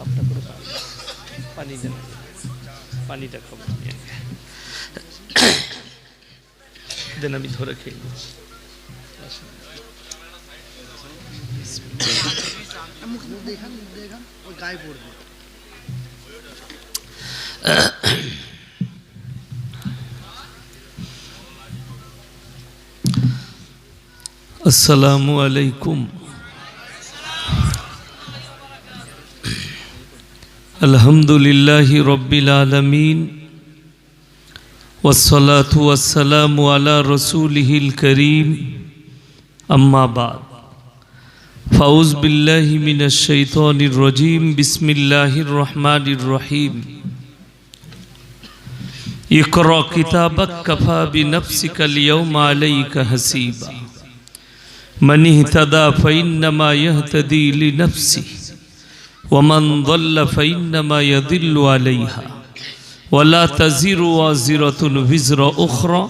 কাপটা করে পানি দেন, পানিটা খাবো দেন, আমি ধরে খেয়ে নিচ্ছি। আসসালামু আলাইকুম। আলহামদুলিল্লাহি রব্বিল আলামিন ওয়াসসালাতু ওয়াসসালামু আলা রাসূলিহিল কারীম, আম্মা বাদ। ফাউজ বিল্লাহি মিনাশ শাইতানির রাজীম, বিসমিল্লাহির রহমানির রহিম। ইকরা কিতাবাক কাফা বিনাফসিকাল ইয়াওমা আলাইকা হাসিবা, মান ইহতাদা ফাইন্নামা ইয়াহতাদি লিনাফসিহি ওয়া মান যাল্লা ফাইন্নামা ইয়াদিল্লু আলাইহা ওয়ালা তাজিরু ওয়াজিরাতুন বিজরা উখরা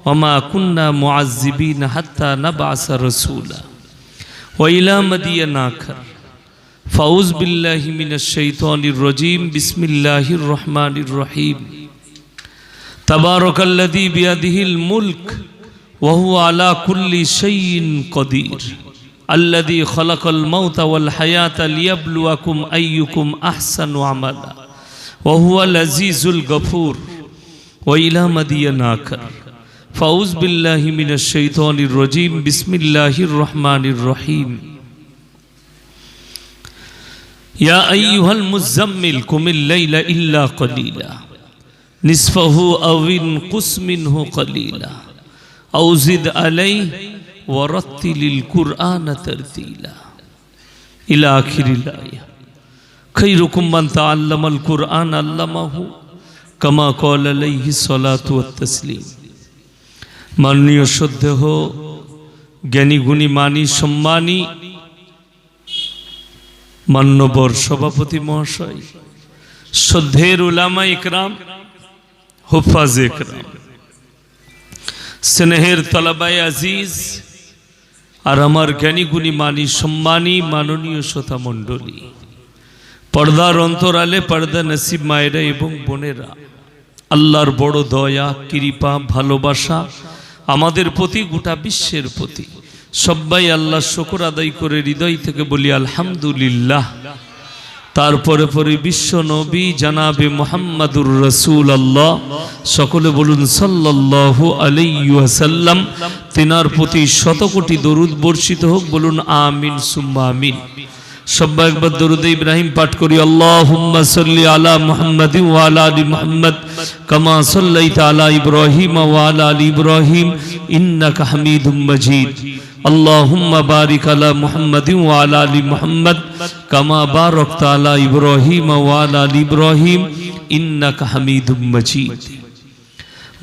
ওয়া মা কুন্না মুআযযিবিনা হাত্তা নাবআসা রাসূলা ওয়া ইলা মাদিয়ানা আখার। ফাউজ বিল্লাহি মিনাশ শাইতানির রাজীম, বিসমিল্লাহির রহমানির রহিম। তাবারাকাল্লাযী বিয়াদিহিল মুলক ওয়া হুয়া আলা কুল্লি শাইইন কাদির, আল্লাযী খালাকাল মাউতা ওয়াল হায়াতা লিয়াবলুয়াকুম আইয়ুকুম আহসানু আমালা ওয়া হুয়াল আজিজুল গফুর ওয়া ইলা মাদিয়ানা আখার। ফাউজ বিল্লাহি মিনাশ শাইতানির রাজীম, বিসমিল্লাহির রহমানির রহিম। ইয়া আইয়ুহাল মুযাম্মিল কুমিল লাইলা ইল্লা কলিলা নিসফাহু আও ইনকুস মিনহু কলিলা আও জিদ আলাইহি ওয়ারাত্তিলিল কুরআনা তারতিলা ইলা আখিরিল আয়া। খায়রুকুম মান তাআল্লামাল কুরআন আল্লামাহু কামা ক্বালা আলাইহি সালাতু ওয়াত তাসলিম। মাননীয় শ্রদ্ধেয় জ্ঞানী গুণী মানী সম্মানী মান্যবর সভাপতি মহাশয়, শ্রদ্ধের উলামা ইকরাম, হুফাজ ইকরাম, স্নেহের তলাবায়ে আজিজ আর আমার জ্ঞানী গুণী মানী সম্মানী মাননীয় শ্রোতা মণ্ডলী, পর্দার অন্তরালে পর্দা নসিব মায়েরা এবং বোনেরা, আল্লাহর বড় দয়া, কৃপা, ভালোবাসা আমাদের প্রতি, গোটা বিশ্বের প্রতি। সবাই আল্লাহ শুকর আদায় করে হৃদয় থেকে বলি আলহামদুলিল্লাহ। তারপরে পরে বিশ্ব নবী জানাবে মুহাম্মাদুর রাসূলুল্লাহ, সকলে বলুন সাল্লাল্লাহু আলাইহি ওয়াসাল্লাম। তিনার প্রতি শত কোটি দরুদ বর্ষিত হোক, বলুন আমিন সুম্মা আমিন। সবাই একবার দরুদে ইব্রাহিম পাঠ করি। আল্লাহুম্মা সাল্লি আলা মুহাম্মাদিন ওয়া আলা আলি মুহাম্মাদ কামা সাল্লাইতা আলা ইব্রাহিম ওয়া আলা আলি ইব্রাহিম ইন্নাকা হামিদুম মাজিদ। আল্লাহুম্মা বারিক আলা মুহাম্মাদিন ওয়া আলা আলি মুহাম্মাদ কামা বারাকতা আলা ইব্রাহিম ওয়া আলা আলি ইব্রাহিম ইন্নাকা হামিদুম মাজিদ।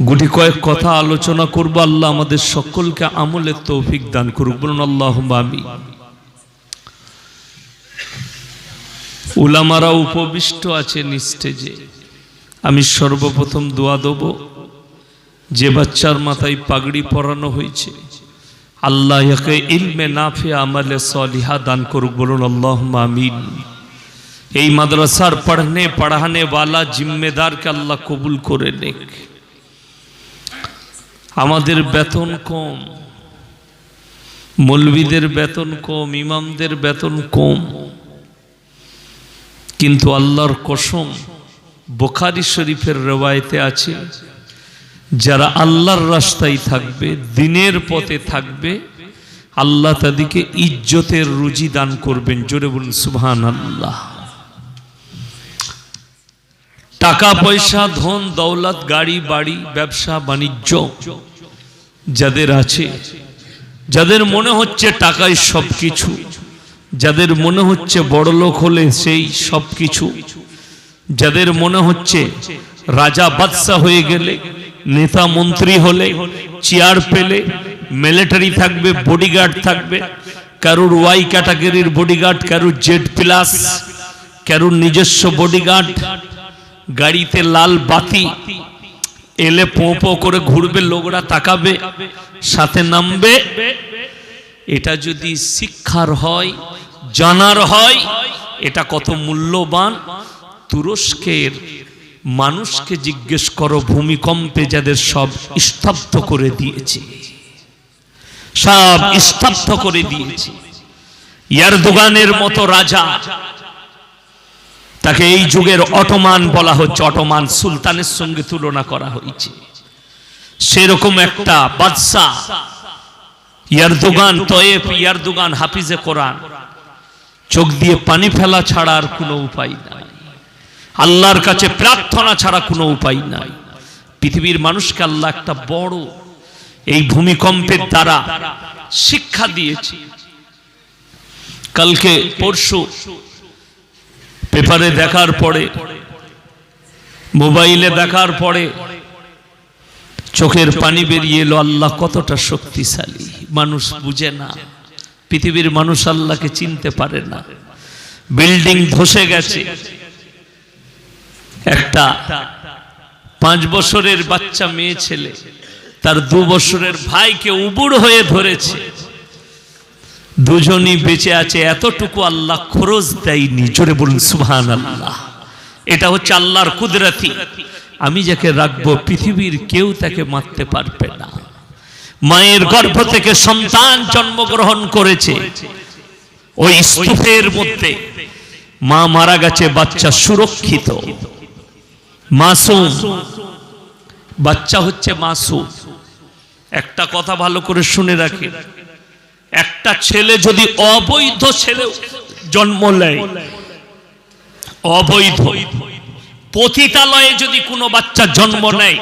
গুটি কয়েক কথা আলোচনা করব। আল্লাহ আমাদের সকলকে আমলের তৌফিক দান করুক, বলুন আল্লাহুম্মা আমিন। উলামারা উপবিষ্ট আছেন স্টেজে। আমি সর্বপ্রথম দোয়া দেব, যে বাচ্চার মাথায় পাগড়ি পরানো হয়েছে আল্লাহ একে ইলমে নাফে আমলে সলিহা দান করুক, বলুন আল্লাহুম্মা আমিন। এই মাদ্রাসার পড়ানে वाला জিম্মেদারকে আল্লাহ কবুল করে নেক। আমাদের বেতন কম, মৌলবীদের বেতন কম, ইমামদের বেতন কম, কিন্তু আল্লাহর কসম বুখারী শরীফের রওয়ায়েতে আছে, যারা আল্লাহর রাস্তায় থাকবে, দিনের পথে থাকবে, আল্লাহ তাদেরকে ইজ্জতের রুজি দান করবেন। জোরে বলুন সুবহানাল্লাহ। টাকা পয়সা, ধন দৌলত, গাড়ি বাড়ি, ব্যবসা বাণিজ্য যাদের আছে, যাদের মনে হচ্ছে টাকায় সবকিছু, যাদের মনে হচ্ছে বড় লোক হলে সেই সবকিছু, যাদের মনে হচ্ছে রাজা বাদশা হয়ে গেলে, নেতা মন্ত্রী হলে, চেয়ার পেলে, মিলিটারি থাকবে, বডিগার্ড থাকবে, কারুর ওয়াই ক্যাটাগরির বডিগার্ড, কারুর জেড প্লাস, কারুর নিজস্ব বডিগার্ড, গাড়িতে লাল বাতি এলে পো পো করে ঘুরবে, লোকরা তাকাবে, সাথে নামবে। এটা যদি শিক্ষার হয়, জানার হয় এটা কত মূল্যবান। তুরস্কের মানুষকে জিজ্ঞেস করো, ভূমিকম্পে যাদের সব স্তব্ধ করে দিয়েছে, সব স্তব্ধ করে দিয়েছে, এরদোগানের মতো রাজা, তাকে এই যুগের অটোমান বলা হচ্ছে, অটোমান সুলতানের সঙ্গে তুলনা করা হয়েছে। সেরকম একটা বাদশা এরদোগান, তয়েফ এরদোগান হাফিজে কোরআন, চোখ দিয়ে পানি ফেলা ছাড়া আর কোনো উপায় নাই, আল্লাহর কাছে প্রার্থনা ছাড়া কোনো উপায় নাই। পৃথিবীর মানুষকে আল্লাহ একটা বড় এই ভূমিকম্পের দ্বারা শিক্ষা দিয়েছে। কালকে পরশু পেপারে দেখার পরে, মোবাইলে দেখার পরে চোখের পানি বেরিয়ে এলো, আল্লাহ কতটা শক্তিশালী। মানুষ বুঝে না, পৃথিবীর মানুষ আল্লাহকে চিনতে পারে না। বিল্ডিং ধসে গেছে, একটা 5 বছরের বাচ্চা মেয়ে ছেলে তার 2 বছরের ভাইকে উবুড় হয়ে ধরেছে, দুজনই বেঁচে আছে, এতটুকু আল্লাহ খরচ দেয়নি। জোরে বলুন সুবহানাল্লাহ। এটা হচ্ছে আল্লাহর কুদরতি। আমি যাকে রাখবো পৃথিবীর কেউ তাকে মারতে পারবে না। মায়ের গর্ভ থেকে সন্তান জন্মগ্রহণ করেছে, ওই স্তূপের মধ্যে মা মারা গেছে, বাচ্চা সুরক্ষিত, মাসুম, বাচ্চা হচ্ছে মাসুম। একটা কথা ভালো করে শুনে রাখি, একটা ছেলে যদি অবৈধ ছেলে জন্ম নেয়, অবৈধ পতিতালয়ে যদি কোনো বাচ্চা জন্ম নেয়,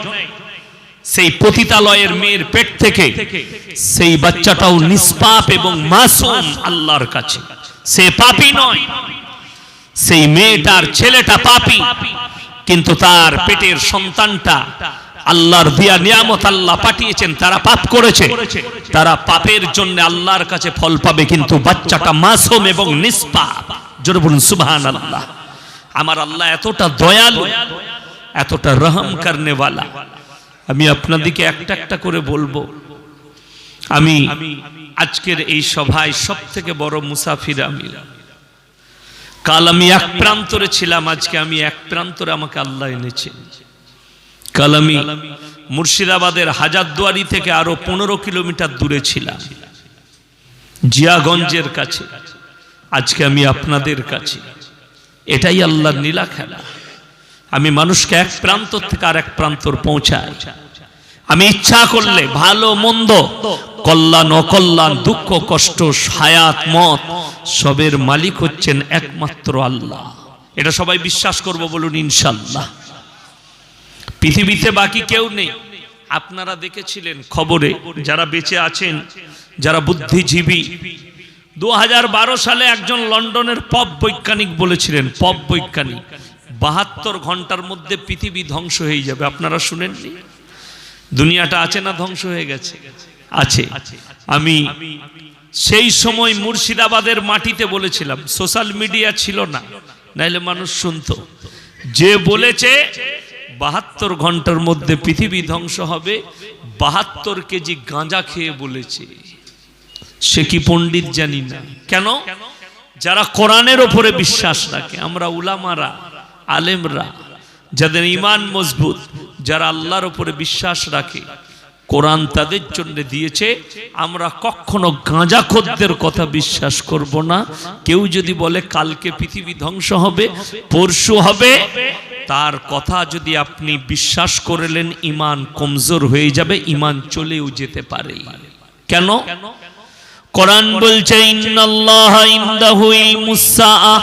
সেই পতিতালয়ের মেয়ের পেট থেকে সেই বাচ্চাটাও নিষ্পাপ এবং মাসুম আল্লাহর কাছে, সে পাপী নয়। সেই মেয়েটার ছেলেটা পাপী, কিন্তু তার পেটের সন্তানটা আল্লাহর দিয়া নিয়ামত, আল্লাহ পাঠিয়েছেন, তারা পাপ করেছে, তারা পাপের জন্য আল্লাহর কাছে ফল পাবে, কিন্তু বাচ্চাটা মাসুম এবং নিষ্পাপ। জোরে বলুন সুবহানাল্লাহ। আমার আল্লাহ এতটা দয়ালু, এতটা রহম করনেওয়ালা। আমি আপনাদেরকে একটা একটা করে বলবো, আমি আজকের এই সভায় সব থেকে বড় মুসাফির আমি। কাল আমি এক প্রান্তরে ছিলাম, আজকে আমি এক প্রান্তরে আমাকে আল্লাহ এনেছেন। কাল আমি মুর্শিদাবাদের হাজারদুয়ারি থেকে আরো 15 কিলোমিটার দূরে ছিলাম, জিয়াগঞ্জের কাছে। আজকে আমি আপনাদের কাছে। এটাই আল্লাহর নীলা খেলা। আমি মানুষকে এক প্রান্ত থেকে আর এক প্রান্তর পৌঁছাই। আমি ইচ্ছা করলে ভালো মন্দ, কল্যাণ অকল্যাণ, দুঃখ কষ্ট, হায়াত মত, সবের মালিক হচ্ছেন একমাত্র আল্লাহ। এটা সবাই বিশ্বাস করব, বলুন ইনশাআল্লাহ। পৃথিবীতে বাকি কেউ নেই। আপনারা দেখেছিলেন খবরে, যারা বেঁচে আছেন, যারা বুদ্ধিজীবী, 2012 সালে একজন লন্ডনের পপ বৈজ্ঞানিক বলেছিলেন, পপ বৈজ্ঞানিক, 72 ঘন্টার মধ্যে পৃথিবী ধ্বংস হয়ে যাবে। আপনারা শুনেননি? দুনিয়াটা আছে না ধ্বংস হয়ে গেছে? আছে। আমি সেই সময় মুর্শিদাবাদের মাটিতে বলেছিলাম, সোশ্যাল মিডিয়া ছিল না, নাইলে মানুষ শুনতো। যে বলেছে 72 ঘন্টার মধ্যে পৃথিবী ধ্বংস হবে, 72 কেজি গাঁজা খেয়ে বলেছে। সে কি পণ্ডিত জানি না। কেন? যারা কোরআনের উপরে বিশ্বাস রাখে, আমরা উলামারা, আলেমরা, যাদের ঈমান মজবুত, যারা আল্লাহর উপরে বিশ্বাস রাখে, কোরআন তাদের জন্য দিয়েছে। আমরা কখনো গাঁজাখোরদের কথা বিশ্বাস করব না। কেউ যদি বলে কালকে পৃথিবী ধ্বংস হবে, পরশু হবে, তার কথা যদি আপনি বিশ্বাস করলেন, ঈমান কমজোর হয়ে যাবে, ঈমান চলেও যেতে পারে। কেন? কোরআন বলছে, ইন্নাল্লাহা ইনদাহু ইলমুস সাআহ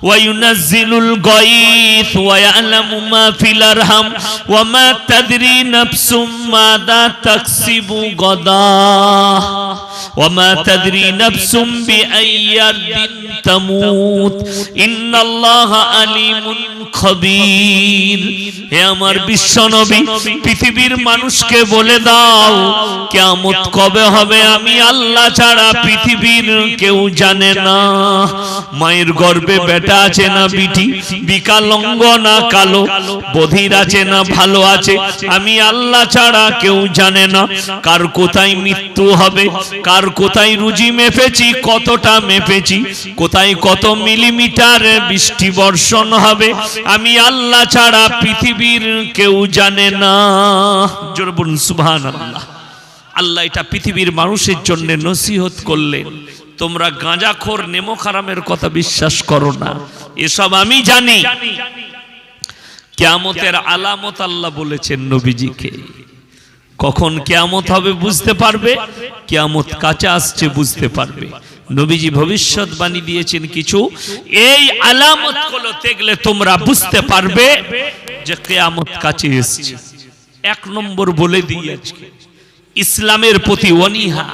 ওয়া ইউনাজ্জিলুল গায়থ ওয়া ইয়ালামু মা ফিল আরহাম ওয়া মা তাদরি নাফসুম মাযা তাকসিবু গাদা ওয়া মা তাদরি নাফসুম বিআইয়ি আরদিন তামুত ইন্নাল্লাহা আলিমুন খবীর। হে আমার বিশ্বনবী, পৃথিবীর মানুষকে বলে দাও কিয়ামত কবে হবে আমি আল্লাহ ছাড়া পৃথিবীর কেউ জানে না। মায়ের গর্ভে বেটা আছে না বিটি, বিকলাঙ্গ না কালো, বধির আছে না ভালো আছে, আমি আল্লাহ ছাড়া কেউ জানে না। কার কোথায় মৃত্যু হবে, কার কোথায় রুজি মেপেছি, কতটা মেপেছি, কোথায় কত মিলিমিটার বৃষ্টি বর্ষণ হবে, আমি আল্লাহ ছাড়া পৃথিবীর কেউ জানে না। জোরে বলুন সুবহানাল্লাহ। আল্লাহ এটা পৃথিবীর মানুষের জন্য নসিহত করলেন, তোমরা গাঁজাখোর নেমো হারামের কথা বিশ্বাস করো না, এসব আমি জানি। কিয়ামতের আলামত আল্লাহ বলেছেন নবীজিকে, কখন কিয়ামত হবে বুঝতে পারবে, কিয়ামত কাছে আসছে বুঝতে পারবে। নবীজি ভবিষ্যৎবাণী দিয়েছেন কিছু, এই আলামত গুলো দেখলে তোমরা বুঝতে পারবে যে কিয়ামত কাছে এসেছে। এক নম্বর বলে দিই আজকে, ইসলামের প্রতি অনীহা,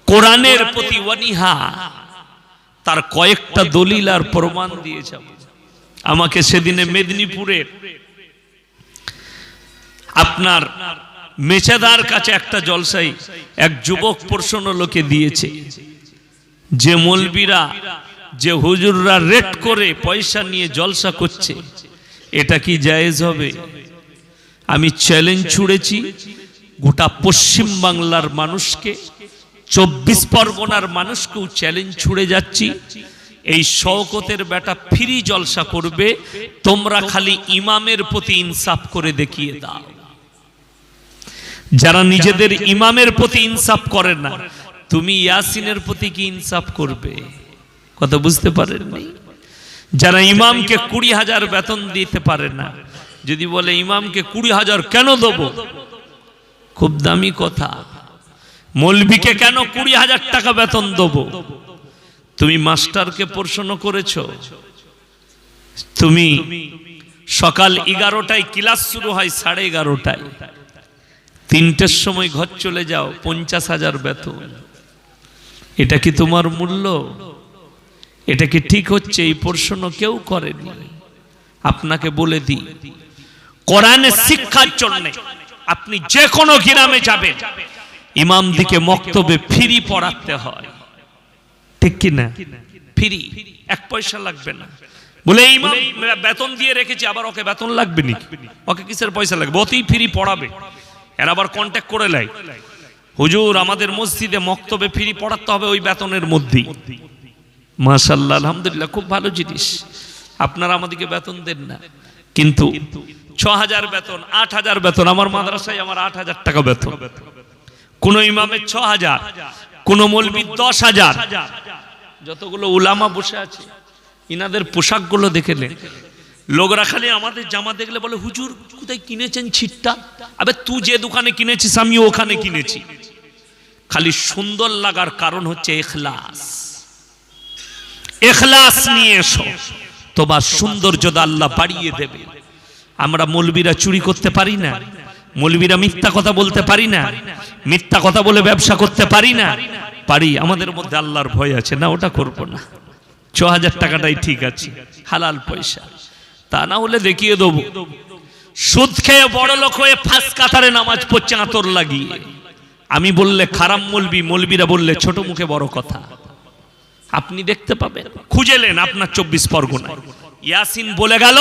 কোরআনের প্রতি অনীহা, তার কয়েকটা দলিল আর প্রমাণ দিয়ে যাব। আমাকে সেদিনে মেদিনীপুরের আপনার মেচেদার কাছে একটা জলসাই এক যুবক প্রশ্ন লোকে দিয়েছে যে মৌলবীরা, যে হুজুররা রেট করে পয়সা নিয়ে জলসা করছে, এটা কি জায়েজ হবে? আমি চ্যালেঞ্জ ছুড়েছি গোটা পশ্চিম বাংলার মানুষকে, 24 পরগনার মানুষকেও চ্যালেঞ্জ ছুড়ে যাচ্ছি, এই শওকতের বেটা ফ্রি জলসা করবে, তোমরা খালি ইমামের প্রতি ইনসাফ করে দেখিয়ে দাও। যারা নিজেদের ইমামের প্রতি ইনসাফ করে না, তুমি ইয়াসিনের প্রতি কি ইনসাফ করবে? কথা বুঝতে পারেননি? যারা ইমামকে 20,000 বেতন দিতে পারে না, যদি বলে ইমামকে 20,000 কেন দেবো, খুব দামি কথা, মৌলবীকে কেন 20,000 টাকা বেতন দেবো? তুমি মাস্টারকে প্রশ্ন করেছো? তুমি সকাল 11টায় ক্লাস শুরু হয় 11:30টায়, 3টের সময় ঘর চলে যাও, 50,000 বেতন। এটা কি তোমার মূল্য? এটা কি ঠিক হচ্ছে? এই প্রশ্ন কেউ করেনি। আপনাকে বলে দিই, কোরআনের শিক্ষার জন্য আপনি যে কোনো গ্রামে যাবেন, ইমাম দিকে মক্তবে ফ্রি পড়াতে হয়, ঠিক কি না? ফ্রি, 1 পয়সা লাগবে না। বলে ইমাম বেতন দিয়ে রেখেছি, আবার ওকে বেতন লাগবে নি? ওকে কিসের পয়সা লাগবে? ওতেই ফ্রি পড়াবে। এর আবার কন্ট্যাক্ট করে লাই, হুজুর আমাদের মসজিদে মক্তবে ফ্রি পড়াতে হবে ওই বেতনের মধ্যেই। মাশাআল্লাহ, আলহামদুলিল্লাহ, খুব ভালো জিনিস। আপনারা আমাদেরকে বেতন দেন না, কিন্তু 6,000 বেতন, 8,000 বেতন। আমার মাদ্রাসায় আমার 8,000 টাকা বেতন, কোন ইমামের 6,000, কোন মৌলবীর 10,000। যতগুলো উলামা বসে আছে, ইনাদের পোশাকগুলো দেখে নেন, লোকরা খালি আমাদের জামা দেখলে বলে হুজুর কোথায় কিনেছেন ছিটটা? আবে তুই যে দোকানে কিনেছিস আমি ওখানে কিনেছি। খালি সুন্দর লাগার কারণ হচ্ছে ইখলাস। ইখলাস নিয়ে এসো, তোমার সৌন্দর্যতা আল্লাহ বাড়িয়ে দেবে। আমরা মৌলবীরা চুরি করতে পারি না, মৌলবীরা মিথ্যা কথা বলতে পারি না, মিথ্যা কথা বলে ব্যবসা করতে পারি না? পারি। আমাদের মধ্যে আল্লাহর ভয় আছে না, ওটা করব না। 6,000 টাকাটাই ঠিক আছে, হালাল পয়সা, তা না হলে দেখিয়ে দেবো সুদ খেয়ে বড় লোক হয়ে ফাঁস কাতারে নামাজ পড়ছে আতর লাগিয়ে। আমি বললে খারাপ মৌলবী, মৌলবীরা বললে ছোট মুখে বড় কথা। আপনি দেখতে পাবেন, খুঁজেলেন আপনার 24 পরগনায় ইয়াসিন বলে গেল,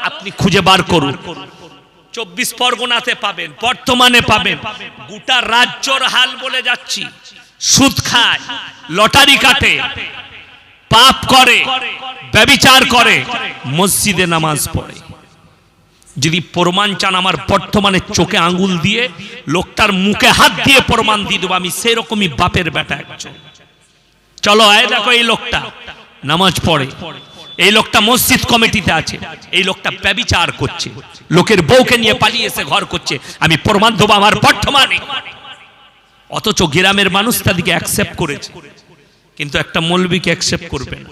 আপনি খুঁজে বার করুন, 24 পরগনাতে পাবেন, বর্তমানে পাবেন। গোটা রাজ্যর হাল বলে যাচ্ছি, সুদ খায়, লটারি কাটে, পাপ করে, ব্যভিচার করে, মসজিদে নামাজ পড়ে। যদি প্রমাণ চান, আমার বর্তমানে চোখে আঙ্গুল দিয়ে লোকটার মুখে হাত দিয়ে প্রমাণ দিয়ে দেবো, আমি সেরকমই বাপের বেটা একজন। চলো আয় দেখো, এই লোকটা নামাজ পড়ে, এই লোকটা মসজিদ কমিটিতে আছে, এই লোকটা ব্যভিচার করছে, লোকের বউকে নিয়ে পালিয়ে এসে ঘর করছে, আমি প্রমাণ দেবো আমার বর্তমানে। অথচ গ্রামের মানুষ তাদেরকে অ্যাকসেপ্ট করেছে, কিন্তু একটা মৌলবীকে অ্যাকসেপ্ট করবে না।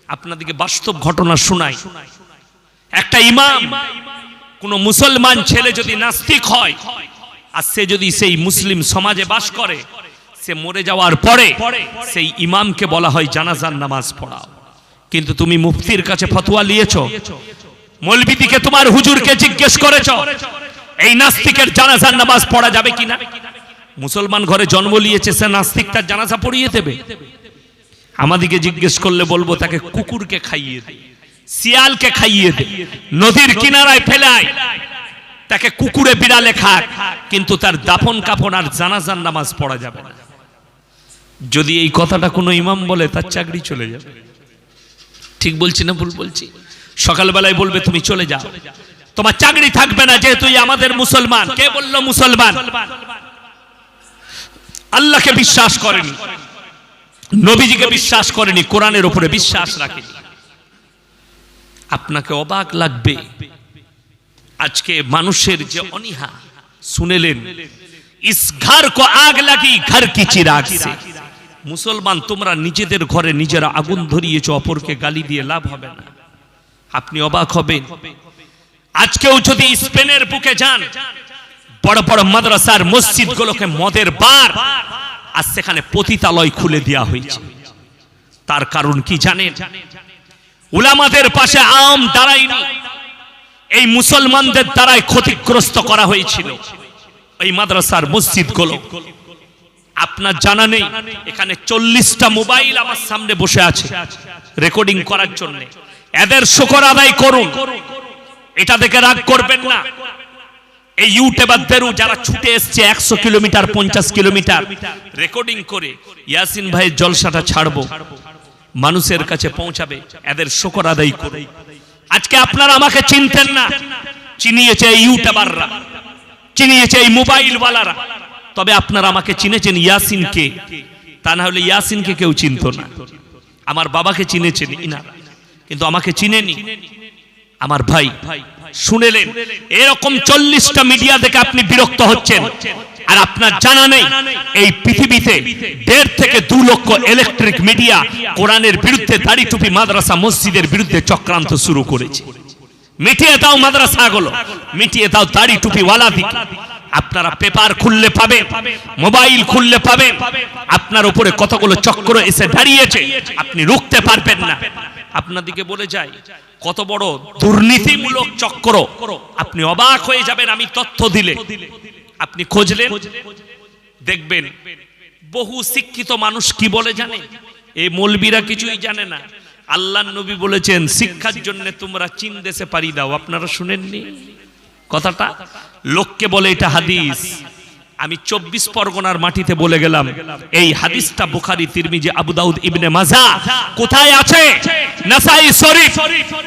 আপনাদেরকে বাস্তব ঘটনা শোনাই। একটা ইমাম, কোন মুসলমান ছেলে যদি নাস্তিক হয় আর সে যদি সেই মুসলিম সমাজে বাস করে, সে মরে যাওয়ার পরে সেই ইমামকে বলা হয় জানাজার নামাজ পড়াও। কিন্তু তুমি মুফতির কাছে ফতোয়া নিয়েছো, মৌলবীদিকে তোমার হুজুরকে জিজ্ঞেস করেছো এই নাস্তিকের জানাজার নামাজ পড়া যাবে কিনা? মুসলমান ঘরে জন্ম নিয়েছে, সে নাস্তিক তার জানাজা পড়িয়ে দেবে? আমাদিকে জিজ্ঞেস করলে বলবো তাকে কুকুরকে খাইয়ে দে, শিয়ালকে খাইয়ে দে, নদীর কিনারায় ফেলায়, তাকে কুকুরে বিড়ালে খাক, কিন্তু তার দাফন কাফন আর জানাজার নামাজ পড়া যাবে না। যদি এই কথাটা কোনো ইমাম বলে তার চাকরি চলে যাবে। ঠিক বলছি না ভুল বলছি? সকালবেলায় বলবে তুমি চলে যাও, তোমার চাকরি থাকবে না, যেহেতু আমাদের মুসলমান। কে বললো মুসলমান? আল্লাহকে বিশ্বাস করেনি, নবীজিকে বিশ্বাস করেনি, কোরআনের উপরে বিশ্বাস রাখেনি। আপনাকে অবাক লাগবে আজকে মানুষের যে অনীহা শুনেলেন, ইস ঘর কো আগ লাগি ঘর কি চিরাগ সে। মুসলমান তোমরা নিজেদের ঘরে নিজেরা আগুন ধরিয়েছো, অপরকে গালি দিয়ে লাভ হবে না। আপনি অবাক হবেন, আজকেও যদি স্পেনের বুকে যান, বড় বড় মাদ্রাসার মসজিদ গুলোকে মদের বার, আর সেখানে পতিতালয় খুলে দেওয়া হয়েছে। তার কারণ কি জানেন? উলামাদের পাশে আম দাঁড়ায়নি, এই মুসলমানদের দ্বারাই ক্ষতিগ্রস্ত করা হয়েছিল এই মাদ্রাসার মসজিদ গুলো। আপনার জানা নেই, এখানে 40টা মোবাইল আমার সামনে বসে আছে রেকর্ডিং করার জন্য। এদের শুকর আদায় করুন, এটা দেখে রাগ করবেন না। এই ইউটিউবারদেরও যারা ছুটে এসছে 100 কিলোমিটার 50 কিলোমিটার রেকর্ডিং করে ইয়াসিন ভাইয়ের জলসাটা ছাড়বো, মানুষের কাছে পৌঁছাবে, এদের শুকর আদায় করুন। আজকে আপনারা আমাকে চিনতেন না, চিনিয়েছে এই ইউটিউবাররা, চিনিয়েছে এই মোবাইলওয়ালারা। তবে আপনারা আমাকে চিনেছেন ইয়াসিনকে, তা না হলে ইয়াসিনকে কেউ চিনত না। আমার বাবাকে চিনেছেন ইনারা, কিন্তু আমাকে চিনেনি। আমার ভাই শুনেলেন, এরকম 40টা মিডিয়া দেখে আপনি বিরক্ত হচ্ছেন, আর আপনার জানা নেই এই পৃথিবীতে 1.5 থেকে 2 লক্ষ ইলেকট্রিক মিডিয়া কোরআনের বিরুদ্ধে, দাড়ি টুপি মাদ্রাসা মসজিদের বিরুদ্ধে চক্রান্ত শুরু করেছে। মিটিয়ে দাও মাদ্রাসাগুলো, মিটিয়ে দাও দাড়ি টুপি ওয়ালাদিকে। আপনারা পেপার খুললে পাবেন, মোবাইল খুললে পাবেন, আপনার উপরে কতগুলো চক্র এসে দাঁড়িয়েছে, আপনি রুখতে পারবেন না। আপনাদিকে বলে যাই, কত বড় দুর্নীতিমূলক চক্র, আপনি অবাক হয়ে যাবেন আমি তথ্য দিলে। আপনি খুঁজলেন দেখবেন, বহু শিক্ষিত মানুষ কি বলে জানে? এই মৌলবীরা কিছুই জানে না। আল্লাহর নবী বলেছেন, শিক্ষার জন্য তোমরা চীন দেশে পাড়ি দাও। আপনারা শুনেননি কথাটা? লোককে বলে এটা হাদিস। আমি 24 পরগনার মাটিতে বলে গেলাম, এই হাদিসটা বুখারী, তিরমিজি, আবু দাউদ, ইবনে মাজাহ কোথায় আছে? নাসাই শরীফ।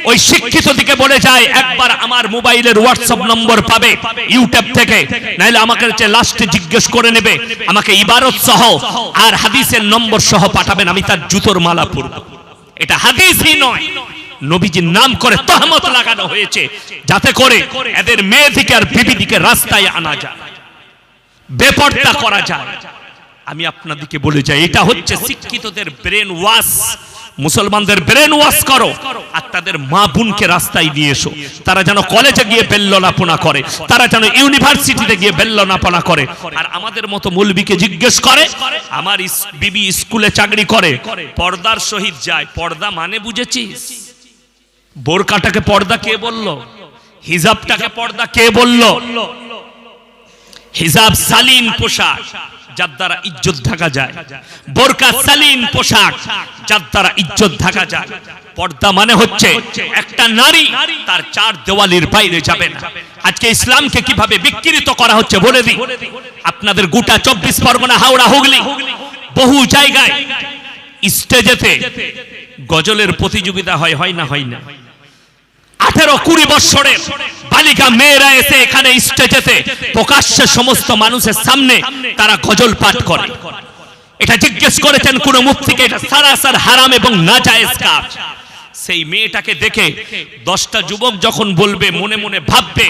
ওই শিক্ষিত দিকে বলে যায়, একবার আমার মোবাইলের হোয়াটসঅ্যাপ নম্বর পাবে ইউটিউব থেকে, নাইলে আমাকে লাস্টে জিজ্ঞেস করে নেবে, আমাকে ইবারত সহ আর হাদিসের নম্বর সহ পাঠাবেন, আমি তার জুতোর মালা পরব। এটা হাদিসই নয়, নবীজির নাম করে তহমত লাগানো হয়েছে, যাতে করে এদের মেয়েদিকে আর বিবিদিকে রাস্তায় আনা যায়, বেপরদা করা যায়। আমি আপনাদেরকে বলে যাই, এটা হচ্ছে শিক্ষিতদের ব্রেন ওয়াশ। মুসলমানদের ব্রেন ওয়াশ করো, আর তাদের মা বোনকে রাস্তায় নিয়ে এসো। তারা যেন কলেজে গিয়ে বেল্লনাপনা করে, তারা যেন ইউনিভার্সিটিতে গিয়ে বেল্লনাপনা করে। আর আমাদের মতো মৌলবীকে জিজ্ঞেস করে, আমার বিবি স্কুলে চাকরি করে, পর্দার সহিত যায়। পর্দা মানে বুঝেছিস? বোরকাটাকে পর্দা কে বললো? হিজাবটাকে পর্দা কে বললো? হিজাব শালীন পোশাক, যার দ্বারা ইজ্জত ঢাকা যায়। বোরকা শালীন পোশাক, যার দ্বারা ইজ্জত ঢাকা যায়। পর্দা মানে হচ্ছে একটা নারী তার 4 দেওয়ালের বাইরে যাবে না। আজকে ইসলামকে কিভাবে বিকৃত করা হচ্ছে বলে দিই। আপনাদের গোটা 24 পরগনা, হাওড়া, হুগলি, বহু জায়গায় স্টেজেতে গজলের প্রতিযোগিতা হয় না? 18-20 বছরের বালিকা মেয়েরা এসে এখানে স্টেজেতে প্রকাশ্যে সমস্ত মানুষের সামনে তারা গজল পাঠ করে। এটা জিজ্ঞেস করেছেন কোন মুফতিকে, এটা সারাসার হারাম এবং নাজায়েজ কাজ। সেই মেয়েটাকে দেখে 10টা যুবক যখন বলবে, মনে মনে ভাববে,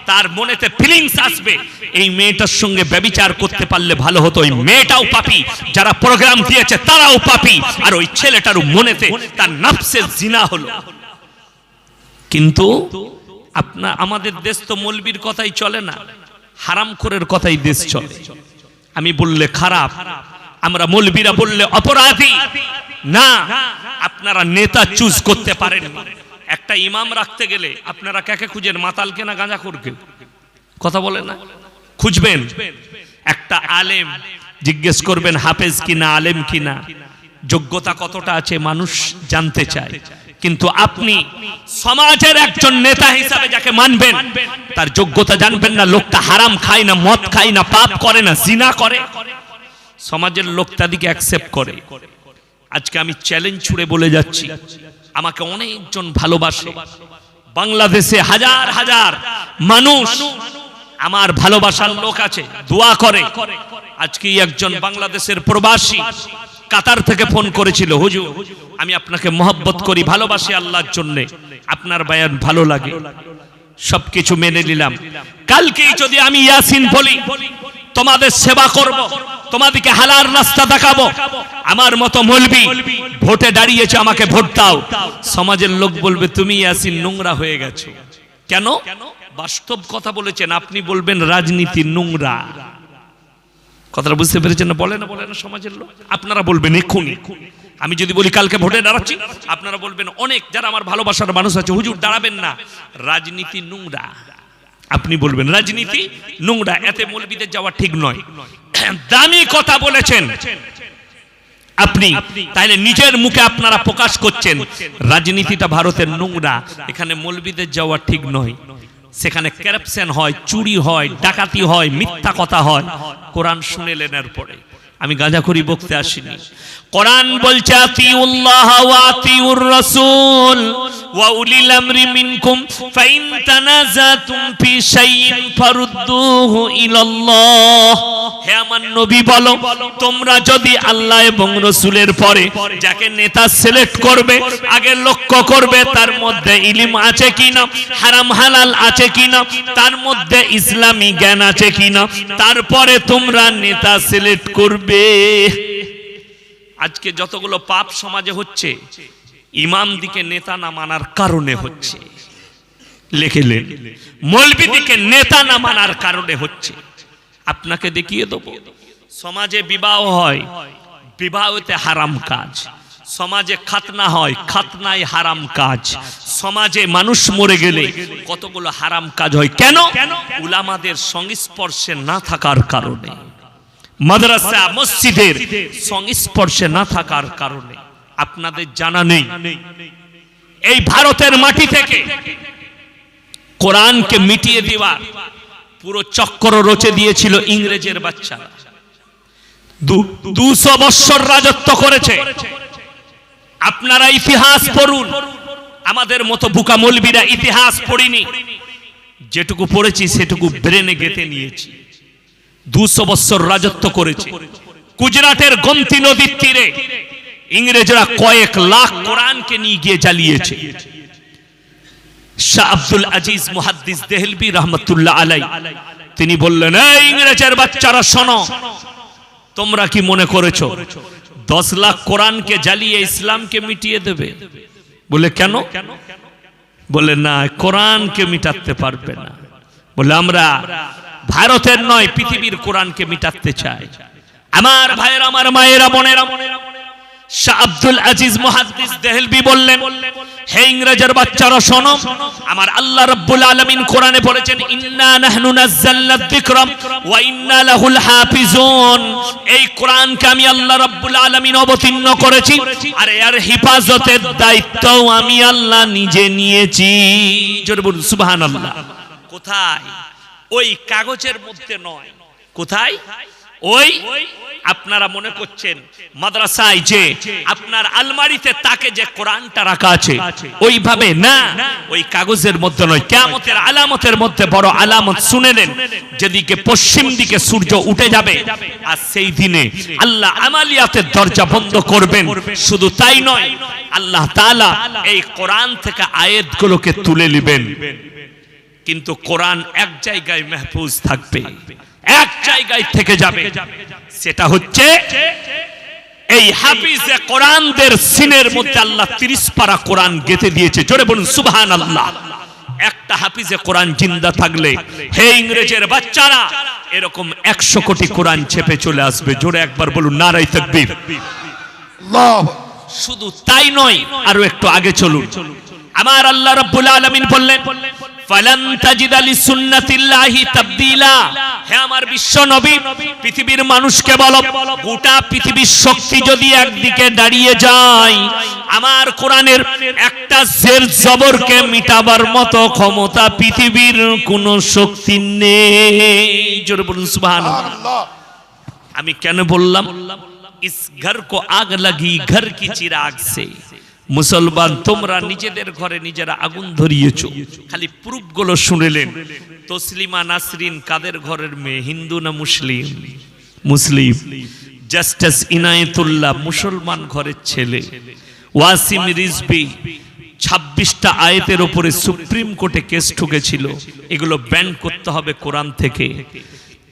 তার মনেতে ফিলিংস আসবে, এই মেয়েটার সঙ্গে ব্যভিচার করতে পারলে ভালো হতো। ওই মেয়েটাও পাপী, যারা প্রোগ্রাম দিয়েছে তারাও পাপী, আর ওই ছেলেটারও মনেতে তার নফসের জিনা হলো। কিন্তু আমাদের দেশ তো মৌলবীর কথাই চলে না, হারামখোরের কথাই দেশ চলে। আমি বললে খারাপ, আমরা মৌলবীরা বললে অপরাধী না। আপনারা নেতা চুজ করতে পারেন, একটা ইমাম রাখতে গেলে আপনারা কাকে খুঁজেন? মাতালকে না গাঁজাখোরকে? কথা বলেন না? খুঁজবেন একটা আলেম, জিজ্ঞেস করবেন হাফেজ কিনা, আলেম কিনা, যোগ্যতা কতটা আছে মানুষ জানতে চায়। কিন্তু আপনি সমাজের একজন নেতা হিসাবে যাকে মানবেন তার যোগ্যতা জানবেন না। লোকটা হারাম খায় না, মদ খায় না, পাপ করে না, জিনা করে, সমাজের লোক তাদেরকে অ্যাকসেপ্ট করে। আজকে আমি চ্যালেঞ্জ ছুড়ে বলে যাচ্ছি, আমাকে অনেকজন ভালোবাসে, বাংলাদেশে হাজার হাজার মানুষ আমার ভালোবাসার লোক আছে, দোয়া করে। আজকে একজন বাংলাদেশের প্রবাসী কাতার থেকে ফোন করেছিল, হুজুর আমি আপনাকে মহব্বত করি, ভালোবাসি আল্লাহর জন্য, আপনার বয়ান ভালো লাগে, সবকিছু মেনে নিলাম। কালকেই যদি আমি ইয়াসিন বলি, তোমাদের সেবা করব, তোমাদেরকে হালাল রাস্তা দেখাবো, আমার মতো মৌলবি ভোটে দাঁড়িয়েছে, আমাকে ভোট দাও, সমাজের লোক বলবে তুমি ইয়াসিন নোংরা হয়ে গেছো। কেন? বাস্তব কথা বলেছেন আপনি, বলবেন রাজনীতি নোংরা। কথাটা বুঝতে পেরেছেন না? বলে না সমাজের লোক? আপনারা বলবেন এক্ষুনি। আমি যদি বলি কালকে ভোটে দাঁড়াচ্ছি, আপনারা বলবেন, অনেক যারা আমার ভালোবাসার মানুষ আছে, হুজুর দাঁড়াবেন না, রাজনীতি নোংরা। আপনি বলবেন রাজনীতি নোংরা, এতে মৌলবীদের যাওয়া ঠিক নয়। দামি কথা বলেছেন আপনি, তাইলে নিজের মুখে আপনারা প্রকাশ করছেন রাজনীতিটা ভারতের নোংরা, এখানে মৌলবীদের যাওয়া ঠিক নয়। সেখানে কারাপশন হয়, চুরি হয়, ডাকাতি হয়, মিথ্যা কথা হয়। কোরআন শুনেলেন এরপরে। আমি গাঁজাখুরি বকতে আসিনি। কোরআন বলছে আতিউল্লাহ ওয়া আতিউর রাসূল ওয়া উলিল আমরি মিনকুম ফাইন তানাজাতুম ফি শাইইন ফারুদ্দুহু ইলাল্লাহ। হে আমার নবী বলো, তোমরা যদি আল্লাহ এবং রাসূলের পরে যাকে নেতা সিলেক্ট করবে, আগে লক্ষ্য করবে তার মধ্যে ইলম আছে কিনা, হারাম হালাল আছে কিনা, তার মধ্যে ইসলামী জ্ঞান আছে কিনা, তারপরে তোমরা নেতা সিলেক্ট করবে। আজকে যতগুলো পাপ সমাজে হচ্ছে, ইমাম দিকে নেতা না মানার কারণে হচ্ছে। লেখেলেন মৌলবী দিকে নেতা না মানার কারণে হচ্ছে। আপনাকে দেখিয়ে দেব, সমাজে বিবাহ হয়, বিবাহতে হারাম কাজ, সমাজে খাতনা হয়, খাতনায় হারাম কাজ, সমাজে মানুষ মরে গেলে কতগুলো হারাম কাজ হয়। কেন? উলামাদের সংস্পর্শে না থাকার কারণে, মাদ্রাসা মসজিদের সংস্পর্শে না থাকার কারণে। আপনাদের জানা নেই, এই ভারতের মাটি থেকে কোরআনকে মিটিয়ে দেওয়ার পুরো চক্র রচে দিয়েছিল ইংরেজের বাচ্চারা। 200 বছর রাজত্ব করেছে। আপনারা ইতিহাস পড়ুন, আমাদের মতো বুকা মৌলবীরা ইতিহাস পড়িনি, যেটুকু পড়েছি সেটুকু ব্রেনে গেঁথে নিয়েছি। 200 বছর রাজত্ব করেছে। গুজরাটের গোমতী নদীর তীরে ইংরেজরা কয়েক লাখ কোরআনকে নিয়ে গিয়ে জ্বালিয়েছে। শাহ আব্দুল আজিজ মুহাদ্দিস দেহলভী রহমতুল্লাহ আলাই তিনি বললেন, এই ইংরেজের বাচ্চারা শোনো, তোমরা কি মনে করেছো 10 লাখ কোরআনকে জ্বালিয়ে ইসলামকে মিটিয়ে দেবে? বলে কেন? বলে না, কোরআনকে মিটাতে পারবে না। বলে আমরা ভারতের নয়, পৃথিবীর কোরআনকে মিটাতে চাই। আমার ভাইয়েরা, আমার মায়েরা, বোনেরা, শাহ আব্দুল আজিজ মুহাদ্দিস দেহলভী বললেন, হে ইংরেজের বাচ্চারা শোনো, আমার আল্লাহ রাব্বুল আলামিন কোরআনে বলেছেন, ইন্না নাহনু নাযালনা যিকরা ওয়া ইন্না লাহুল হাফিজুন। এই কোরআনকে আমি আল্লাহ রাব্বুল আলামিন অবতীর্ণ করেছি, আর এর হেফাজতের দায়িত্বও আমি আল্লাহ নিজে নিয়েছি। জোরে বলুন সুবহানাল্লাহ। কোথায়? ওই কাগজের মধ্যে নয়। কোথায়? ওই আপনারা মনে করছেন মাদ্রাসায় যে আপনার আলমারিতে তাকে যে কোরআনটা রাখা আছে ওইভাবে না, ওই কাগজের মধ্যে নয়। কিয়ামতের আলামতের মধ্যে বড় আলামত শুনে নেন, যেদিকে পশ্চিম দিকে সূর্য উঠে যাবে, আর সেই দিনে আল্লাহ আমালিয়াতের দরজা বন্ধ করবেন। শুধু তাই নয়, আল্লাহ তাআলা এই কোরআন থেকে আয়াতগুলোকে তুলে নেবেন, কিন্তু কোরআন এক জায়গায় মাহফুজ থাকবে, এক জায়গায় থেকে যাবে। সেটা হচ্ছে এই হাফিজে কোরআনদের সিনের মধ্যে আল্লাহ 30 পারা কোরআন গেঁথে দিয়েছে। জোরে বলুন সুবহানাল্লাহ। একটা হাফিজে কোরআন জিন্দা থাকলে, হে ইংরেজের বাচ্চারা, এরকম 100 কোটি কোরআন ছেপে চলে আসবে। জোরে একবার বলুন নারায়ে তাকবীর। আল্লাহ। শুধু তাই নয়, আরো একটু আগে চলুন। আমার আল্লাহ রাব্বুল আলামিন বললেন ফালান তাজিদা লিসুন্নাতিল্লাহি তাবদীলা। হে আমার বিশ্ব নবী, পৃথিবীর মানুষকে বলো, গোটা পৃথিবীর শক্তি যদি একদিকে দাঁড়িয়ে যায়, আমার কোরআনের একটা জের জবরকে মিটাবার মতো ক্ষমতা পৃথিবীর কোন শক্তি নেই। জোরে বলুন সুবহানাল্লাহ। আমি কেন বললাম ইস ঘর কো আগ লাগি ঘর কি চিরাগ সে। মুসলমান, তোমরা নিজেদের ঘরে নিজেরা আগুন ধরিয়েছো। খালি প্রুফ গুলো শুনলেন। তসলিমা নাসরিন কাদের ঘরের মেয়ে, হিন্দু না মুসলিম? মুসলিম। জাস্টিস ইনায়েতুল্লাহ মুসলমান ঘরের ছেলে। ওয়াসিম রিজভী 26টা আয়াতের উপরে সুপ্রিম কোর্টে কেস ঠুকেছিল, এগুলো ব্যান করতে হবে কোরআন থেকে।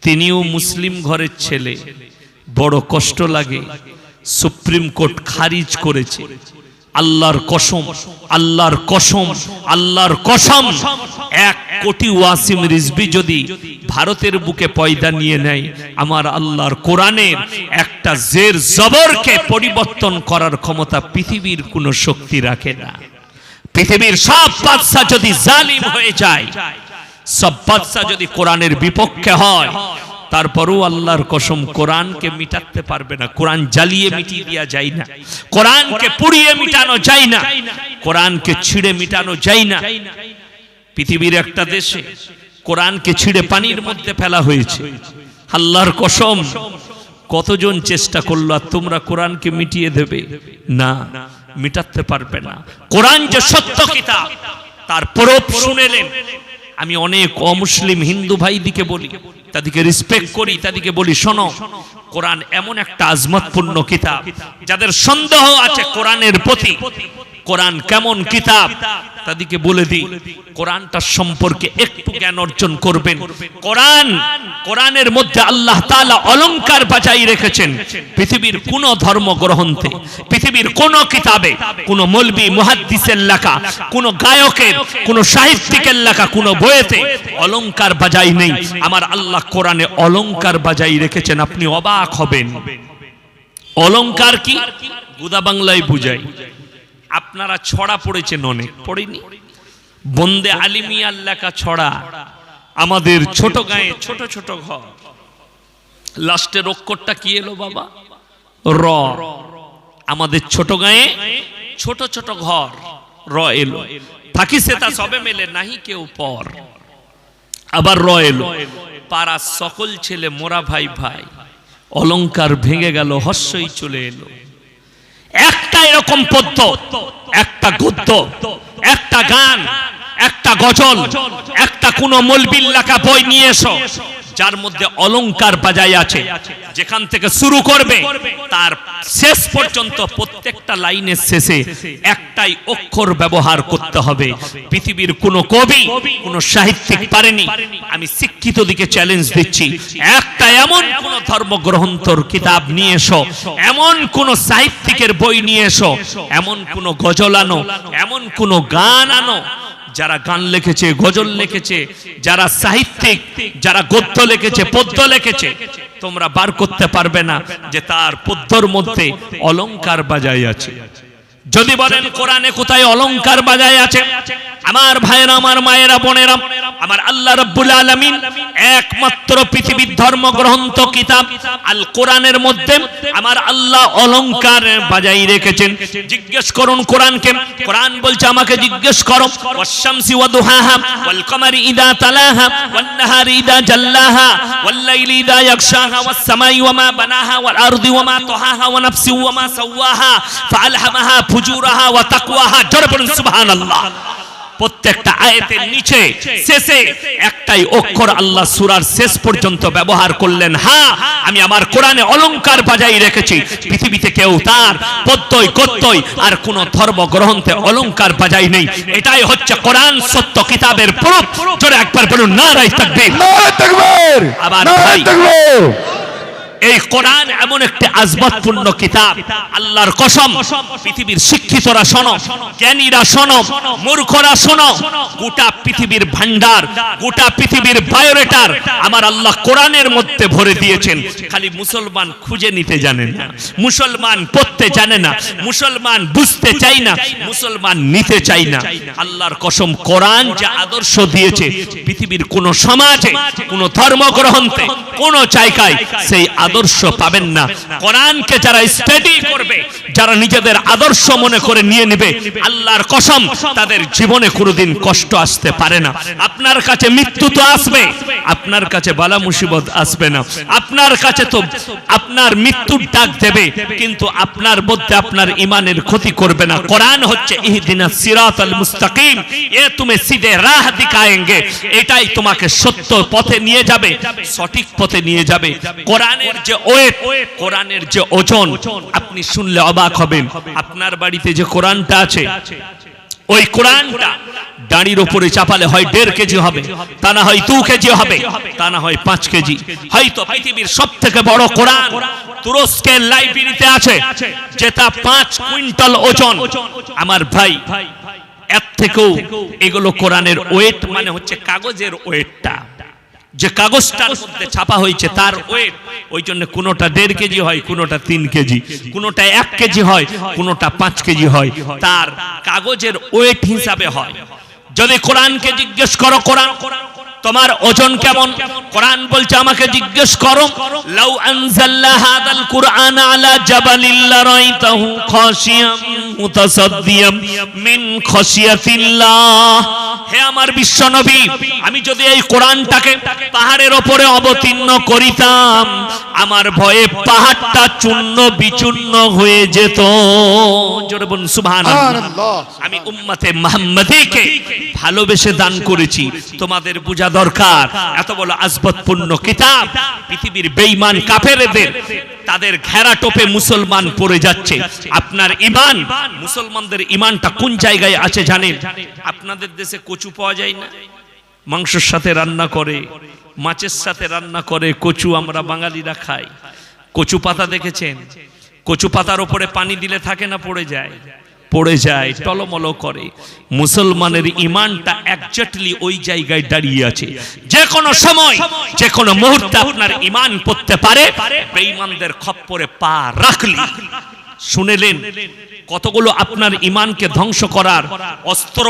তিনিও মুসলিম ঘরের ছেলে। বড় কষ্ট লাগে, সুপ্রিম কোর্ট খারিজ করেছে। আল্লাহর কসম, আল্লাহর কসম, আল্লাহর কসম, 1 কোটি ওয়াসিম রিজভী যদি ভারতের বুকে পয়দা নিয়ে নেয়, আমার আল্লাহর কোরআনের একটা জের জবরকে পরিবর্তন করার ক্ষমতা পৃথিবীর কোনো শক্তি রাখে না। পৃথিবীর সব বাদশা যদি জালিম হয়ে যায়, সব বাদশা যদি কোরআনের বিপক্ষে হয়, তারপরও আল্লাহর কসম কোরআনকে মিটাতে পারবে না। কোরআন জ্বালিয়ে মিটিয়ে দেওয়া যায় না, কোরআনকে পুড়িয়ে মিটানো যায় না, কোরআনকে ছিঁড়ে মিটানো যায় না। পৃথিবীর একটা দেশে কোরআনকে ছিঁড়ে পানির মধ্যে ফেলা হয়েছে। আল্লাহর কসম, কতজন চেষ্টা করলো, আর তোমরা কোরআনকে মিটিয়ে দেবে না, মিটাতে পারবে না। কোরআন যে সত্য কিতাব তার প্রুফ শুনেলেন। আমি অনেক অমুসলিম হিন্দু ভাইদিকে বলি, তাদেরকে রেসপেক্ট করি, তাদেরকে বলি শোনো, কোরআন এমন একটা আজমতপূর্ণ কিতাব, যাদের সন্দেহ আছে কোরআনের প্রতি, কোরআন কেমন কিতাব, তাদেরকে বলে দিই কোরআনটার সম্পর্কে একটু জ্ঞান অর্জন করবেন। কোরআনের মধ্যে আল্লাহ তাআলা অলংকার বাজাই রেখেছেন। পৃথিবীর কোন ধর্মগ্রন্থে, পৃথিবীর কোন কিতাবে, কোন মৌলবি মুহাদ্দিসের লেখা, কোন গায়কের, কোন সাহিত্যিকের লেখা কোন বইয়েতে অলংকার বাজাই নেই। আমার আল্লাহ কোরআনে অলংকার বাজাই রেখেছেন, আপনি অবাক হবেন। অলংকার কি গুদা বাংলায় বুঝাই। আপনারা ছড়া পড়েছেন, অনেক পড়েনি? বন্দে আলিমিয়ার লেখা ছড়া। আমাদের ছোট গায়ে ছোট ছোট ঘর, লাস্টের অক্ষরটা কি এলো বাবা? র। আমাদের ছোট গায়ে ছোট ছোট ঘর, র এলো। থাকি সে তা সবে মেলে নাহি কেউ পর। আবার র এলো। পাড়া সকল ছেলে মোরা ভাই ভাই। অলংকার ভেঙে গেল, হর্ষই চলে এলো। একটা এরকম পদ্য, একটা গদ্য, একটা গান, একটা গজল, একটা কোন মৌলবীর লেখা বই নিয়ে এসো, যার মধ্যে অলংকার বাজাই আছে। যেখান থেকে শুরু করবে তার শেষ পর্যন্ত প্রত্যেকটা লাইনের শেষে একটাই অক্ষর ব্যবহার করতে হবে। পৃথিবীর কোন কবি, কোন সাহিত্যিক পারেনি। আমি শিক্ষিত দিকে চ্যালেঞ্জ দিচ্ছি, একটা এমন কোন ধর্মগ্রন্থর কিতাব নিয়ে এসো, এমন কোন সাহিত্যিকের বই নিয়ে এসো, এমন কোন গজল আনো, এমন কোন গান আনো, যারা গান লিখেছে, গজল লিখেছে, যারা সাহিত্যিক, যারা গদ্য লিখেছে, পদ্য লিখেছে, তোমরা বার করতে পারবে না যে তার পদ্যর মধ্যে অলংকার বাজাই আছে। যদি বলেন কোরআনে কোথায় অলংকার বাজাই আছে, আমার ভাইয়েরা, আমার মায়েরা, বোনেরা, আমার আল্লাহ রাব্বুল আলামিন একমাত্র পৃথিবীর ধর্মগ্রন্থ কিতাব আল কোরআনের মধ্যে আমার আল্লাহ অলংকার বাজাই রেখেছেন। জিজ্ঞেস করুন কোরআনকে, কোরআন বলছে আমাকে জিজ্ঞেস করো, ওয়াশ-শামসি ওয়া দুহাহা ওয়াল কমারি ইযা তালাহা ওয়ান নাহারি ইযা জাল্লাহা ওয়াল লাইলি ইযা ইয়াগশাহা ওয়াস সামাই ওয়া মা বানাহা ওয়াল আরদি ওয়া মা তাহাহা ওয়া নাফসি ওয়া মা সাওয়াহা ফাআলহামাহা ফুজুরাহা ওয়া তাকওয়াহা। জোরে বলুন সুবহানাল্লাহ। প্রত্যেকটা আয়াতের নিচে শেষে একটাই অক্ষর আল্লাহ সূরার শেষ পর্যন্ত ব্যবহার করলেন। হ্যাঁ, আমি আমার কোরআনে অলংকার বাজাই রেখেছি। পৃথিবীতে কেউ তার পদ্যই গদ্যই আর কোন ধর্মগ্রন্থে অলংকার বাজাই নেই। এটাই হচ্ছে কোরআন সত্য কিতাবের প্রুফ। জোরে একবার বলুন নারায়ে তাকবীর, নারায়ে তাকবীর। আবার নারায়ে তাকবীর। এই কোরআন এমন একটি আজবাতপূর্ণ কিতাব, আল্লাহর কসম, পৃথিবীর শিক্ষিতরা শোনো, জ্ঞানীরা শোনো, মূর্খরা শোনো, গোটা পৃথিবীর ভান্ডার, গোটা পৃথিবীর বায়োডাটার আমার আল্লাহ কোরআনের মধ্যে ভরে দিয়েছেন। খালি মুসলমান খুঁজে নিতে জানে না, মুসলমান পড়তে জানে না, মুসলমান বুঝতে চাই না, মুসলমান নিতে চাই না। আল্লাহর কসম, কোরআন যে আদর্শ দিয়েছে, পৃথিবীর কোন সমাজে, কোন ধর্মগ্রন্থে, কোন জায়গায় সেই আদর্শ পাবেন না। কোরআনকে যারা স্টাডি করবে, যারা নিজেদের আদর্শ মনে করে নিয়ে নেবে, আল্লাহর কসম তাদের জীবনে কোনোদিন কষ্ট আসতে পারে না। আপনার কাছে মৃত্যু তো আসবে, আপনার কাছে বালা মুসিবত আসবে না, আপনার কাছে তো আপনার মৃত্যুর ডাক দেবে, কিন্তু আপনার মধ্যে আপনার ইমানের ক্ষতি করবে না। কোরআন হচ্ছে ইহদিনাস সিরাতাল মুস্তাকিম, এ তুমি সিধে রাহ দিখায়েঙ্গে, এটাই তোমাকে সত্য পথে নিয়ে যাবে, সঠিক পথে নিয়ে যাবে। কোরআনের যে ওয়েট, কোরআনের যে ওজন, আপনি শুনলে অবাক হবেন। আপনার বাড়িতে যে কোরআনটা আছে, ওই কোরআনটা দাঁড়ির উপরে চাপালে হয় 1.5 কেজি হবে, তা না হয় 2 কেজি হবে, তা না হয় 5 কেজি। হয়তো পৃথিবীর সবথেকে বড় কোরআন তুরস্কের লাইব্রেরিতে আছে, যেটা 5 কুইন্টাল ওজন। আমার ভাই, এর থেকেও এগুলো কোরআনের ওয়েট, মানে হচ্ছে কাগজের ওয়েটটা, যে কাগজটার মধ্যে ছাপা হয়েছে তার ওয়েট। ওই জন্য কোনোটা 1.5 কেজি হয়, কোনোটা 3 কেজি, কোনোটা 1 কেজি হয়, কোনোটা 5 কেজি হয়, তার কাগজের ওয়েট হিসাবে হয়। যদি কোরআনকে জিজ্ঞেস করো, কোরআন তোমার ওজন কেমন, কোরআন বলছে আমাকে জিজ্ঞেস করো, লাউ আনজালনা হাদাল কুরআন আলা জাবালিল লারাইতাহু খাশিয়াম মুতাসাদ্দিয়াম মিন খাশিয়াতিল্লাহ। হে আমার বিশ্ব নবী, আমি যদি এই কোরআনটাকে পাহাড়ের উপরে অবতীর্ণ করিতাম, আমার ভয়ে পাহাড়টা চূর্ণ বিচূর্ণ হয়ে যেত। জোরে বলুন সুবহানাল্লাহ। আমি উম্মতে মুহাম্মাদীকে ভালোবেসে দান করেছি, তোমাদের বুঝা দরকার। এত বড় আজবতপূর্ণ কিতাব, পৃথিবীর বেঈমান কাফেরদের তাদের ঘেরা টোপে মুসলমান পড়ে যাচ্ছে। আপনার ঈমান, মুসলমানদের ঈমানটা কোন জায়গায় আছে জানেন? আপনাদের দেশে কচু পাওয়া যায় না? মাংসের সাথে রান্না করে, মাছের সাথে রান্না করে কচু আমরা বাঙালিরা খাই। কচু পাতা দেখেছেন? কচু পাতার উপরে পানি দিলে থাকে না, পড়ে যায়, পড়ে যায়, টলমল করে। মুসলমানের ঈমানটা এক্স্যাক্টলি ওই জায়গায় দাঁড়িয়ে আছে। যে কোনো সময়, যে কোনো মুহূর্তে আপনার ঈমান পড়তে পারে। বেঈমানদের খপ্পরে পা রাখলি, শুনেলেন কতগুলো আপনার ঈমানকে ধ্বংস করার অস্ত্র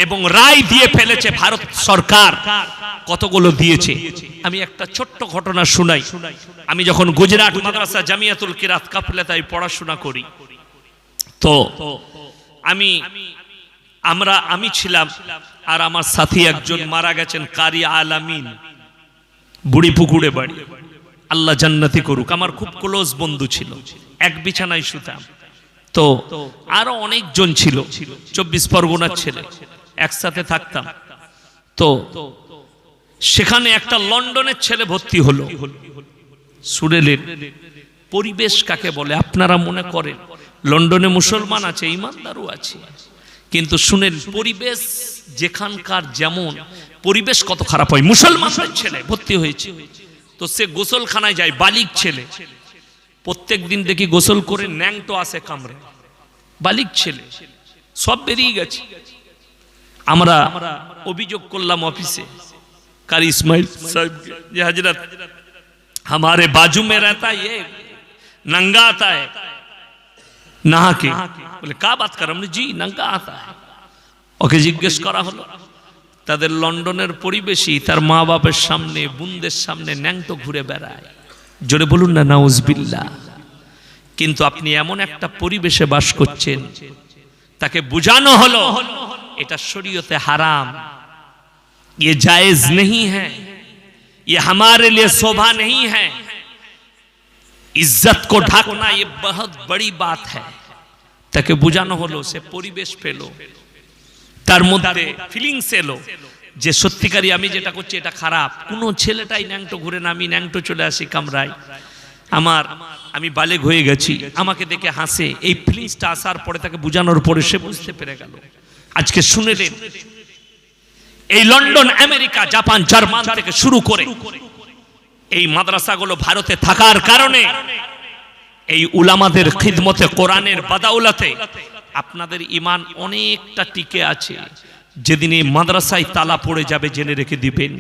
এবং রায় দিয়ে ফেলেছে ভারত সরকার, কতগুলো দিয়েছে। আমি একটা ছোট্ট ঘটনা শুনাই। আমি যখন গুজরাট মাদ্রাসা জামিয়াতুল কিরাত কাফলেতায় পড়াশোনা করি, তো আমি ছিলাম, আর আমার সাথী একজন মারা গেছেন, কারি আলামিন, বুড়ি পুকুরে বাড়ি, আল্লাহ জান্নাতি করুক। আমার খুব ক্লোজ বন্ধু ছিল, এক বিছানায় শুতাম। তো আরো অনেকজন ছিল, 24 পরগনার ছেলে, একসাথে থাকতাম। তো সেখানে একটা লন্ডনের ছেলে ভর্তি হলো। শুনেলেন পরিবেশ কাকে বলে? আপনারা মনে করেন লন্ডনে মুসলমান আছে, ইমানদারও আছে, কিন্তু শুনেন পরিবেশ যেখানকার যেমন, পরিবেশ কত খারাপ হয়। মুসলমানের ছেলে ভর্তি হয়েছে, তো সে গোসলখানায় যায়, বালিক ছেলে, প্রত্যেক দিন দেখি গোসল করে ন্যাংটো আসে কামড়ে, বালিক ছেলে, সব বেরিয়ে গেছে। আমরা অভিযোগ করলাম অফিসে, কারি ইসমাইল সাহেবকে, যে হযরত हमारे बाजू में रहता है, ये नंगा आता है नहा के। बोले क्या बात कर? हमने जी नंगा आता है। ওকে জিজ্ঞেস করা হলো, তাদের লন্ডনের পরিবেশী তার মা বাবার সামনে, বোনদের সামনে ন্যাংটো ঘুরে বেড়ায়। জোরে বলুন না নাউজুবিল্লাহ। কিন্তু আপনি এমন একটা পরিবেশে বাস করছেন, তাকে বুঝানো হলো এটা শরীয়তে হারাম, ये जायज नहीं है, ये हमारे लिए शोभा नहीं है, इज्जत को ढकना ये बहुत बड़ी बात है। তাকে বুঝানো হলো, সে পরিবেশ পেল, তার মধ্যে ফিলিংস এলো যে সত্যিকারই আমি যেটা করছি এটা খারাপ। কোনো ছেলেটাই ন্যাংটো ঘুরে না, আমি ন্যাংটো চলে আসি কামরায়, আমি বালেগ হয়ে গেছি, আমাকে দেখে হাসে। এই ফিলিংসটা আসার পরে, তাকে বুঝানোর পরে সে বুঝতে পেরে গেল। আজকে শুনেলেন এই লন্ডন, আমেরিকা, জাপান, জার্মান থেকে শুরু করে এই মাদ্রাসাগুলো ভারতে থাকার কারণে এই উলামাদের খিদমতে কোরআনের বাদাউলাতে আপনাদের ঈমান অনেকটা টিকে আছে। যেদিন এই মাদ্রাসায় তালা পড়ে যাবে জেনে রেখে দিবেন,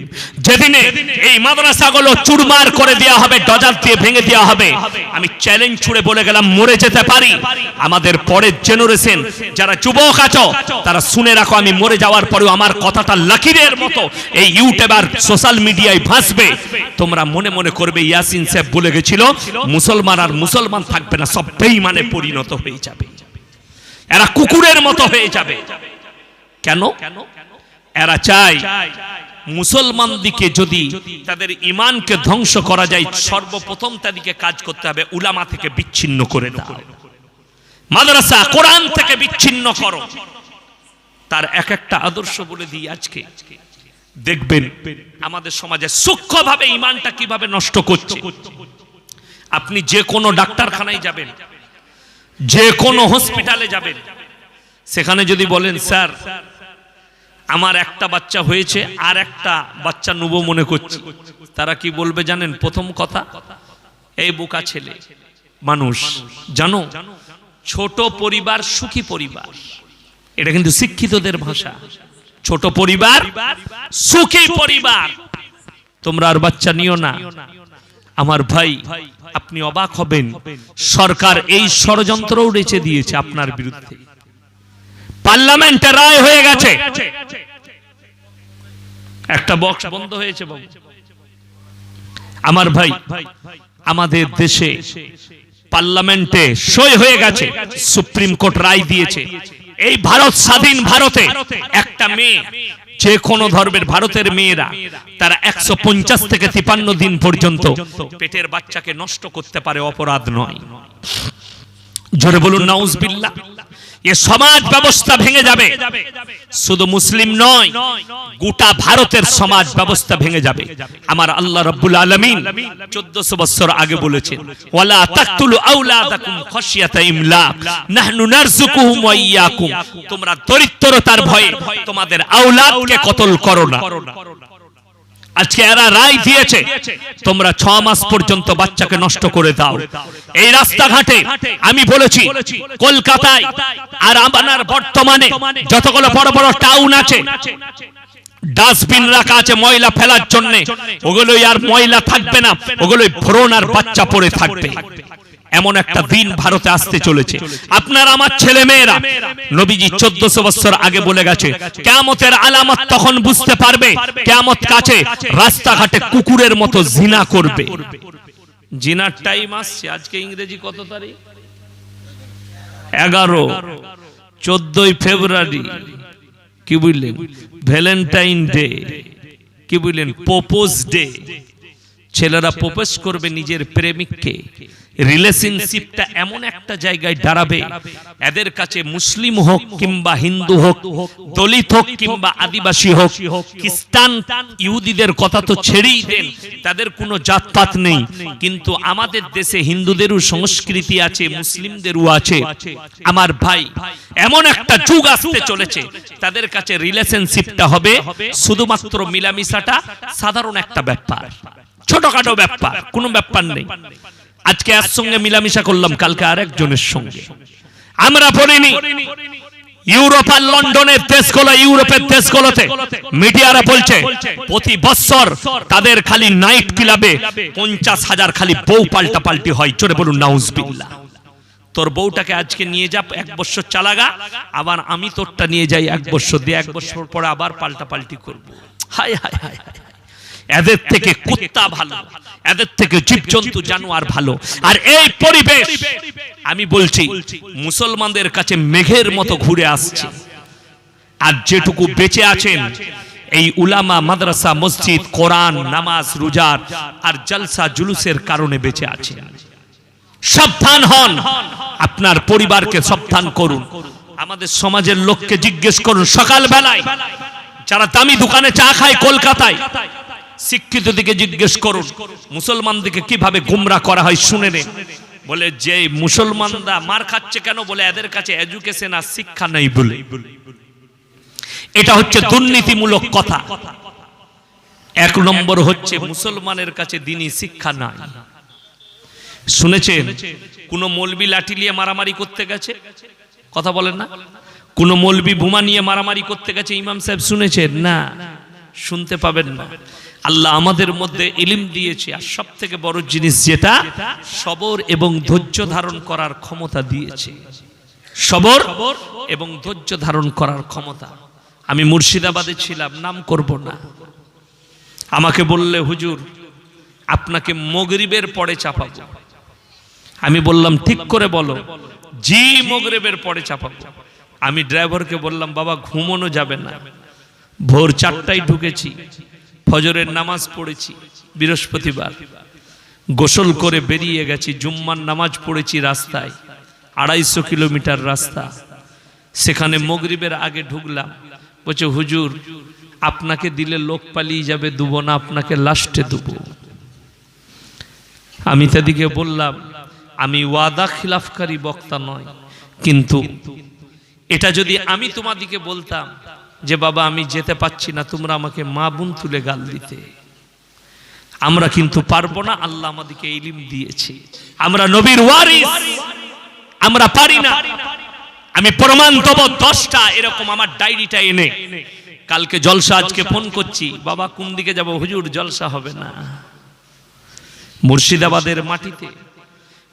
যেদিনে এই মাদ্রাসাগুলো চুরমার করে দেওয়া হবে, ডজার দিয়ে ভেঙে দেওয়া হবে, আমি চ্যালেঞ্জ ছুড়ে বলে গেলাম মরে যেতে পারি। আমাদের পরের জেনারেশন যারা যুবক আছো তারা শুনে রাখো, আমি মরে যাওয়ার পরেও আমার কথাটা লাকিরের মতো এই ইউটিউব আর সোশ্যাল মিডিয়ায় ভাসবে। তোমরা মনে মনে করবে ইয়াসিন সাহেব বলে গেছিল মুসলমান আর মুসলমান থাকবে না, সব বেঈমানে পরিণত হয়ে যাবে, এরা কুকুরের মতো হয়ে যাবে। কেন? এরা চায় মুসলমান দিকে যদি তাদের ঈমানকে ধ্বংস করা যায়, সর্বপ্রথম তাদেরকে কাজ করতে হবে উলামা থেকে বিচ্ছিন্ন করে দাও, মাদ্রাসা কোরআন থেকে বিচ্ছিন্ন করো। তার এক একটা আদর্শ বলে দিই আজকে, দেখবেন আমাদের সমাজে সূক্ষ্মভাবে ঈমানটা কিভাবে নষ্ট করছে। আপনি যে কোনো ডাক্তারখানায় যাবেন, যে কোনো হসপিটালে যাবেন, সেখানে যদি বলেন স্যার আমার একটা বাচ্চা হয়েছে আর একটা বাচ্চা নেব মনে করছি, তারা কি বলবে জানেন? প্রথম কথা, এই বোকা ছেলে মানুষ, জানো ছোট পরিবার সুখী পরিবার, এটা কিন্তু শিক্ষিতদের ভাষা। ছোট পরিবার সুখী পরিবার, তোমরা আর বাচ্চা নিও না। আমার ভাই আপনি অবাক হবেন, সরকার এই ষড়যন্ত্রও রেচে দিয়েছে আপনার বিরুদ্ধে। পার্লামেন্টে রায় হয়ে গেছে, একটা বক্স বন্ধ হয়েছে। আমার ভাই আমাদের দেশে পার্লামেন্টে সই হয়ে গেছে, সুপ্রিম কোর্ট রায় দিয়েছে এই ভারত স্বাধীন ভারতে একটা মেয়ে, যে কোনো ধর্মের ভারতের মেয়েরা তারা 150 থেকে 53 দিন পর্যন্ত পেটের বাচ্চাকে নষ্ট করতে পারে, অপরাধ নয়। জোরে বলুন নাউজুবিল্লাহ। এ সমাজ ব্যবস্থা ভেঙে যাবে, শুধু মুসলিম নয় গোটা ভারতের সমাজ ব্যবস্থা ভেঙে যাবে। আমার আল্লাহ রাব্বুল আলামিন 1400 বছর আগে বলেছেন, ওয়ালা তাকতুলু আওলাদাকুম খাশিয়াতা ইমলাক নাহনু নারযুকুহুম ওয়া ইয়াকুম, তোমরা দরিদ্রতার ভয়ে তোমাদের আওলাদকে কতল করো না। আজকে এরা রায় দিয়েছে তোমরা 6 মাস পর্যন্ত বাচ্চাকে নষ্ট করে দাও। এই রাস্তাঘাটে আমি বলেছি, কলকাতায় আর আপনার বর্তমানে যতগুলো বড় বড় টাউন আছে, ডাস্টবিন রাখা আছে ময়লা ফেলার জন্য, ওগুলোই আর ময়লা থাকবে না, ওগুলোই ভ্রূণ আর বাচ্চা পড়ে থাকবে। এমন একটা দিন ভারতে আসতে চলেছে। আপনার আমার ছেলে মেয়েরা, নবীজি 1400 বছর আগে বলে গেছে, কিয়ামতের আলামত তখন বুঝতে পারবে, কিয়ামত কাছে, রাস্তাঘাটে কুকুরের মতো জিনা করবে। জিনার টাইম আসছে। আজকে ইংরেজি কত তারিখ? 11। 14ই ফেব্রুয়ারি কি বুঝলেন? ভ্যালেন্টাইন ডে, কি বুঝলেন? Propose day. ছেলেরা প্রপোজ করবে নিজের প্রেমিককে। রিলেশনশিপটা এমন একটা জায়গায় দাঁড়াবে, এদের কাছে মুসলিম হোক কিংবা হিন্দু হোক, দলিত হোক কিংবা আদিবাসী হোক, খ্রিস্টান ইহুদিদের কথা তো ছেড়েই দেন, তাদের কোনো জাতপাত নেই। কিন্তু আমাদের দেশে হিন্দুদেরও সংস্কৃতি আছে, মুসলিমদেরও আছে। আমার ভাই এমন একটা যুগ আসতে চলেছে, তাদের কাছে রিলেশনশিপটা হবে শুধুমাত্র মিলামিশাটা সাধারণ একটা ব্যাপার, ছোটখাটো ব্যাপার, কোনো ব্যাপার নেই। আজকে এর সঙ্গে মিলামিশা করলাম, কালকে আরেকজনের সঙ্গে। আমরা পড়িনি ইউরোপ আর লন্ডনের দেশগুলো, ইউরোপের দেশগুলোতে মিডিয়ারা বলছে প্রতি বছর তাদের খালি নাইট ক্লাবে 50,000 খালি বউ পাল্টা পাল্টি হয়। জোরে বলুন নাউজুবিল্লাহ। তোর বউটাকে আজকে নিয়ে যা, 1 বছর চালাগা, আবার আমি তোরটা নিয়ে যাই 1 বছর দিয়ে, 1 বছর পরে আবার পাল্টা পাল্টি করবো। হায় হায় হায় হায়। এদের থেকে কুত্তা ভালো, এদের থেকে জীবজন্তু জানোয়ার ভালো। আর এই পরিবেশ আমি বলছি মুসলমানদের কাছে মেঘের মতো ঘুরে আসছে। আর যেটুকু বেঁচে আছেন এই উলামা, মাদ্রাসা, মসজিদ, কোরআন, নামাজ, রোজা আর জলসা জুলুসের কারণে বেঁচে আছেন। সাবধান হন, আপনার পরিবারকে সাবধান করুন। আমাদের সমাজের লোককে জিজ্ঞেস করুন, সকাল বেলায় যারা দামি দোকানে চা খায় কলকাতায়, শিক্ষিত দিকে জিজ্ঞেস করুন মুসলমানদেরকে কিভাবে গুমরা করা হয় শুনে নে। বলে যে মুসলমানরা মার খাচ্ছে কেন? বলে এদের কাছে এডুকেশন আর শিক্ষা নেই বলে। এটা হচ্ছে দুর্নীতিমূলক কথা। এক নম্বর হচ্ছে মুসলমানের কাছে দ্বীনি শিক্ষা নাই। শুনেছেন কোন মৌলবি লাঠি নিয়ে মারামারি করতে গেছে? কথা বলেন না। কোন মৌলবি বোমা নিয়ে মারামারি করতে গেছে ইমাম সাহেব শুনেছেন? না, শুনতে পাবেন না। আল্লাহ আমাদের মধ্যে ইলম দিয়েছে, আর সব থেকে বড় জিনিস যেটা সবর এবং ধৈর্য ধারণ করার ক্ষমতা দিয়েছে। সবর এবং ধৈর্য ধারণ করার ক্ষমতা। আমি মুর্শিদাবাদে ছিলাম, নাম করব না। আমাকে বললে হুজুর আপনাকে মাগরিবের পরে চাপাবো। আমি বললাম ঠিক করে বলো। জি মাগরিবের পরে চাপাবো। আমি ড্রাইভারকে বললাম বাবা ঘুমানো যাবে না, ভোর 4টায় ঢুকেছি, ফজরের নামাজ পড়েছি বৃহস্পতিবার, গোসল করে বেরিয়ে গেছি, জুম্মার নামাজ পড়েছি রাস্তায়, 250 কিলোমিটার রাস্তা, সেখানে মাগরিবের আগে ঢুকলাম। বলছে হুজুর আপনাকে দিলে লোক পালিয়ে যাবে, দেবো না, আপনাকে লাস্টে দেবো। আমি তাদেরকে বললাম আমি ওয়াদা খিলাফকারী বক্তা নয়, কিন্তু এটা যদি আমি তোমাদিকে বলতাম যে বাবা আমি যেতে পাচ্ছি না, তোমরা আমাকে মা বোন তুলে গাল দিতে। আমরা কিন্তু পারবো না, আল্লাহ আমাদেরকে ইলম দিয়েছে, আমরা নবীর ওয়ারিস, আমরা পারি না। আমি প্রমাণ দেব 10টা এরকম আমার ডায়েরিটা এনে। কালকে জলসা, আজকে ফোন করছি বাবা কোন দিকে যাব? হুজুর জলসা হবে না। মুর্শিদাবাদের মাটিতে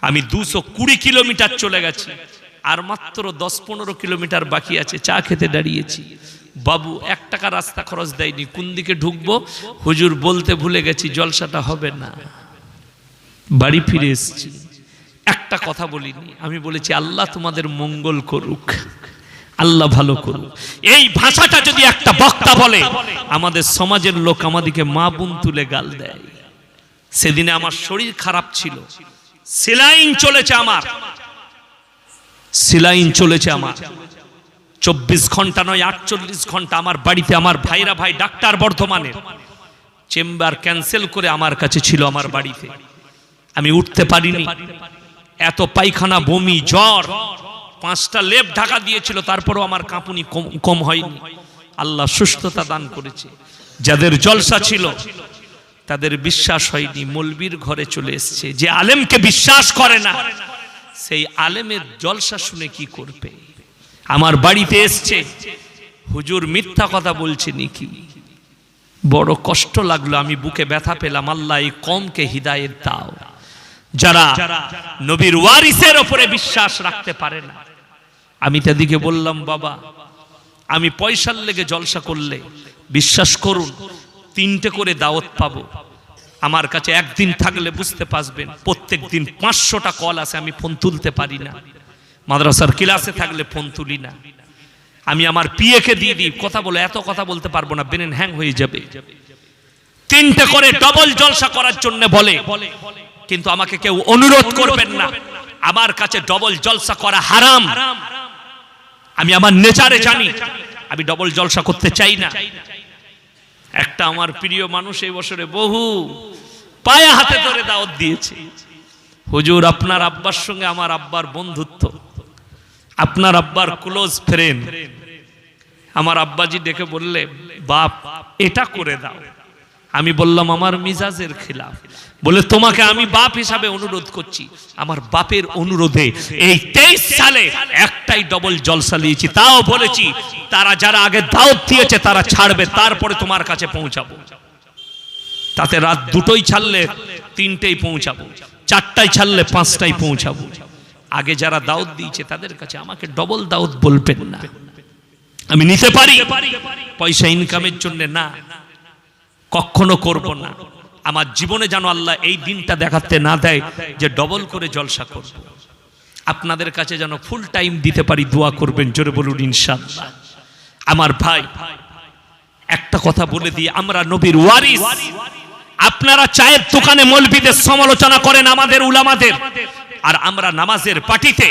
আমি 220 কিলোমিটার চলে গেছি, আর মাত্র 10-15 কিলোমিটার বাকি আছে। চা খেতে দাঁড়িয়েছি, বাবু 1 টাকা রাস্তা খরচ দেয়নি, কোন দিকে ঢুকবো? হুজুর বলতে ভুলে গেছি জলসাটা হবে না। বাড়ি ফিরে এসেছি, একটা কথা বলিনি। আমি বলেছি আল্লাহ তোমাদের মঙ্গল করুক, আল্লাহ ভালো করুক। এই ভাষাটা যদি একটা বক্তা বলে, আমাদের সমাজের লোক আমাদেরকে মা বোন তুলে গাল দেয়। সেদিনে আমার শরীর খারাপ ছিল, সেলাইন চলেছে আমার, সেলাইন চলেছে আমার 24 ঘন্টা নয় 48 ঘন্টা। আমার বাড়িতে আমার ভাইরা ভাই ডাক্তার বর্ধমানের, চেম্বার ক্যান্সেল করে আমার কাছে ছিল আমার বাড়িতে। আমি উঠতে পারিনি, এত পায়খানা, বমি, জ্বর, 5টা লেপ ঢাকা দিয়েছিল, তারপরও আমার কাঁপুনি কম হয়নি। আল্লাহ সুস্থতা দান করেছে। যাদের জলসা ছিল তাদের বিশ্বাস হয়নি, মৌলবীর ঘরে চলে এসছে। যে আলেমকে বিশ্বাস করে না, সেই আলেমের জলসা শুনে কি করবে? আমার বাড়িতে এসছে, হুজুর মিথ্যা কথা বলছে নাকি? বড় কষ্ট লাগলো, আমি বুকে ব্যথা পেলাম। আল্লাহ এই কওমকে হিদায়েত দাও, যারা নবীর ওয়ারিসের উপরে বিশ্বাস রাখতে পারে না। আমি তাদেরকে বললাম বাবা আমি পয়সার লেগে জলসা করলে বিশ্বাস করুন 3টে করে দাওয়াত পাবো। আমার কাছে একদিন থাকলে বুঝতে পারবেন, প্রত্যেক দিন 500টা কল আসে, আমি ফোন তুলতে পারি না। মাদ্রাসার ক্লাসে থাকলে ফোন তুলি না। আমি আমার পিএকে দিয়ে দিই, কথা বলে এত কথা বলতে পারবো না, ব্রেন হ্যাং হয়ে যাবে। 3টে করে ডবল জলসা করার জন্য বলে, কিন্তু আমাকে কেউ অনুরোধ করবেন না। আমার কাছে ডবল জলসা করা হারাম। আমি আমার নেচারে জানি, আমি ডবল জলসা করতে চাই না। একটা আমার প্রিয় মানুষ এই বছরে বহু পায়ে হাতে ধরে দাওয়াত দিয়েছে, হুজুর আপনার আব্বার সঙ্গে আমার আব্বার বন্ধুত্ব, আপনার আব্বার ক্লোজ ফ্রেন্ড। আমার আব্বাজি ডেকে বললে বাপ এটা করে দাও। আমি বললাম আমার মিজাজের খিলাফ। বলে তোমাকে আমি বাপ হিসাবে অনুরোধ করছি। আমার বাপের অনুরোধে এই 23 সালে একটাই ডবল জলসা নিয়েছি, তাও বলেছি তারা যারা আগে দাওয়াত দিয়েছে তারা ছাড়বে, তারপরে তোমার কাছে পৌঁছাবো। তাতে রাত 2টোই ছাড়লে 3টেই পৌঁছাবো, 4টায় ছাড়লে 5টায় পৌঁছাবো। আগে যারা দাওয়াত দিয়েছে তাদের কাছে আমাকে ডবল দাওয়াত বলবেন না। আমি নিতে পারি, পয়সা ইনকামের জন্য না, কখনো করব না। আমার জীবনে যেন আল্লাহ এই দিনটা দেখাতে না দেয় যে ডবল করে জলসা করব। আপনাদের কাছে যেন ফুল টাইম দিতে পারি, দোয়া করবেন, জোরে বলুন ইনশাআল্লাহ। আমার ভাই একটা কথা বলে দিই, আমরা নবীর ওয়ারিস। আপনারা চায়ের দোকানে মৌলবীদের সমালোচনা করেন আমাদের উলামাদের, আর আমরা নামাজের পার্টিতে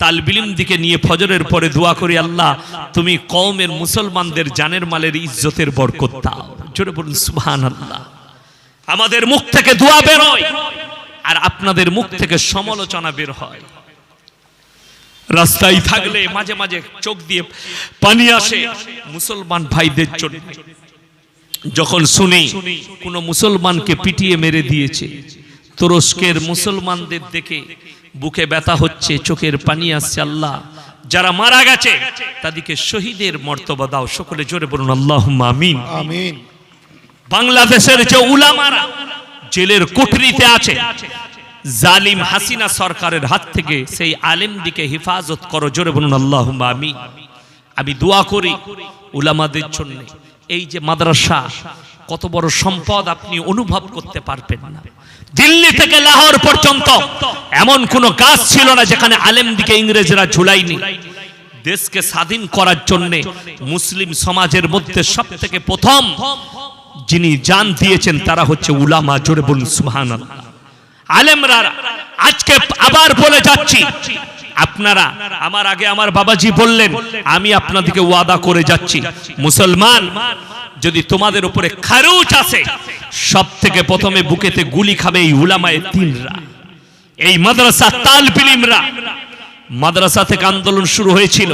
তালবিল ইলম দিকে নিয়ে ফজরের পরে দোয়া করি আল্লাহ তুমি কওমের মুসলমানদের জানের মালের ইজ্জতের বরকত দাও। জোরে বলুন সুবহানাল্লাহ। আমাদের মুখ থেকে দোয়া বের হয়, আর আপনাদের মুখ থেকে সমালোচনা বের হয়। রাস্তায় থাকলে মাঝে মাঝে চোখ দিয়ে পানি আসে মুসলমান ভাইদের জন্য। যখন শুনি কোনো মুসলমানকে পিটিয়ে মেরে দিয়েছে, তুরস্কের মুসলমানদের দেখে বুকে ব্যথা হচ্ছে, চোখের পানি আসছে। আল্লাহ, যারা মারা গেছে তাদেরকে শহীদের মর্তবা দাও। সকলে জোরে বলুন আল্লাহুম্মা আমিন। আমিন। বাংলাদেশের যে উলামারা জেলের কোঠরিতে আছে, জালিম হাসিনা সরকারের হাত থেকে সেই আলেমদিকে হেফাজত করো। জোরে বলুন আল্লাহুম্মা আমিন। আমি দোয়া করি উলামাদের জন্য। এই যে মাদ্রাসা, কত বড় সম্পদ আপনি অনুভব করতে পারবেন না। দিল্লি থেকে লাহোর পর্যন্ত এমন কোন গাছ ছিল না যেখানে আলেমদিকে ইংরেজরা ঝুলাইনি। দেশকে স্বাধীন করার জন্য মুসলিম সমাজের মধ্যে সবথেকে প্রথম যিনি জান দিয়েছেন তারা হচ্ছে উলামা। জোরে বলুন সুবহানাল্লাহ। আলেমরা আজকে আবার বলে যাচ্ছি, আপনারা আমার আগে আমার বাবাজি বললেন, আমি আপনাদেরকে ওয়াদা করে যাচ্ছি, মুসলমান যদি তোমাদের উপরে খারুচ আসে, সব থেকে প্রথমে বুকেতে গুলি খাবে এই উলামায়ে দ্বীনরা, এই মাদ্রাসা তালিবে ইলমরা। মাদ্রাসা থেকে আন্দোলন শুরু হয়েছিল,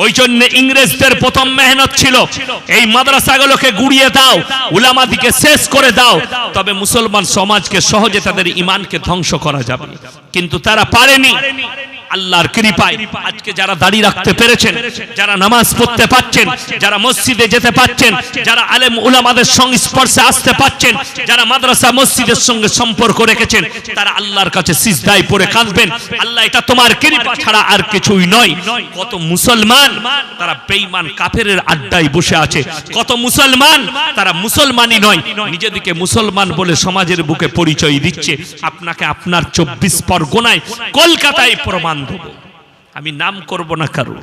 ওই জন্য ইংরেজদের প্রথম মেহনত ছিল এই মাদ্রাসাগুলোকে গুড়িয়ে দাও, উলামাদিকে শেষ করে দাও, তবে মুসলমান সমাজকে সহজে তাদের ঈমানকে ধ্বংস করা যাবে। কিন্তু তারা পারেনি। আল্লাহর কৃপায় আজকে যারা দাড়ি রাখতে পেরেছেন, যারা নামাজ পড়তে পাচ্ছেন, যারা মসজিদে যেতে পাচ্ছেন, যারা আলেম উলামাদের সংস্পর্শে আসতে পাচ্ছেন, যারা মাদ্রাসা মসজিদের সঙ্গে সম্পর্ক রেখেছেন, তারা আল্লাহর কাছে সিজদায় পড়ে কাঁদবেন, আল্লাহ এটা তোমার কৃপা ছাড়া আর কিছুই নয়। কত মুসলমান তারা বেঈমান কাফেরের আড্ডায় বসে আছে, কত মুসলমান তারা মুসলমানই নয়, নিজেদেরকে মুসলমান বলে সমাজের বুকে পরিচয় দিচ্ছে। আপনাকে আপনার 24 পরগনায়, কলকাতায় প্রমাণ দেব, আমি নাম করব না, কারো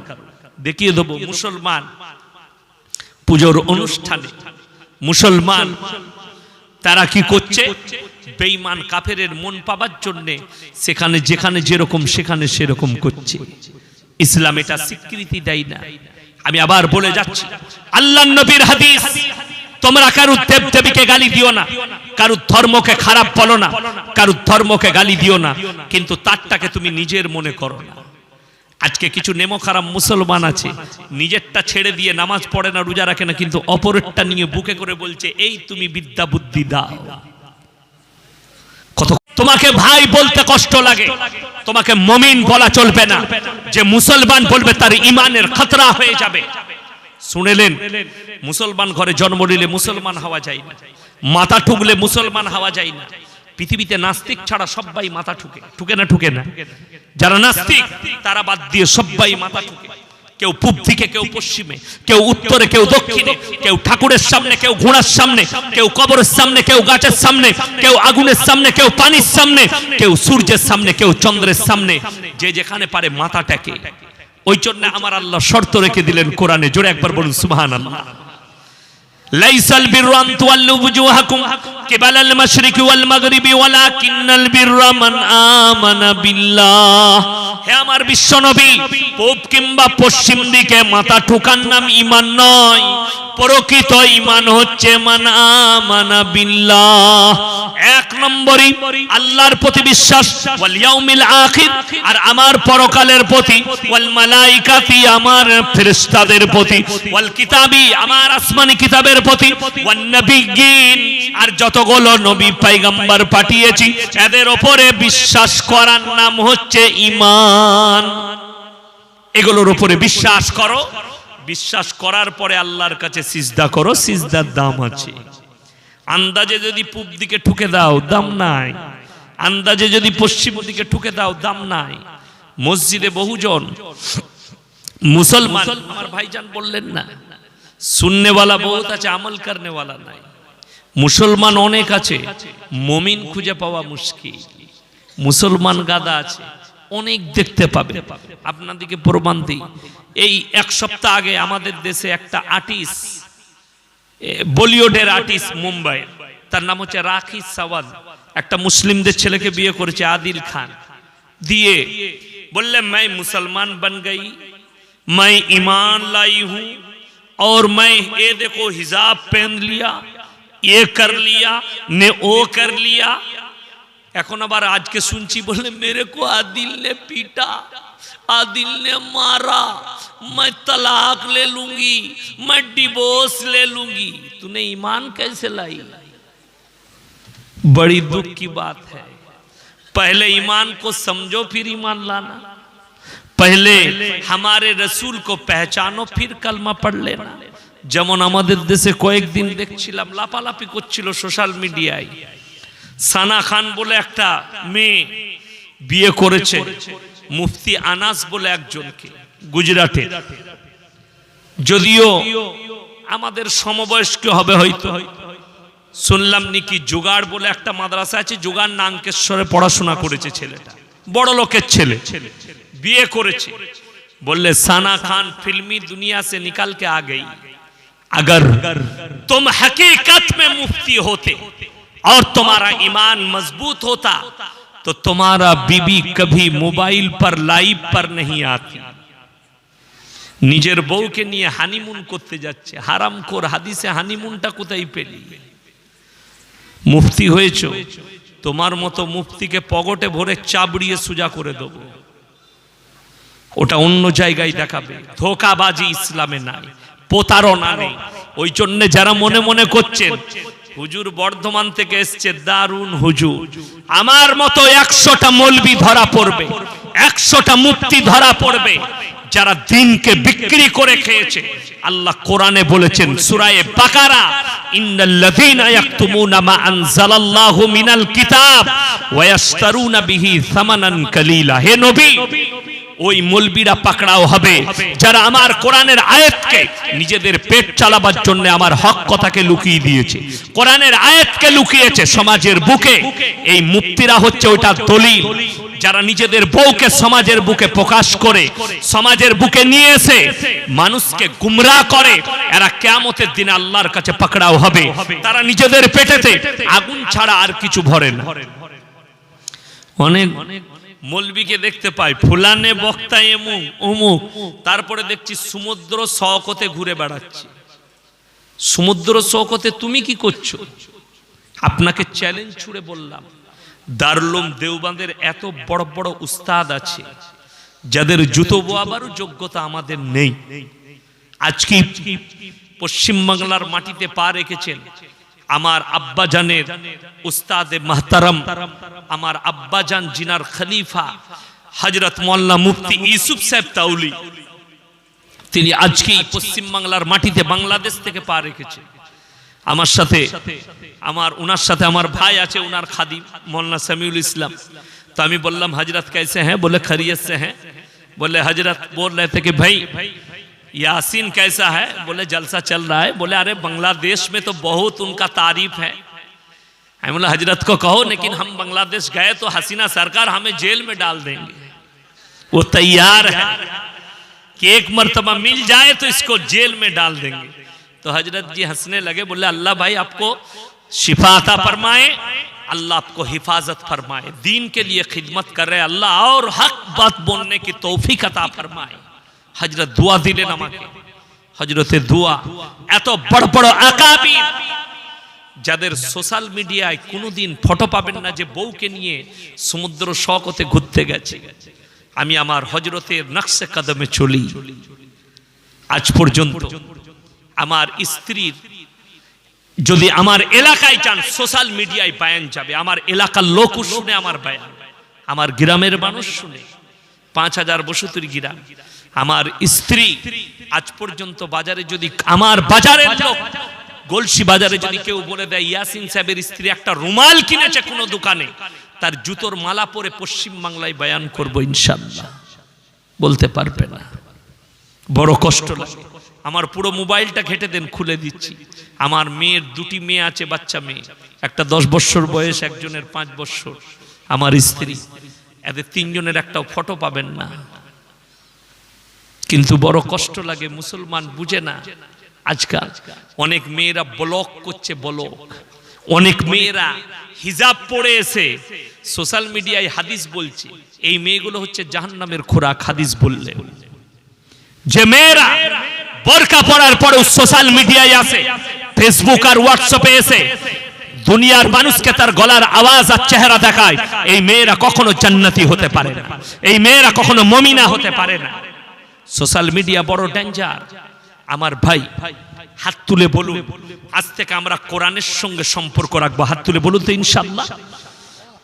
দেখিয়ে দেব। মুসলমান পুজোর অনুষ্ঠানে মুসলমান তারা কি করছে, বেঈমান কাফেরের মন পাবার জন্য সেখানে যেখানে যেরকম সেখানে সেরকম করছে। ইসলাম এটা স্বীকৃতি দেয় না। আমি আবার বলে যাচ্ছি, আল্লাহর নবীর হাদিস, তোমরা কারুর দেব দেবীকে গালি দিও না, কারুর ধর্মকে খারাপ বলো না, কারুর ধর্মকে গালি দিও না, কিন্তু তারটাকে তুমি নিজের মনে করো না। আজকে কিছু নেমখারাম মুসলমান আছে, নিজেরটা ছেড়ে দিয়ে নামাজ পড়ে না, রোজা রাখে না, কিন্তু অপরেরটা নিয়ে বুকে করে বলছে এই তুমি বিদ্যা বুদ্ধি দাও। কত তোমাকে ভাই বলতে কষ্ট লাগে, তোমাকে মুমিন বলা চলবে না। যে মুসলমান বলবে তার ঈমানের খতরা হয়ে যাবে। শুনেলেন, মুসলমান ঘরে জন্ম নিলে মুসলমান হওয়া যায় না, মাথা ঠুকলে মুসলমান হওয়া যায় না। পৃথিবীতে নাস্তিক ছাড়া সবাই মাথা ঠুকে, ঠুকে না ঠুকে না? যারা নাস্তিক তারা বাদ দিয়ে সবাই মাথা ঠুকে। কেউ পূব দিকে, কেউ পশ্চিমে, কেউ উত্তরে, কেউ দক্ষিণে, কেউ ঠাকুরের সামনে, কেউ ঘোড়ার সামনে, কেউ কবরের সামনে, কেউ গাছের সামনে, কেউ আগুনের সামনে, কেউ পানির সামনে, কেউ সূর্যের সামনে, কেউ চন্দ্রের সামনে। যে যেখানে পারে মাথা টেকে। ওই জন্য আমার আল্লাহ শর্ত রেখে দিলেন কোরআনে, জোরে একবার বলুন সুবহানাল্লাহ। লাইসাল বিররু আন তুওয়াল্লু বুজুহাকুম কিবালাল মাশরিকি ওয়াল মাগরিবি ওয়ালাকিন্নাল বিররা মান আমানা বিল্লাহ। হে আমার বিশ্ব নবী, পূব কিংবা পশ্চিম দিকে মাথা ঠুকার নাম ঈমান নয়। প্রকৃত ঈমান হচ্ছে মান আমানা বিল্লাহ, এক নম্বরই আল্লাহর প্রতি বিশ্বাস, ওয়াল ইয়াউমিল আখির, আর আমার পরকালের প্রতি, ওয়াল মালাইকাতি, আমার ফেরেশতাদের প্রতি, ওয়াল কিতাবি, আমার আসমানি কিতাবের প্রতি, ওয়ান নবিয়্যিন, আর যতগুলো নবী পয়গম্বর পাঠিয়েছি এদের উপরে বিশ্বাস করার নাম হচ্ছে ঈমান। এগুলোর উপরে বিশ্বাস করো, বিশ্বাস করার পরে আল্লাহর কাছে সিজদা করো, সিজদার দাম আছে। আন্দাজে যদি পূব দিকে ঠুকে দাও দাম নাই, আন্দাজে যদি পশ্চিম দিকে ঠুকে দাও দাম নাই। মসজিদে বহুজন মুসলমান, আমার ভাইজান বললেন না, শুননেওয়ালা বহুত আছে, আমল করনেওয়ালা নাই। মুসলমান অনেক আছে, মুমিন খুঁজে পাওয়া মুশকিল। মুসলমান গাদা আছে, অনেক দেখতে পাবে। আপনাদেরকে প্রমাণ দিই, এই এক সপ্তাহ আগে আমাদের দেশে একটা আর্টিস্ট, বলিউডের আর্টিস্ট, মুম্বাই, তার নাম হচ্ছে রাখি সাওয়ান্ত, একটা মুসলিমদের ছেলেকে বিয়ে করেছে, আদিল খান। দিয়ে বললে मैं मुसलमान बन गई, मैं ईमान लाई हूं, और मैं ये देखो हिजाब पहन लिया, ये कर लिया ने वो कर लिया। এখন আবার আজকে শুনছি বলে मेरे को आदिल ने पीटा, आदिल ने मारा, मैं तलाक ले लूंगी, मैं डिवोर्स ले लूंगी। तूने ईमान कैसे लाई? बड़ी दुख की बात है। पहले ईमान को समझो फिर ईमान लाना। पहले हमारे रसूल को पहचानो फिर कलमा पढ़ लेना। যেমন আমাদের দেশে কয়েকদিন দেখছিলাম লাপালাপি করছিল সোশ্যাল মিডিয়ায়, সানা খান বলে একটা মেয়ে বিয়ে করেছে মুফতি আনাস বলে একজনকে, গুজরাটে। যদিও আমাদের সমবয়স্ক হবে হয়তো। শুনলাম নাকি জোগাড় বলে একটা মাদ্রাসা আছে, জোগাড় নাঙ্কেশ্বরে পড়াশোনা করেছে ছেলেটা, বড় লোকের ছেলে, বিয়ে করেছে। বললে সানা খান फिल्मी दुनिया से निकल के आ गई, अगर तुम हकीकत में मुफ्ती होते और तुम्हारा ईमान मजबूत होता तो तुम्हारा बीबी कभी मोबाइल पर लाइव पर नहीं आती। নিজের বউকে নিয়ে হানিমুন করতে যাচ্ছে, হারামখোর। হাদিসে হানিমুনটা কোথায় পেলি? মুফতি হয়েছো, তোমার মতো মুফতিকে পকেটে ভরে চাবড়িয়ে সুজা করে দেবো। ওটা অন্য জায়গায় দেখাবে। ধোঁকাবাজি ইসলামে নাই, প্রতারণা নেই। ওই জন্য যারা মনে মনে করছেন হুজুর বর্ধমান থেকে এসছে, দারুন হুজুর, আমার মতো 100টা মৌলবি ধরা পড়বে, 100টা মুফতি ধরা পড়বে যারা দিনকে বিক্রি করে খেয়েছে। আল্লাহ কোরআনে বলেছেন সূরা বাকারা, ইন্নাল্লাযীনা ইয়াকতুমুনা মা আনজালাল্লাহু মিনাল কিতাব ওয়া ইয়াশতারুনা বিহি সামানান কালীলা। হে নবী, ওই মৌলবীরা পাকড়াও হবে যারা আমার কোরআনের আয়াতকে নিজেদের পেট চালাবার জন্য আমার হক কথাকে লুকিয়ে দিয়েছে, কোরআনের আয়াতকে লুকিয়েছে সমাজের বুকে। এই মুফতিরা হচ্ছে ওইটা দলিল, যারা নিজেদের বউকে সমাজের বুকে প্রকাশ করে সমাজের বুকে নিয়ে এসে মানুষকে গুমরাহ করে। এরা কিয়ামতের দিনে আল্লাহর কাছে পাকড়াও হবে। তারা নিজেদের পেটেতে আগুন ছাড়া আর কিছু ভরে না। অনেক মৌলবীকে দেখতে পাই ফুলানে বক্তা এমুক অমুক, তারপরে দেখছি সমুদ্র শওকতে ঘুরে বেড়াচ্ছে। সমুদ্র শওকতে তুমি কি করছো? আপনাকে চ্যালেঞ্জ ছুড়ে বললাম, দারুল দেওবন্দের এত বড় বড় উস্তাদ আছে যাদের জুতো বোয়াবারও যোগ্যতা আমাদের নেই। আজকে পশ্চিম বাংলার মাটিতে পা রেখেছেন আমার আব্বা জানের উস্তাদে মাহতারাম, আমার আব্বা জান জিনার খলিফা হযরত মাওলানা মুফতি ইউসুফ সাহেব তাউলি। তিনি আজকে পশ্চিম বাংলার মাটিতে বাংলাদেশ থেকে পা রেখেছেন। আমার সাথে ওনার সাথে আমার ভাই আছে, ওনার খাদিম মাওলানা সামিউল ইসলাম। তো আমি বললাম হযরত कैसे हैं? बोले खैरियत से हैं। बोले हजरत बोल रहे थे कि भाई यासीन कैसा है? बोले जलसा चल रहा है। बोले अरे बांग्लादेश में तो बहुत उनका तारीफ है। मैं बोला हजरत को कहो, लेकिन हम बांग्लादेश गए तो हसीना सरकार हमें जेल में डाल देंगे। वो तैयार है कि एक मर्तबा मिल जाए तो इसको जेल में डाल देंगे। तो हजरत जी हंसने लगे, बोले अल्लाह भाई आपको शिफा अता फरमाए, अल्लाह आपको हिफाजत फरमाए, दीन के लिए खिदमत कर रहे अल्लाह और हक बात बोलने की तौफीक अता फरमाए। हजरत दुआ दिलेन আমাকে, হযরতে দুয়া। এত বড় বড় আকাবির যাদের সোশ্যাল মিডিয়ায় কোনোদিন ফটো পাবেন না যে বউকে নিয়ে সমুদ্র শওকতে ঘুরতে গেছে। আমি আমার হযরতের নকশে কদমে চলি। আজ পর্যন্ত আমার স্ত্রীর যদি আমার এলাকায় যান সোশ্যাল মিডিয়ায় বয়ান যাবে, আমার এলাকার লোক শুনে আমার বয়ান, আমার গ্রামের মানুষ শুনে। 5072 গ্রাম। আমার স্ত্রী আজ পর্যন্ত বাজারে যদি আমার বাজারের লোক গলসি বাজারে যদি কেউ বলে দেয় ইয়াসিন সাহেবের স্ত্রী একটা রুমাল কিনেছে কোনো দোকানে, তার জুতোর মালা পরে পশ্চিম বাংলায় বয়ান করব ইনশাআল্লাহ, বলতে পারবে না। বড় কষ্ট লাগে। আমার পুরো মোবাইলটা ঘেটে দেন, খুলে দিচ্ছি। আমার মেয়ের 2টি মেয়ে আছে, বাচ্চা মেয়ে, একটা 10 বছর বয়স, একজনের 5 বছর। আমার স্ত্রী, এদের 3 জনের একটা ফটো পাবেন না। কিন্তু বড় কষ্ট লাগে, মুসলমান বুঝে না। আজকাল অনেক মেয়েরা ব্লক করছে, ব্লক। অনেক মেয়েরা হিজাব পরে এসে সোশ্যাল মিডিয়ায় হাদিস বলছে। এই মেয়েগুলো হচ্ছে জাহান্নামের খোরাক হাদিস বললে। যে মেয়েরা বোরকা পরার পরেও সোশ্যাল মিডিয়ায় আসে, ফেসবুক আর হোয়াটসঅ্যাপে এসে দুনিয়ার মানুষকে তার গলার আওয়াজ আর চেহারা দেখায়, এই মেয়েরা কখনো জান্নাতি হতে পারে না, এই মেয়েরা কখনো মুমিনা হতে পারে না। সোশ্যাল মিডিয়া বড় ডেঞ্জার। আমার ভাই হাত তুলে বলুন, আজ থেকে আমরা কোরআনের সঙ্গে সম্পর্ক রাখবো। হাত তুলে বলুন তো ইনশাআল্লাহ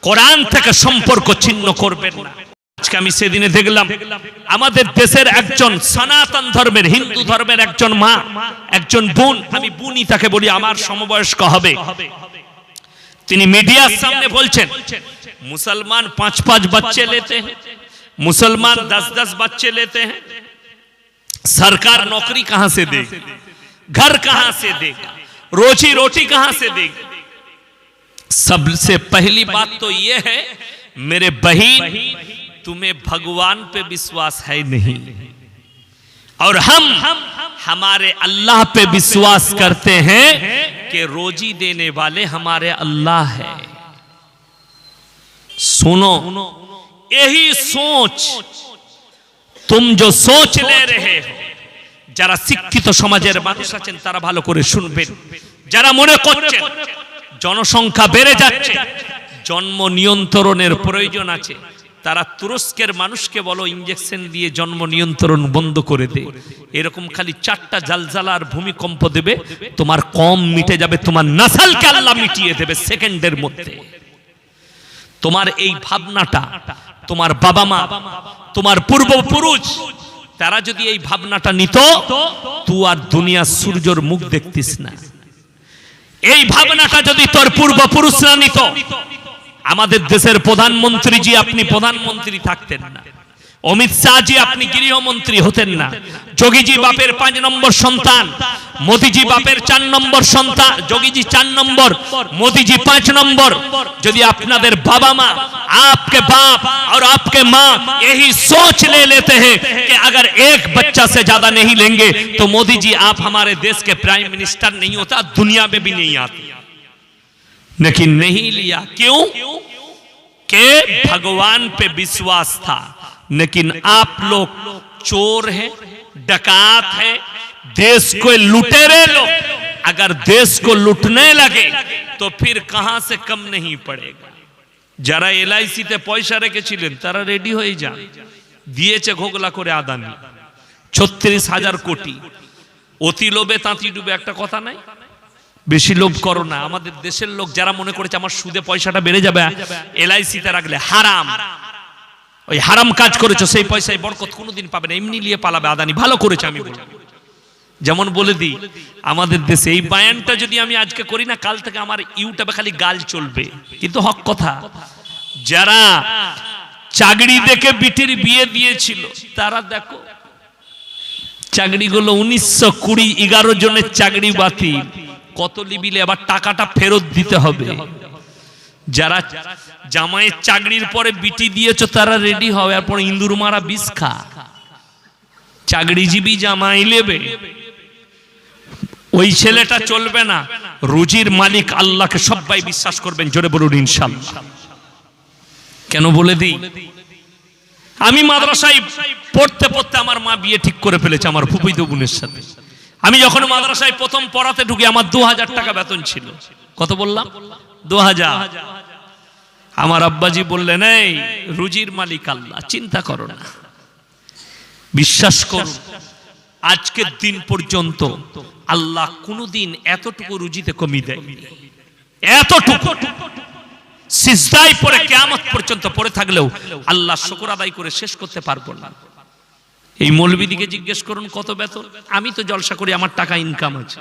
কোরআন থেকে সম্পর্ক ছিন্ন করবেন না। আজকে আমি সেদিনে দেখলাম আমাদের দেশের একজন সনাতন ধর্মের, হিন্দু ধর্মের একজন মা, একজন বোন, আমি বোনই তাকে বলি, আমার সমবয়স্ক হবে, তিনি মিডিয়ার সামনে বলছেন মুসলমান 5-5 बच्चे लेते हैं, मुसलमान 10-10 बच्चे लेते हैं, सरकार नौकरी कहां से देगी, घर कहां से देगा, रोजी रोटी कहां से देगी। सबसे पहली बात तो यह है मेरे बहन, तुम्हें भगवान पे विश्वास है नहीं, और हम हमारे अल्लाह पे विश्वास करते हैं कि रोजी देने वाले हमारे अल्लाह है। सुनो, यही सोच तुम जो सोच ले रहे हो, যারা শিক্ষিত সমাজের মানুষ আছেন তারা ভালো করে শুনবেন, যারা মনে করছেন জনসংখ্যা বেড়ে যাচ্ছে, জন্ম নিয়ন্ত্রণের প্রয়োজন আছে, তারা তুরস্কের মানুষকে বলো ইনজেকশন দিয়ে জন্ম নিয়ন্ত্রণ বন্ধ করে দে, এরকম খালি 4টা জালজালা আর ভূমিকম্প দেবে, তোমার কম মিটে যাবে, তোমার নাসলকে আল্লাহ মিটিয়ে দেবে সেকেন্ডের মধ্যে। তোমার এই ভাবনাটা তোমার বাবা মা, তোমার পূর্বপুরুষ, তারা যদি এই ভাবনাটা নিত, তুই আর দুনিয়া সূর্যের মুখ দেখতিস না। এই ভাবনাটা যদি তোর পূর্বপুরুষরা নিত, আমাদের দেশের প্রধানমন্ত্রী জি আপনি প্রধানমন্ত্রী থাকতেন না, অমিত শাহ জি আপনি গৃহমন্ত্রী হতেন না, যোগীজি বাপের 5 নম্বর সন্তান, মোদিজি বাপের 4 নম্বর সন্তান, যোগীজি 4 নম্বর, मोदी 5 नंबर। यदि आपनादेर बाबा माँ, आपके बाप और आपके माँ यही सोच ले लेते हैं कि अगर एक बच्चा से ज्यादा नहीं लेंगे तो मोदी जी आप हमारे देश के प्राइम मिनिस्टर नहीं होता, दुनिया में भी नहीं आती, लेकिन नहीं लिया। क्यों? कि भगवान पे विश्वास था। लेकिन आप लोग चोर हैं, डकात है, देश को लुटेरे लोग, अगर देश को लूटने लगे तो फिर कहां से कम नहीं पड़ेगा। যারা এলআইসিতে পয়সা রেখেছিলেন তারা রেডি হয়ে যান, দিয়েছে ঘোগলা করে আদানি 36,000 কোটি। অতি লোভে তাঁতি ডুবে, একটা কথা নাই, বেশি লোভ করো না। আমাদের দেশের লোক যারা মনে করেছে আমার সুদে পয়সাটা বেড়ে যাবে এলআইসিতে রাখলে, হারাম, ওই হারাম কাজ করেছো, সেই পয়সায় বরকত কোনোদিন পাবে না, এমনি নিয়ে পালাবে আদানি। ভালো করেছে আমি বলবো। যেমন বলে দিই, আমাদের দেশে এই বায়ানটা যদি আমি আজকে করি না, কাল থেকে আমার ইউটিউবে খালি গাল চলবে, কিন্তু হক কথা। যারা চাকরি দেখে বিটির বিয়ে দিয়েছিল তারা দেখো, চাকরিগুলো 1920 11 জনের চাকরি বাতিল, কত লিবিলে আবার টাকাটা ফেরত দিতে হবে। যারা জামাইয়ের চাকরির পরে বিটি দিয়েছো তারা রেডি হবে, এরপর ইন্দুর মারা বিষ খা। চাকরিজীবী জামাই নেবে, ওই ছেলেটা চলবে না। রুজির মালিক আল্লাহকে সবাই বিশ্বাস করবেন, জোরে বলুন ইনশাআল্লাহ। কেন বলে দিই, আমি মাদ্রাসায় পড়তে পড়তে আমার মা বিয়ে ঠিক করে ফেলেছে আমার ফুফুইতো বোনের সাথে। আমি যখন মাদ্রাসায় প্রথম পড়াতে ঢুকি আমার 2000 টাকা বেতন ছিল। কত বললাম? 2000। আমার আব্বাজি বললেন, এই রুজির মালিক আল্লাহ, চিন্তা করো না, বিশ্বাস করো। আজকের দিন পর্যন্ত আল্লাহ কোনদিন এতটুকু রুজিতে কমি দেয়নি, এতটুকু। সিজদায় পড়ে কিয়ামত পর্যন্ত পড়ে থাকলেও আল্লাহ শুকর আদায় করে শেষ করতে পারবো না। এই মৌলবীদিকে জিজ্ঞেস করুন কত বেতন। আমি তো জলসা করি, আমার টাকা ইনকাম আছে,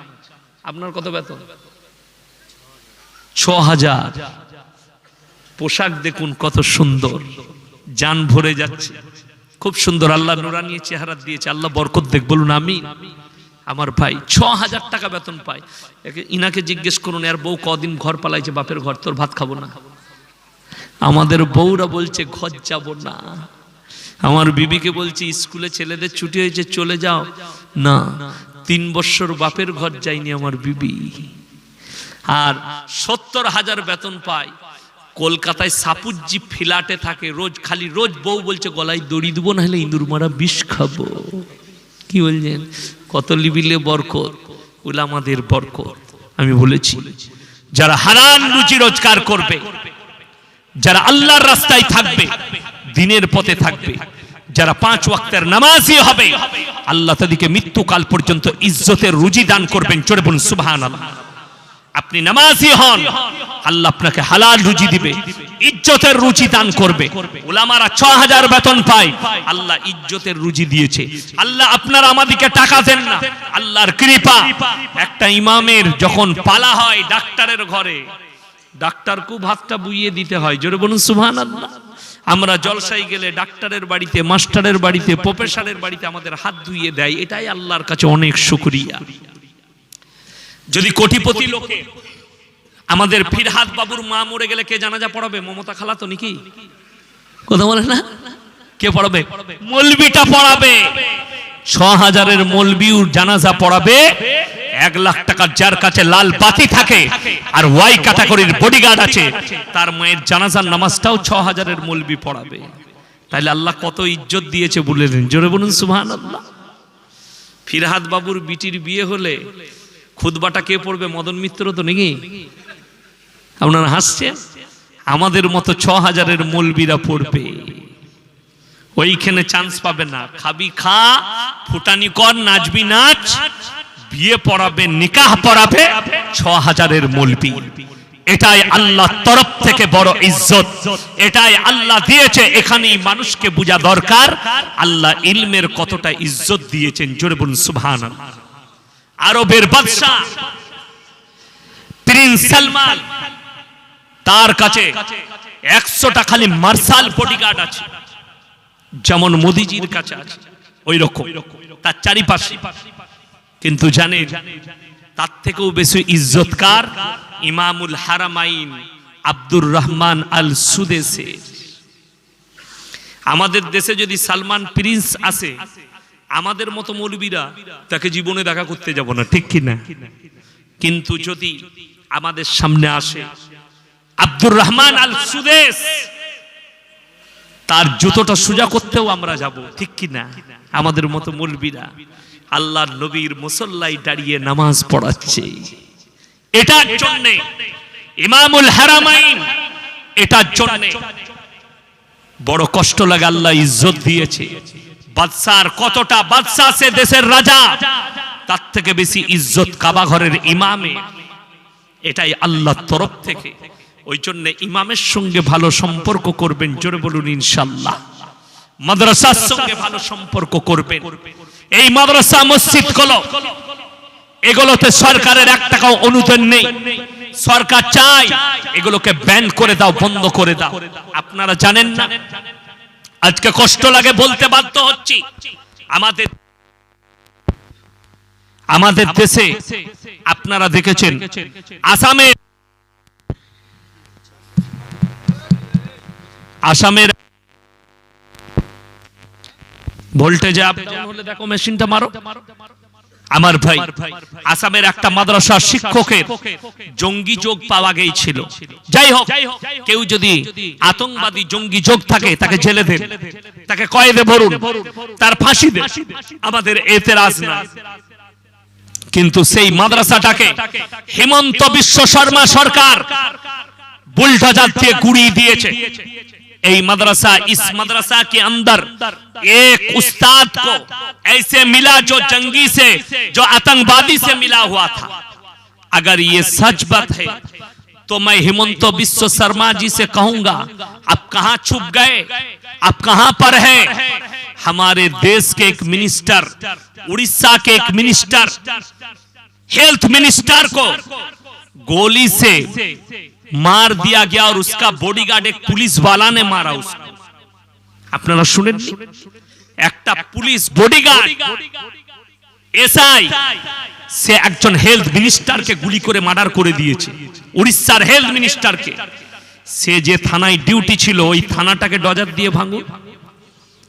আপনার কত বেতন? 6000। পোশাক দেখুন কত সুন্দর, জান ভরে যাচ্ছে, খুব সুন্দর। আল্লাহ নুরানি চেহারা দিয়েছে, আল্লাহ বরকত দেখ, বলুন আমিন। আমার ভাই 6000 টাকা বেতন পায়। ইনাকে জিজ্ঞেস করুন এর বউ কদিন ঘর পালাইছে বাপের ঘর, তোর ভাত খাবো না। আমাদের বউরা বলছে ঘর যাব না। আমার বিবিকে বলছি স্কুলে ছেলেদের ছুটি হয়েছে চলে যাও না, 3 বছর বাপের ঘর যায়নি আমার বিবি। আর 70,000 বেতন পায়, কলকাতায় সাপুজ্জি ফ্ল্যাটে থাকে, রোজ খালি রোজ বউ বলছে গলায় দড়ি দেবো না হলে ইঁদুর মারা বিষ খাবো। কি বলছেন? কত লিবিলে বরকত, ওগুলো আমাদের বরকত। আমি বলেছি যারা হারাম রুজি রোজগার করবে, যারা আল্লাহর রাস্তায় থাকবে, দিনের পথে থাকবে, যারা 5 ওয়াক্তের নামাজি হবে, আল্লাহ তাদেরকে মৃত্যুকাল পর্যন্ত ইজ্জতের রুজি দান করবেন। জোরে বলুন সুবহানাল্লাহ। আপনি নামাজি হন, আল্লাহ আপনাকে হালাল রুজি দিবে, ইজ্জতের রুজি দান করবে। উলামারা 6000 বেতন পায়, আল্লাহ ইজ্জতের রুজি দিয়েছে। আল্লাহ আপনারা আমাদেরকে টাকা দেন না, আল্লাহর কৃপা। একটা ইমামের যখন পালা হয় ডাক্তারের ঘরে, ডাক্তারকে ভাতটা বুইয়ে দিতে হয়। জোরে বলুন সুবহানাল্লাহ। আমরা জলসায় গেলে ডাক্তারের বাড়িতে, মাস্টারের বাড়িতে, প্রফেসরের বাড়িতে আমাদের হাত ধুইয়ে দেয়, এটাই আল্লাহর কাছে অনেক শুকরিয়া। যদি কোটিপতি লোকে আমাদের ফিরহাদ বাবুর মা মরে গেলে কে জানাজা পড়াবে? মমতা খালা তো নাকি কথা বলে না? কে পড়াবে? মৌলবিটা পড়াবে। 6000-এর মৌলবির জানাজা পড়াবে। 1 লাখ টাকার যার কাছে লাল বাতি থাকে আর ওয়াই ক্যাটাগরির বডিগার্ড আছে, তার মায়ের জানাজার নামাজটাও 6000-এর মৌলবি পড়াবে। তাহলে আল্লাহ কত ইজ্জত দিয়েছে বললেন। জোরে বলুন সুবহানাল্লাহ। ফিরহাদ বাবুর বিটির বিয়ে হলে খুতবাটা কে পড়বে? মদন মিত্র তো নাকি? আপনারা হাসছেন। আমাদের মতো 6000-এর মৌলবিরা পড়বে। ওইখানে চান্স পাবে না। খাবি খা, ফুটানি কর, নাচবি নাচ, বিয়ে পড়াবে, নিকাহ পড়াবে 6000-এর মৌলবি। এটাই আল্লাহর তরফ থেকে বড় ইজ্জত, এটাই আল্লাহ দিয়েছে। এখানেই মানুষকে বোঝা দরকার আল্লাহ ইলমের কতটা ইজ্জত দিয়েছেন। জোরে বলুন সুবহানাল্লাহ। আরবের বাদশা প্রিন্স সালমান, তার কাছে 100টা খালি মার্শাল বডিগার্ড আছে, যেমন মোদিজির কাছে আছে ওই রকম তার চারিপাশে। কিন্তু জানেন তার থেকেও বেশি ইজ্জতকার ইমামুল হারামাইন আব্দুর রহমান আল সুদেসের। আমাদের দেশে যদি সালমান প্রিন্স আসে, আমাদের মতো মৌলবীরা তাকে জীবনে দেখা করতে যাব না, ঠিক কি না? কিন্তু যদি আমাদের সামনে আসে আব্দুর রহমান আল সুদেস, তার জুতোটা সোজা করতেও আমরা যাব, ঠিক কি না? আমাদের মতো মৌলবীরা আল্লাহর নবীর মুসল্লায় দাঁড়িয়ে নামাজ পড়াচ্ছে। এটার জন্য ইমামুল হারামাইন, এটার জন্য বড় কষ্ট লাগে। আল্লাহ ইজ্জত দিয়েছে। বাদশার কতটা বাদশা সে দেশের রাজা, তার থেকে বেশি ইজ্জত কাবা ঘরের ইমামে। এটাই আল্লাহর তরফ থেকে। ওই জন্য ইমামের সঙ্গে ভালো সম্পর্ক করবেন। জোরে বলুন ইনশাআল্লাহ। মাদ্রাসার সঙ্গে ভালো সম্পর্ক করবেন। এই মাদ্রাসা মসজিদ গুলো, এগুলোতে সরকারের 1 টাকাও অনুদান নেই। সরকার চায় এগুলোকে ব্যান করে দাও, বন্ধ করে দাও। আপনারা জানেন না, আজকে কষ্ট লাগে বলতে বাধ্য হচ্ছি, আমাদের দেশে আপনারা দেখেছেন আসামের ভোল্টেজ আপ ডাউন হলে দেখো মেশিনটা মারো। আমার ভাই, আসামের একটা মাদ্রাসা শিক্ষকের জঙ্গি যোগ পাওয়া গিয়েছিল। যাই হোক, কেউ যদি আতঙ্কবাদী জঙ্গি যোগ থাকে তাকে জেলে দেন, তাকে কয়েদে ভরুন, তার ফাঁসি দেন, আমাদের এতেরাজ না। কিন্তু সেই মাদ্রাসাটাকে হিমন্ত বিশ্ব শর্মা সরকার বুলডোজার দিয়ে গুড়িয়ে দিয়েছে। এই मदरसा, इस मदरसा के अंदर एक उस्ताद को ऐसे मिला जो जंगी से, जो आतंकवादी से मिला हुआ था। अगर ये सच बात है तो मैं हिमंत बिस्व शर्मा जी से कहूंगा, आप कहां छुप गए, आप कहां पर हैं? हमारे देश के एक मिनिस्टर, उड़ीसा के एक मिनिस्टर, हेल्थ मिनिस्टर को गोली से मार दिया गया और उसका बॉडीगार्ड एक पुलिस वाला ने मारा उसको। আপনারা শুনেননি? একটা পুলিশ বডিগার্ড এসআই সে একজন হেলথ মিনিস্টারকে গুলি করে মার্ডার করে দিয়েছে। উড়িষ্যার হেলথ মিনিস্টারকে। সে যে থানায় ডিউটি ছিল ওই থানাটাকে ডজার দিয়ে ভাঙুন।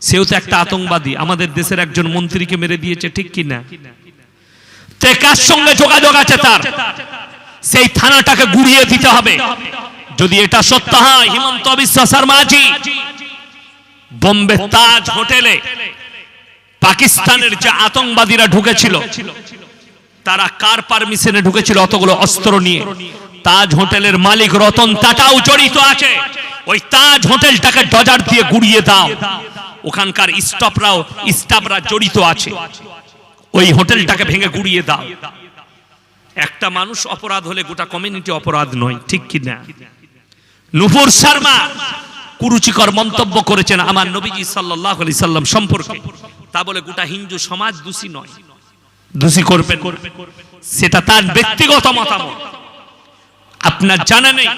সেও তো একটা আতঙ্কবাদী। আমাদের দেশের একজন মন্ত্রীকে মেরে দিয়েছে, ঠিক কি না? তো কার সঙ্গে যোগাযোগ আছে তার? সেই থানাটাকে গুড়িয়ে দিতে হবে। যদি এটা সত্য হয়, হিমন্ত বিশ্ব শর্মা জি বোম্বে তাজ হোটেলে পাকিস্তানের যে আতঙ্কবাদীরা ঢুকেছিল, তারা কার পারমিশনে ঢুকেছিল? অতগুলো অস্ত্র নিয়ে। তাজ হোটেলের মালিক রতন টাটাও জড়িত আছে। ওই তাজ হোটেলটাকে ডজার দিয়ে গুড়িয়ে দাও, ওখানকার স্টাফরা জড়িত আছে, ওই হোটেলটাকে ভেঙে গুড়িয়ে দাও। একটা মানুষ অপরাধ হলে গোটা কমিউনিটি অপরাধ নয়, ঠিক কি না? নূপুর শর্মা কুরুচিকর মন্তব্য করেছেন আমার নবীজি সাল্লাল্লাহু আলাইহি সাল্লাম সম্পর্কে, তা বলে গোটা হিন্দু সমাজ দোষী নয়, দোষী করবেন, সেটা তার ব্যক্তিগত মতামত। আপনার জানা নেই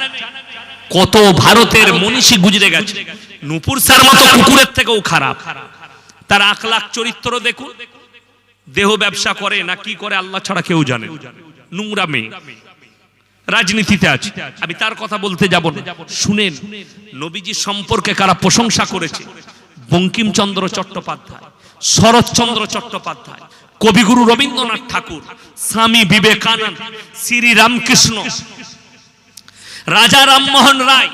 কত ভারতের মনীষী গুজরে গেছে, নূপুর শর্মা তো কুকুরের থেকেও খারাপ। তার আখলাক চরিত্র দেখুন, দেহ ব্যবসা করে না কি করে আল্লাহ ছাড়া কেউ জানে, নোংরা মেয়ে, রাজনীতিতে আছে। আমি তার কথা বলতে যাব না, শুনেন নবীজি সম্পর্কে কারা প্রশংসা করেছে। বঙ্কিমচন্দ্র চট্টোপাধ্যায়, শরৎচন্দ্র চট্টোপাধ্যায়, কবিগুরু রবীন্দ্রনাথ ঠাকুর, স্বামী বিবেকানন্দ, শ্রী রামকৃষ্ণ, রাজা রামমোহন রায়।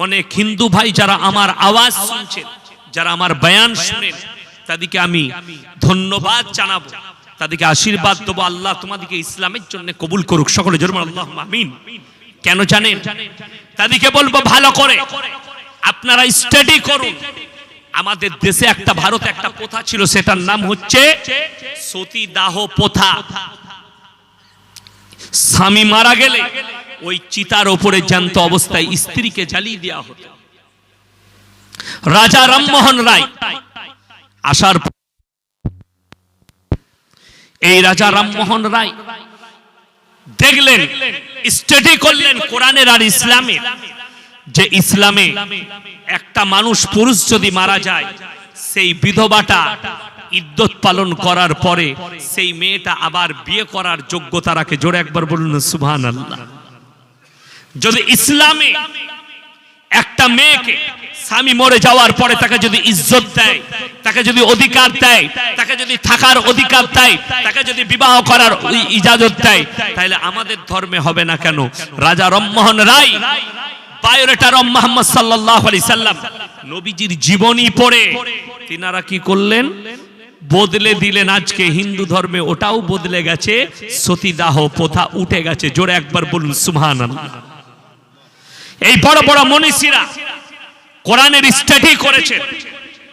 অনেক হিন্দু ভাই যারা আমার আওয়াজ শুনছেন, যারা আমার বয়ান শুনেন, তাদেরকে আমি ধন্যবাদ জানাবো, তাদেরকে আশীর্বাদ দেবো, আল্লাহ তোমাদেরকে ইসলামের জন্য কবুল করুক, সকলে জোরে বলুন আল্লাহুম্মা আমিন। কেন জানেন? তাদেরকে বলবো ভালো করে আপনারা স্টাডি করুন। আমাদের দেশে একটা ভারতে একটা প্রথা ছিল, সেটার নাম হচ্ছে সতীদাহ প্রথা। স্বামী মারা গেলে ওই চিতার ওপরে জ্যান্ত অবস্থায় স্ত্রীকে জ্বালিয়ে দেওয়া হতো। রাজা রামমোহন রায় আসার, এই রাজা রামমোহন রায় দেখলেন, স্টাডি করলেন কোরআনের আর ইসলামের, যে ইসলামে একটা মানুষ পুরুষ যদি মারা যায়, সেই বিধবাটা ইদ্যত পালন করার পরে সেই মেয়েটা আবার বিয়ে করার যোগ্যতা রাখে। জোরে একবার বলুন সুবহানাল্লাহ। যদি ইসলামে একটা মেয়েকে স্বামী মরে যাওয়ার পরে তাকে যদি ইজ্জত দেয়, তাকে যদি অধিকার দেয়, তাকে যদি থাকার অধিকার দেয়, তাকে যদি বিবাহ করার ইজাজত দেয়, তাহলে আমাদের ধর্মে হবে না কেন? রাজা রামমোহন রায় বায়োডাটা মুহাম্মদ সাল্লাল্লাহু আলাইহি সাল্লাম নবীজির জীবনী পড়ে তিনারা কি করলেন? বদলে দিলেন। আজকে হিন্দু ধর্মে ওটাও বদলে গেছে, সতীদাহ প্রথা উঠে গেছে। জোরে একবার বলুন সুবহানাল্লাহ। এই বড় বড় মনীষীরা কোরআনের স্টাডি করেছেন।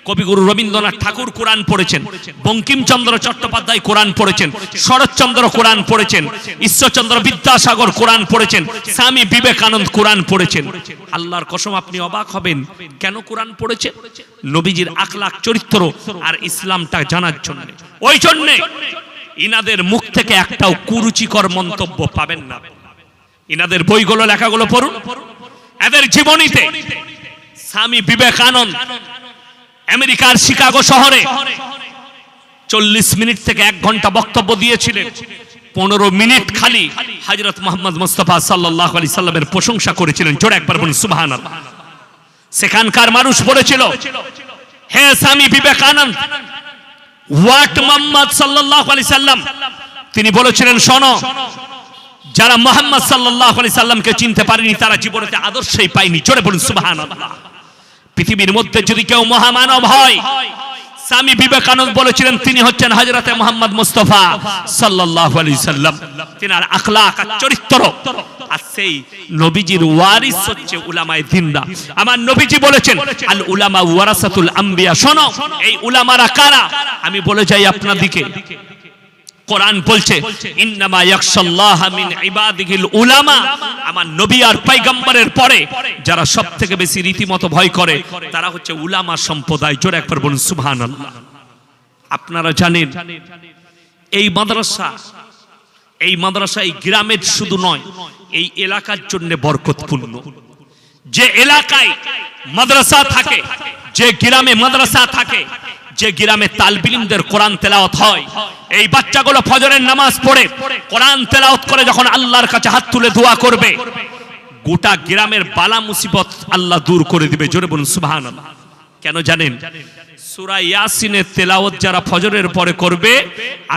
কবিগুরু রবীন্দ্রনাথ ঠাকুর কোরআন পড়েছেন, বঙ্কিমচন্দ্র চট্টোপাধ্যায় কোরআন পড়েছেন, শরৎচন্দ্র কোরআন পড়েছেন, ঈশ্বরচন্দ্র বিদ্যাসাগর কোরআন পড়েছেন, স্বামী বিবেকানন্দ কোরআন পড়েছেন। আল্লাহর কসম আপনি অবাক হবেন কেন কোরআন পড়েছেন? নবীজির আখলাক চরিত্র আর ইসলামটা জানার জন্য। ওই জন্য ইনাদের মুখ থেকে একটাও কুরুচিকর মন্তব্য পাবেন না। ইনাদের বইগুলো লেখাগুলো পড়ুন, এদের জীবনীতে স্বামী বিবেকানন্দ আমেরিকার শিকাগো শহরে 40 মিনিট থেকে 1 ঘন্টা বক্তব্য দিয়েছিলেন। 15 মিনিট খালি হযরত মুহাম্মদ মুস্তাফা সাল্লাল্লাহু আলাইহি সাল্লামের প্রশংসা করেছিলেন। জোরে একবার বলুন সুবহানাল্লাহ। সেখানকার মানুষ বলেছিল, হে স্বামী বিবেকানন্দ, হোয়াট মুহাম্মদ সাল্লাল্লাহু আলাইহি সাল্লাম। তিনি বলেছিলেন, শোনো, যারা মুহাম্মদ সাল্লাল্লাহু আলাইহি সাল্লামকে চিনতে পারেনি তারা জীবনেতে আদর্শই পায়নি। জোরে বলুন সুবহানাল্লাহ। পৃথিবীর মধ্যে যদি কেউ মহামানব হয়, স্বামী বিবেকানন্দ বলেছিলেন তিনি হচ্ছেন হযরতে মুহাম্মদ মুস্তাফা সাল্লাল্লাহু আলাইহি সাল্লাম। তিনার আখলাক আর চরিত্র আর সেই নবীজির ওয়ারিস হচ্ছে উলামায়ে দ্বীনরা। আমার নবীজি বলেছেন, আল উলামা ওয়ারাসাতুল আম্বিয়া। শোনো, এই উলামারা কারা? আমি বলে যাই আপনাদেরকে। কোরআন বলছে, ইন্নামা ইয়াখশাল্লাহা মিন ইবাদিহিল উলামা। আমার নবী আর পয়গম্বরের পরে যারা সবথেকে বেশি রীতিমতো ভয় করে তারা হচ্ছে উলামা সম্প্রদায়। জোরে একবার বলুন সুবহানাল্লাহ। আপনারা জানেন এই মাদ্রাসা এই গ্রামের শুধু নয়, এই এলাকার জন্য বরকতপূর্ণ। যে এলাকায় মাদ্রাসা থাকে, যে গ্রামে মাদ্রাসা থাকে, যে গ্রামে তালবিলিমদের কোরআন তেলাওয়াত হয়, এই বাচ্চাগুলো ফজরের নামাজ পড়ে কোরআন তেলাওয়াত করে যখন আল্লাহর কাছে হাত তুলে দোয়া করবে, গোটা গ্রামের বালা মুসিবত আল্লাহ দূর করে দিবে। জোরে বলুন সুবহানাল্লাহ। কেন জানেন? সূরা ইয়াসিনের তেলাওয়াত যারা ফজরের পরে করবে,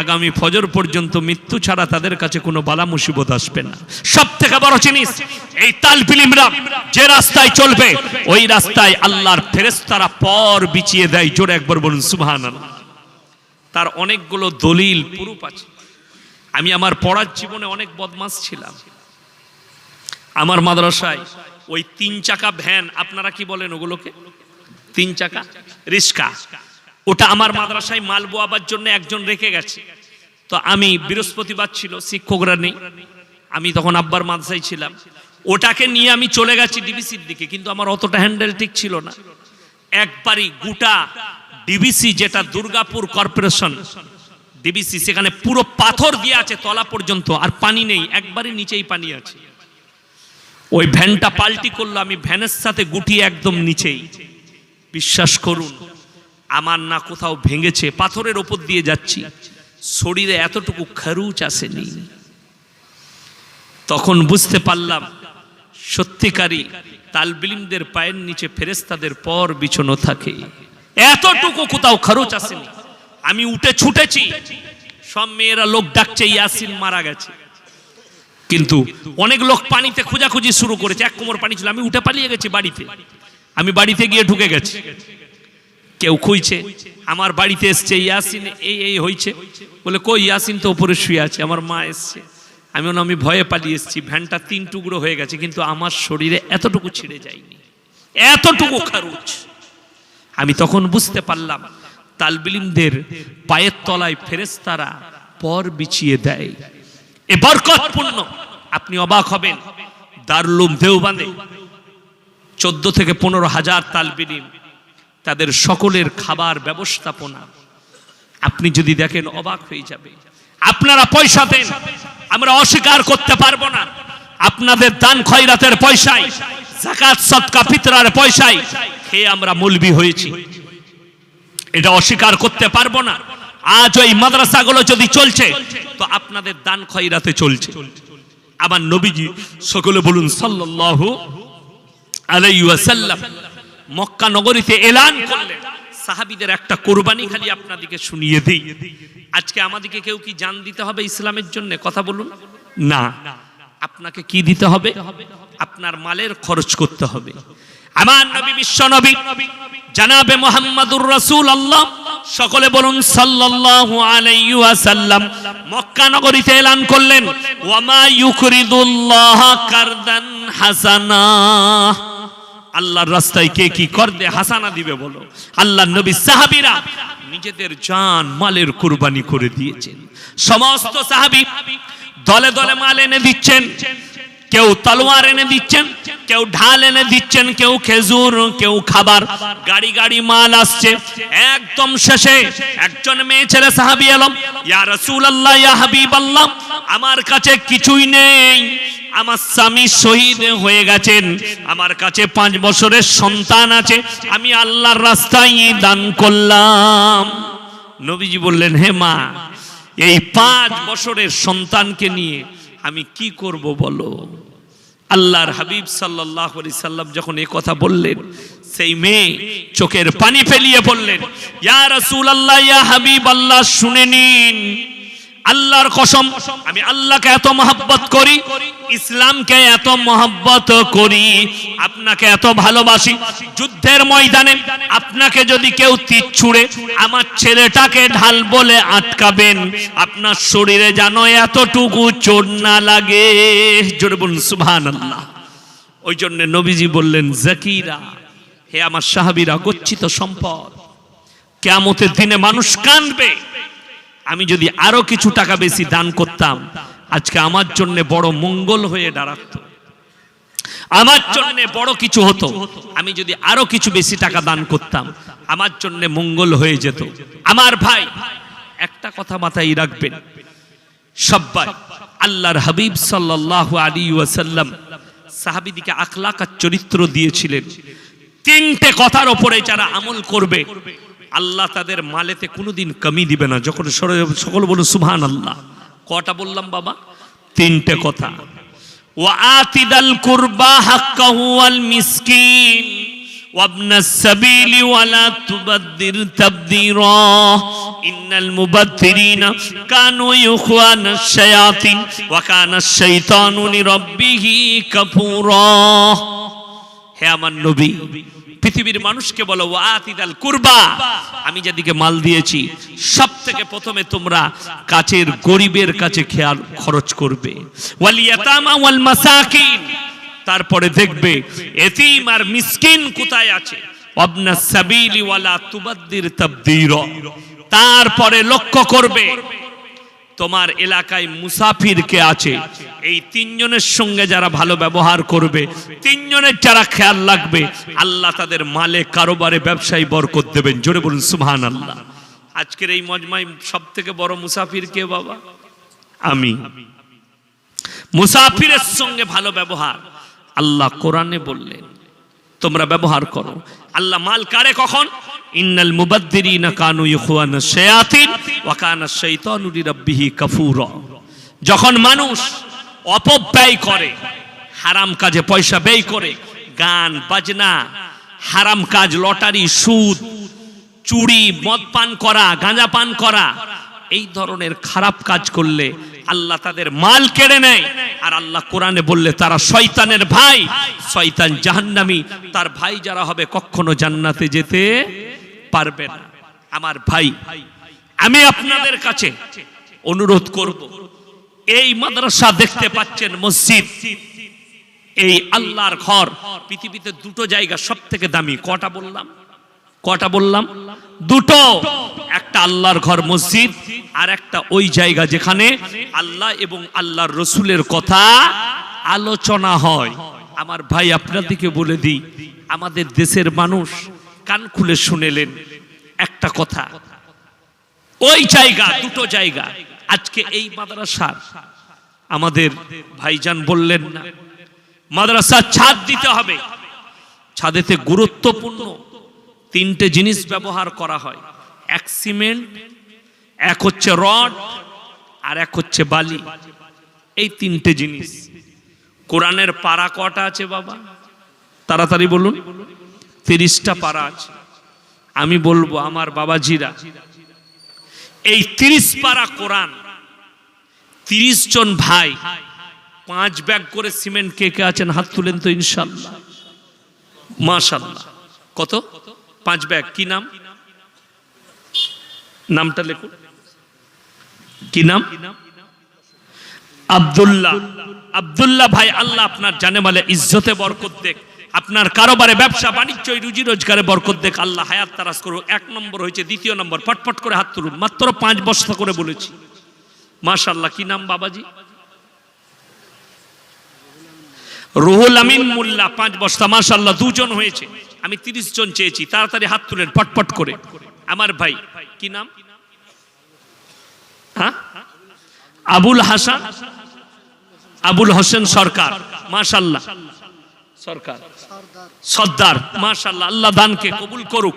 আগামী ফজর পর্যন্ত মৃত্যু ছাড়া তাদের কাছে কোনো বালা মুসিবত আসবে না। সবথেকে বড় জিনিস, এই তালবিলিমরা যে রাস্তায় চলবে ওই রাস্তায় আল্লাহর ফেরেশতারা পর বিছিয়ে দেয়। জোরে একবার বলুন সুবহানাল্লাহ। তার অনেকগুলো দলিল প্রুফ আছে। আমি আমার পড়ার জীবনে অনেক বদমাশ ছিলাম, আমার মাদ্রাসায় ওই 3 চাকা ভ্যান, আপনারা কি বলেন ওগুলোকে? 3 চাকা রিস্কা, ওটা আমার মাদ্রাসায় মাল বোয়াবার জন্য একজন রেখে গেছে। তো আমি, বৃহস্পতিবার ছিল, শিক্ষকরা নেই, আমি তখন আব্বার মাদ্রাসায় ছিলাম, ওটাকে নিয়ে আমি চলে গেছি ডিবিসির দিকে, কিন্তু আমার অতটা হ্যান্ডেল ঠিক ছিল না। একবারই গোটা ডিবিসি, যেটা দুর্গাপুর কর্পোরেশন ডিবিসি, সেখানে পুরো পাথর দিয়ে আছে তলা পর্যন্ত, আর পানি নেই, একবারই নিচেই পানি আছে। ওই ভ্যানটা পাল্টি করলো, আমি ভ্যানের সাথে গুটিয়ে একদম নিচেই। বিশ্বাস করুন, আমার না কোথাও ভেঙেছে, পাথরের ওপর দিয়ে যাচ্ছি, শরীরে এতটুকু খরুচ আসেনি। তখন বুঝতে পারলাম সত্যিকারই তালবিলিমদের পায়ের নিচে ফেরেশতাদের পর বিছানো থাকে, এতটুকু কোথাও খরচ আসেনি। আমি উঠে ছুটেছি, সব মেয়েরা লোক ডাকছে, ইয়াসিন মারা গেছে। কিন্তু অনেক লোক পানিতে খোঁজাখুঁজি শুরু করেছে, এক কোমর পানি ছিল, আমি উঠে পালিয়ে গেছি বাড়িতে। আমি বাড়িতে গিয়ে ঢুকে গেছি, কেউ খুঁজছে, আমার বাড়িতে এসছে, ইয়াসিন এই হয়েছে, বলে কই ইয়াসিন তো উপরে শুয়ে আছে। আমার মা এসছে, আমি ভয়ে পালিয়ে এসেছি। ভ্যানটা 3 টুকরো হয়ে গেছে, কিন্তু আমার শরীরে এতটুকু ছিঁড়ে যায়নি, এতটুকু খরচ। আমি তখন বুঝতে পারলাম তালবিলিমদের পায়ের তলায় ফেরেশতারা পর বিছিয়ে দেয়, এ বরকতপূর্ণ। আপনি অবাক হবেন, দারুল উলুম দেওবন্দে 14 থেকে 15 হাজার তালবিলিম, তাদের সকলের খাবার ব্যবস্থাপনা আপনি যদি দেখেন অবাক হয়ে যাবে। আপনারা পয়সা দেন, আমরা অস্বীকার করতে পারবো না। আপনাদের দান খয়রাতের পয়সায়, যাকাত সদকা ফিতরার পয়সায় খেয়ে আমরা মৌলবি হয়েছি, এটা অস্বীকার করতে পারবো না। আজ ওই মাদ্রাসাগুলো যদি চলছে, তো আপনাদের দান খয়রাতে চলছে। আমার নবীজি, সকলে বলুন সাল্লাল্লাহু আলাইহি ওয়াসাল্লাম, মক্কা নগরীতে এলান করলেন, সাহাবীদের একটা কোরবানি খালি আপনাদেরকে শুনিয়ে দিই। আজকে আমাদেরকে কেউ কি জান দিতে হবে ইসলামের জন্য? কথা বলুন না। আপনাকে কি দিতে হবে? আপনার মালের খরচ করতে হবে। আমার নবী, বিশ্ব নবী জনাবে মুহাম্মদুর রাসূলুল্লাহ, সকলে বলুন সাল্লাল্লাহু আলাইহি ওয়াসাল্লাম, মক্কা নগরীতে এলান করলেন, ওয়ামা ইউকরিদুল্লাহ কারদান হাসানা। আল্লাহর রাস্তায় কে কি করবে হাসানা দিবে বলো? আল্লাহর নবী সাহাবীরা নিজেদের জান মালের কুরবানি করে দিয়েছেন। সমস্ত সাহাবী দলে দলে মাল এনে দিচ্ছেন, কেউ তলোয়ার এনে দিচ্ছেন, কেউ ঢাল এনে দিচ্ছেন, কেউ খেজুর, কেউ খাবার, গাড়ি গাড়ি মাল আসছে। একদম শেষে একজন মেয়ে ছেলে সাহাবী এলো, ইয়া রাসূলুল্লাহ, ইয়া হাবিবাল্লাহ, আমার কাছে কিছুই নেই, আমার স্বামী শহীদ হয়ে গেছেন, আমার কাছে 5 বছরের সন্তান আছে, আমি আল্লাহর রাস্তায় দান করলাম। নবীজি বললেন, হে মা, এই 5 বছরের সন্তানকে নিয়ে আমি কি করব বলো? আল্লাহর হাবিব সাল্লাল্লাহু আলাইহি সাল্লাম যখন এই কথা বললেন, সেই মেয়ে চোখের পানি ফেলিয়ে বললেন, ইয়া রাসূলুল্লাহ, ইয়া হাবিবাল্লাহ, শুনে নিন, আল্লাহর কসম, আমি আল্লাহকে এত মহব্বত করি, ইসলামকে এত মহব্বত করি, আপনাকে এত ভালোবাসি, যুদ্ধের ময়দানে আপনাকে যদি কেউ তীর ছুঁড়ে আমার ছেলেটাকে ঢাল বলে আটকাবেন, আপনার শরীরে যেন এতটুকু চোট না লাগে। জোরে বলুন সুবহানাল্লাহ। ওই জন্য নবীজি বললেন, জাকিরা, হে আমার সাহাবীরা, গচ্ছিত সম্পদ, কিয়ামতের দিনে মানুষ কাঁদবে। আমি যদি আরো কিছু টাকা বেশি দান করতাম, আজকে আমার জন্য বড় মঙ্গল হয়ে দাঁড়াতো, আমার জন্য বড় কিছু হতো। আমি যদি আরো কিছু বেশি টাকা দান করতাম, আমার জন্য মঙ্গল হয়ে যেত। আমার ভাই, একটা কথা মাথায় রাখবেন, সবাই আল্লাহর হাবিব সাল্লাল্লাহু আলাইহি ওয়াসাল্লাম সাহাবীদেরকে আখলাক আর চরিত্র দিয়েছিলেন। 3টে কথার উপরে যারা আমল করবে, আল্লাহ তাদের মালেতে কোনোদিন কমি দিবে না। যখন সকল বলুন সুবহানাল্লাহ। কটা বললাম বাবা? 3টে কথা। ওয়া আতিদাল কুরবা হাক্কাহু ওয়াল মিসকিন ওয়াবনাস সাবিলি ওয়ালা তুবাদদির তাবদীরা ইন্নাল মুবাদদিরিনা কানু ইখওয়ানাশ শায়াতিন ওয়া কানাশ শাইতানু লিরাব্বিহি কাফুরা। হে আমার নবী, পৃথিবীর মানুষকে বলো, ওয়া আতিদাল কুরবা, আমি যাদেরকে মাল দিয়েছি সব থেকে প্রথমে তোমরা কাছের গরিবের কাছে খেয়াল খরচ করবে। ওয়াল ইয়াতামা ওয়াল মাসাকিন, তারপরে দেখবে এতিম আর মিসকিন কোথায় আছে, ওয়াবনাস সাবিলি ওয়ালা তুবাদ্দির তাবদীরা। তারপরে লক্ষ্য করবে তোমার এলাকায় মুসাফির কে আছে, এই তিনজনের সঙ্গে যারা ভালো ব্যবহার করবে, তিনজনের যারা খেয়াল রাখবে, আল্লাহ তাদের মালে কারোবারে ব্যবসায় বরকত দেবেন। জোরে বলুন সুবহানাল্লাহ। আজকের এই মজমায় সব থেকে বড় মুসাফির কে বাবা? আমি। মুসাফিরের সঙ্গে ভালো ব্যবহার আল্লাহ কোরআনে বললেন তোমরা ব্যবহার করো। আল্লাহ মাল কাড়ে কখন? ইন্নাল মুবাদ্দিরিনা কানু ইখওয়ানাশ শায়াতিন ওয়া কানা আশ-শাইতানু লিরাব্বিহি কাফুরা। যখন মানুষ অপব্যয় করে, হারাম কাজে পয়সা ব্যয় করে, গান বাজনা, হারাম কাজ, লটারি, সুদ, চুরি, মদ পান করা, গাঁজা পান করা, এই ধরনের খারাপ কাজ করলে আল্লাহ তাদের মাল কেড়ে নেয়। আর আল্লাহ কোরআনে বললে তারা শয়তানের ভাই, শয়তান জাহান্নামী, তার ভাই যারা হবে কখনো জান্নাতে যেতে পারবে না। আমার ভাই, আমি আপনাদের কাছে অনুরোধ করব, এই মাদ্রাসা দেখতে পাচ্ছেন, মসজিদ, এই আল্লাহর ঘর, পৃথিবীতে দুটো জায়গা সব থেকে দামি। কটা বললাম? কটা বললাম? দুটো। একটা আল্লাহর ঘর মসজিদ, আর একটা ওই জায়গা যেখানে আল্লাহ এবং আল্লাহর রসুলের কথা আলোচনা হয়। আমার ভাই আপনাদেরকে বলে দিই, আমাদের দেশের মানুষ কান খুলে শুনেলেন একটা কথা, ওই জায়গা, দুটো জায়গা। আজকে এই মাদ্রাসার আমাদের ভাইজান বললেন না, মাদ্রাসার ছাদ দিতে হবে। ছাদেতে গুরুত্বপূর্ণ তিনটে জিনিস ব্যবহার করা হয়, এক সিমেন্ট, এক হচ্ছে রড, আর এক হচ্ছে বালি। এই তিনটে জিনিস। কোরআনের পারা কটা আছে বাবা? তাড়াতাড়ি বলুন। 30টা পারা আছে। আমি বলবো আমার বাবাজিরা, এই 30 পারা কোরআন, 30 জন ভাই 5 ব্যাগ করে সিমেন্ট কে কে আছেন হাত তুলেন তো ইনশাআল্লাহ। মাশাআল্লাহ। কত? 5 ব্যাগ। কি নাম? নামটা লিখুন। কি নাম? আব্দুল্লাহ। আব্দুল্লাহ ভাই, আল্লাহ আপনার জানে মালে ইজ্জতে বরকত দেখ, আপনার কারোবারে, ব্যবসা বাণিজ্য, রুজি রোজগারে বরকত দেখ, আল্লাহ হায়াত তারাজ করুক। 1 নম্বর হয়েছে। 2য় নম্বর, পটপট করে হাত তুলুন। মাত্র 5 বস্তা করে বলেছি। মাশাআল্লাহ। কি নাম বাবাজি? রুহুল আমিন মোল্লা, 5 বস্তা। মাশাআল্লাহ। 2 জন হয়েছে। আমি 30 জন চেয়েছি। তাড়াতাড়ি হাত তুলেন পটপট করে। আমার ভাই কি নাম? হ্যাঁ, আবুল হাসান, আবুল হোসেন সরকার। মাশাআল্লাহ। সরকার, সর্দার। মাশাআল্লাহ। আল্লাহ দানকে কবুল করুক,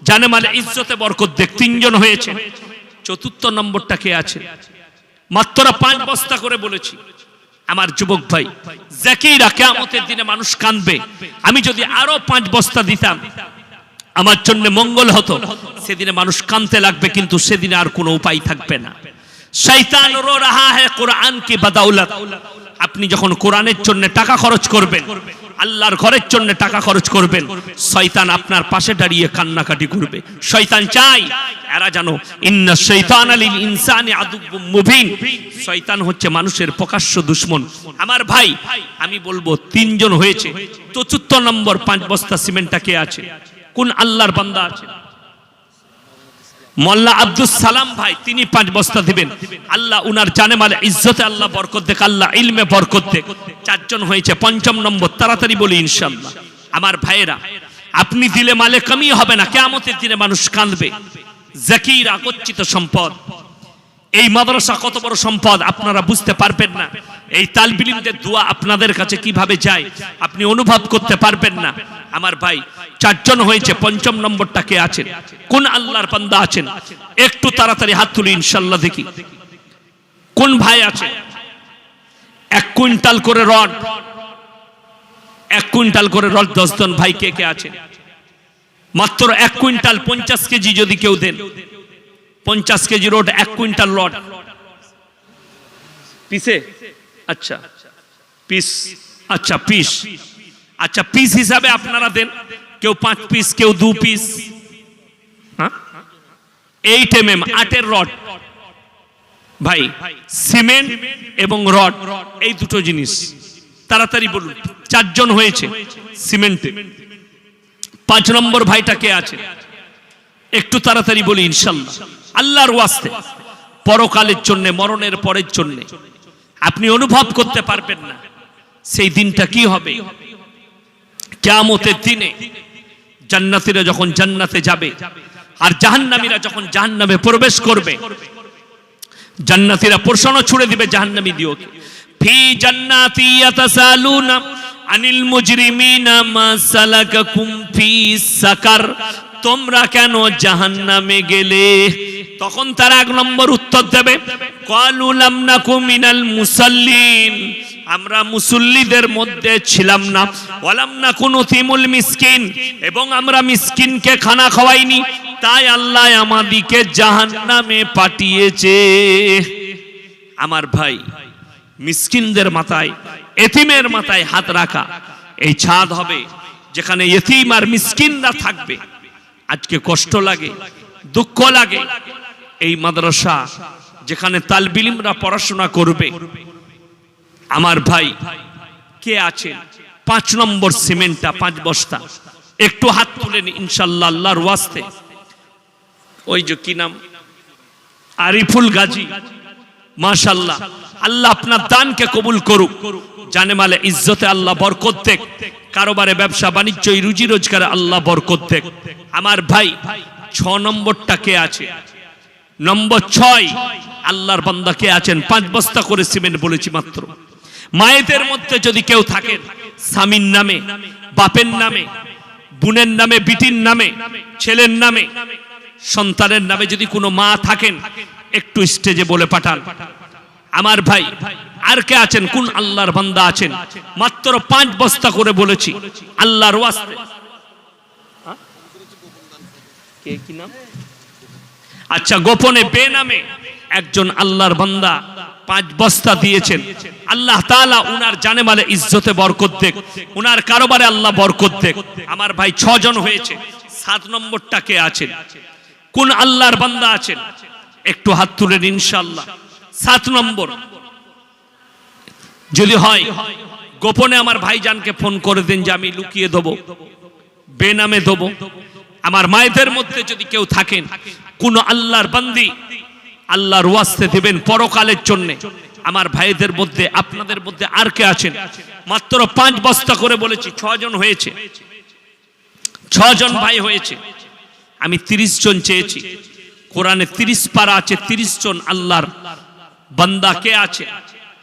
জানে মালে ইজ্জতে বরকত দেখ। 3 জন হয়েছে। 4র্থ নম্বরটা কে আছে? মাত্র 5 বস্তা করে বলেছি। আমার যুবক ভাই জাকিরা, কিয়ামতের দিনে মানুষ কাঁদবে, আমি যদি আরো 5 বস্তা দিতাম আমার জন্য মঙ্গল হতো। সেদিনে মানুষ কাঁদতে লাগবে, কিন্তু সেদিনে আর কোনো উপায় থাকবে না। শয়তান রো রাহা হ্যায় কুরআন কি বদৌলত। আপনি যখন কোরআনের জন্য টাকা খরচ করবেন, আল্লাহর ঘরের জন্য টাকা খরচ করবেন, শয়তান আপনার পাশে দাঁড়িয়ে কান্নাকাটি করবে। শয়তান চাই এরা জানো, ইন্নাশ শাইতানা লিল ইনসানি আদুউম মুবিন। শয়তান হচ্ছে মানুষের প্রকাশ্য দুশমন। আমার ভাই, আমি বলবো 3 জন হয়েছে। 4র্থ নম্বর 5 বস্তা সিমেন্টটা কে আছে? কোন আল্লাহর বান্দা আছে? মোল্লা আব্দুল সালাম ভাই, তিনি 5 বস্তা দিবেন। আল্লাহ উনার জানে মালে ইজ্জতে আল্লাহ বরকত দেখ, আল্লাহ ইলমে বরকত দেখ। 4 জন হয়েছে। 5ম নম্বর, তাড়াতাড়ি বলি ইনশাআল্লাহ। আমার ভাইয়েরা, আপনি দিলে মালে কমই হবে না, কিয়ামতের দিনে মানুষ কাঁদবে। জাকিরা, গচ্ছিত সম্পদ। এই মাদ্রাসা কত বড় সম্পদ আপনারা বুঝতে পারবেন না। এই তালবিলিমদের দোয়া আপনাদের কাছে কিভাবে যায় আপনি অনুভব করতে পারবেন না। আমার ভাই 4 জন হয়েছে। 5ম নম্বরটা কে আছেন? কোন আল্লাহর বান্দা আছেন? একটু তাড়াতাড়ি হাত তুলি ইনশাআল্লাহ দেখি কোন ভাই আছে। 1 কুইন্টাল করে রড, 1 কুইন্টাল করে রড 10 জন ভাই কে কে আছেন? মাত্র 1 কুইন্টাল 50 কেজি যদি কেউ দেন, 50 কেজি রড, 1 কুইন্টাল রড পিসে। আচ্ছা পিস, আচ্ছা পিস, আচ্ছা পিস হিসাবে আপনারা দেন। কেউ 5 পিস, কেউ 2 পিস। হ্যাঁ, 8 mm 8-এর রড। ভাই সিমেন্ট এবং রড, এই দুটো জিনিস তাড়াতাড়ি বলুন। 4 জন হয়েছে সিমেন্টে। 5 নম্বর ভাইটা কে আছে একটু তাড়াতাড়ি বলি ইনশাআল্লাহ। আল্লাহর ওয়াস্তে পরকালের জন্য, মরণের পরের জন্য আপনি অনুভব করতে পারবেন না সেই দিনটা কি হবে। কিয়ামতের দিনে জান্নাতীরা যখন জান্নাতে যাবে আর জাহান্নামীরা যখন জাহান্নামে প্রবেশ করবে, জান্নাতীরা প্রশ্ন ছুড়ে দিবে জাহান্নামী দিওকে, ফি জান্নাতি ইয়াতাসালুনা আনিল মুজরিমিনা মা সালাকাকুম ফি সাকার, তোমরা কেন জাহান্নামে গেলে? তখন তারা 1 নম্বর উত্তর দেবে, ক্বালু লাম নাকু মিনাল মুসাল্লিন, আমরা মুসল্লিদের মধ্যে ছিলাম না, ওয়ালাম নাকু নুতিমুল মিসকিন, এবং আমরা মিসকিনকে খানা খাওয়াইনি, তাই আল্লাহ আমাদিকে জাহান্নামে পাঠিয়েছে। আমার ভাই, মিসকিনদের মাথায়, এতিমের মাথায় হাত রাখা এই ছাদ হবে যেখানে এতিম আর মিসকিনরা থাকবে। আজকে কষ্ট লাগে, দুঃখ লাগে, এই মাদ্রাসা যেখানে তালিব ইলমরা পড়াশোনা করবে। আমার ভাই কে আছে 5 নম্বর সিমেন্টটা 5 বস্তা একটু হাত তুলেন ইনশাআল্লাহ আল্লাহর ওয়াস্তে। ওই যে কি নাম, আরিফুল গাজী, মাশাআল্লাহ, আল্লাহ আপনার দানকে কবুল করুক, জানে মালে ইজ্জতে আল্লাহ বরকত দেখ, কারোবারে ব্যবসা বাণিজ্য রুজি রোজগারে আল্লাহ বরকত দেখ। আমার ভাই 6 নম্বরটা কে আছে? নম্বর 6 আল্লাহর বান্দা কে আছেন? 5 বস্তা করে সিমেন্ট বলেছি মাত্র। মায়েদের মধ্যে যদি কেউ থাকেন, স্বামীর নামে, বাপের নামে, বোনের নামে, বিটির নামে, ছেলের নামে, সন্তানের নামে যদি কোনো মা থাকেন একটু স্টেজে বলে পাঠান। আমার ভাই আর কে আছেন? কোন আল্লাহর বান্দা আছেন? মাত্র 5 বস্তা করে বলেছি আল্লাহর ওয়াস্তে। কে কি নাম? আচ্ছা, গোপনে বেনামে একজন আল্লাহর বান্দা 5 বস্তা দিয়েছেন। আল্লাহ তাআলা উনার জানে মালে ইজ্জতে বরকত দেখ, উনার কারোবারে আল্লাহ বরকত দেখ। আমার ভাই 6 জন হয়েছে। 7 নম্বরটা কে আছেন? কোন আল্লাহর বান্দা আছেন? একটু হাত তুলেন ইনশাআল্লাহ। 7 নম্বর যদি হয় গোপনে আমার ভাইজানকে ফোন করে দেন যে আমি লুকিয়ে দেব, বেনামে দেব। আমার মায়েদের মধ্যে যদি কেউ থাকেন, কোন আল্লাহর বান্দি আল্লাহর ওয়াস্তে দেবেন পরকালের জন্য। আমার ভাইদের মধ্যে, আপনাদের মধ্যে আর কে আছেন? মাত্র 5 বস্তা করে বলেছি, 6 জন হয়েছে। 6 জন ভাই হয়েছে। আমি 30 জন চেয়েছি। কোরআনে 30 পারা আছে, 30 জন আল্লাহর বান্দা কে আছে?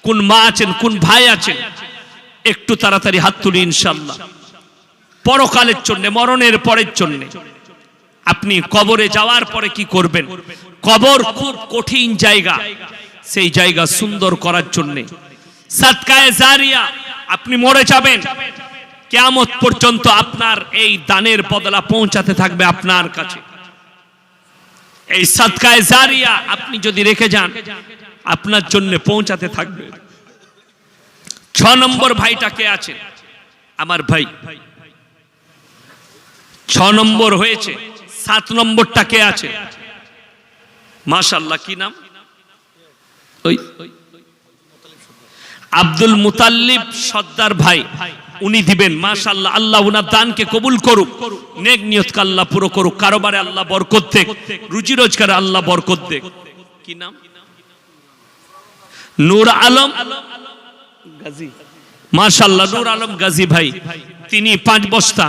কোন মা আছেন, কোন ভাই আছেন? একটু তাড়াতাড়ি হাত তুলি ইনশাআল্লাহ। পরকালের জন্য, মরণের পরের জন্য। আপনি কবরে যাওয়ার পরে কি করবেন? কবর খুব কঠিন জায়গা, সেই জায়গা সুন্দর করার জন্য সাদকায়ে জারিয়া, আপনি মরে যাবেন, কিয়ামত পর্যন্ত আপনার এই দানের বদলা পৌঁছাতে থাকবে আপনার কাছে। এই সাদকায়ে জারিয়া আপনি যদি রেখে যান, আপনার জন্য পৌঁছাতে থাকবে। 6 নম্বর ভাইটা কে আছে? আমার ভাই 6 নম্বর হয়েছে। 7 নম্বরটা কে আছে? মাশাআল্লাহ, কি নাম? ওই আব্দুল মুতাল্লিব সর্দার ভাই, উনি দিবেন। মাশাআল্লাহ, আল্লাহ উনার দানকে কবুল করুক, নেক নিয়তকে আল্লাহ পুরো করুক, কারোবারে আল্লাহ বরকত দেখ, রুজি রোজগারে আল্লাহ বরকত দেখ। কি নাম? নূর আলম গাজী, মাশাআল্লাহ, নূর আলম গাজী ভাই, তিনি 5 বস্তা।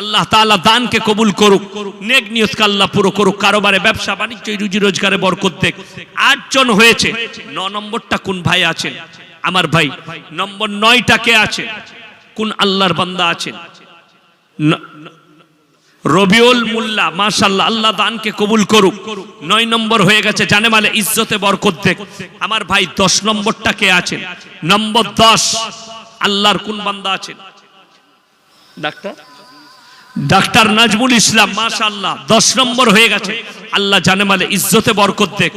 আল্লাহ তাআলা দানকে কবুল করুক, নেক নিয়তকে আল্লাহ পুরো করুক, কারোবারে ব্যবসা বাণিজ্য রুজি রোজগারে বরকত দেখ। 8 জন হয়েছে। 9 নম্বরটা কোন ভাই আছেন? আমার ভাই নম্বর 9টা কে আছে? কোন আল্লাহর বান্দা আছেন? রবিউল মোল্লা, মাশাআল্লাহ, আল্লাহ দানকে কবুল করুক। 9 নম্বর হয়ে গেছে, জানে মালে ইজ্জতে বরকত দেখ। আমার ভাই 10 নম্বরটা কে আছেন? নম্বর 10 আল্লাহর কোন বান্দা আছেন? ডাক্তার নাজমুল ইসলাম, মাশাআল্লাহ, 10 নম্বর হয়ে গেছে। আল্লাহ জানে মালে ইজ্জতে বরকত দেখ,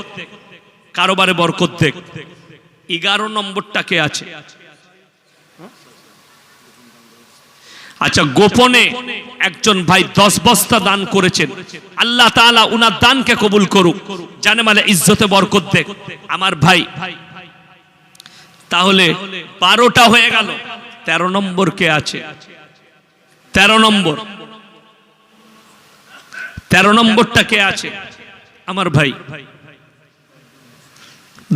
কারোবারে বরকত দেখ। 11 নম্বরটা কে আছে? আচ্ছা, গোপনে একজন ভাই 10 বস্তা দান করেছেন। আল্লাহ তাআলা উনার দানকে কবুল করুক, জানে মালে ইজ্জতে বরকত দেখ। আমার ভাই তাহলে 12টা হয়ে গেল। 13 নম্বর কে আছে? 13 নম্বর, 13 নম্বরটা কে আছে আমার ভাই?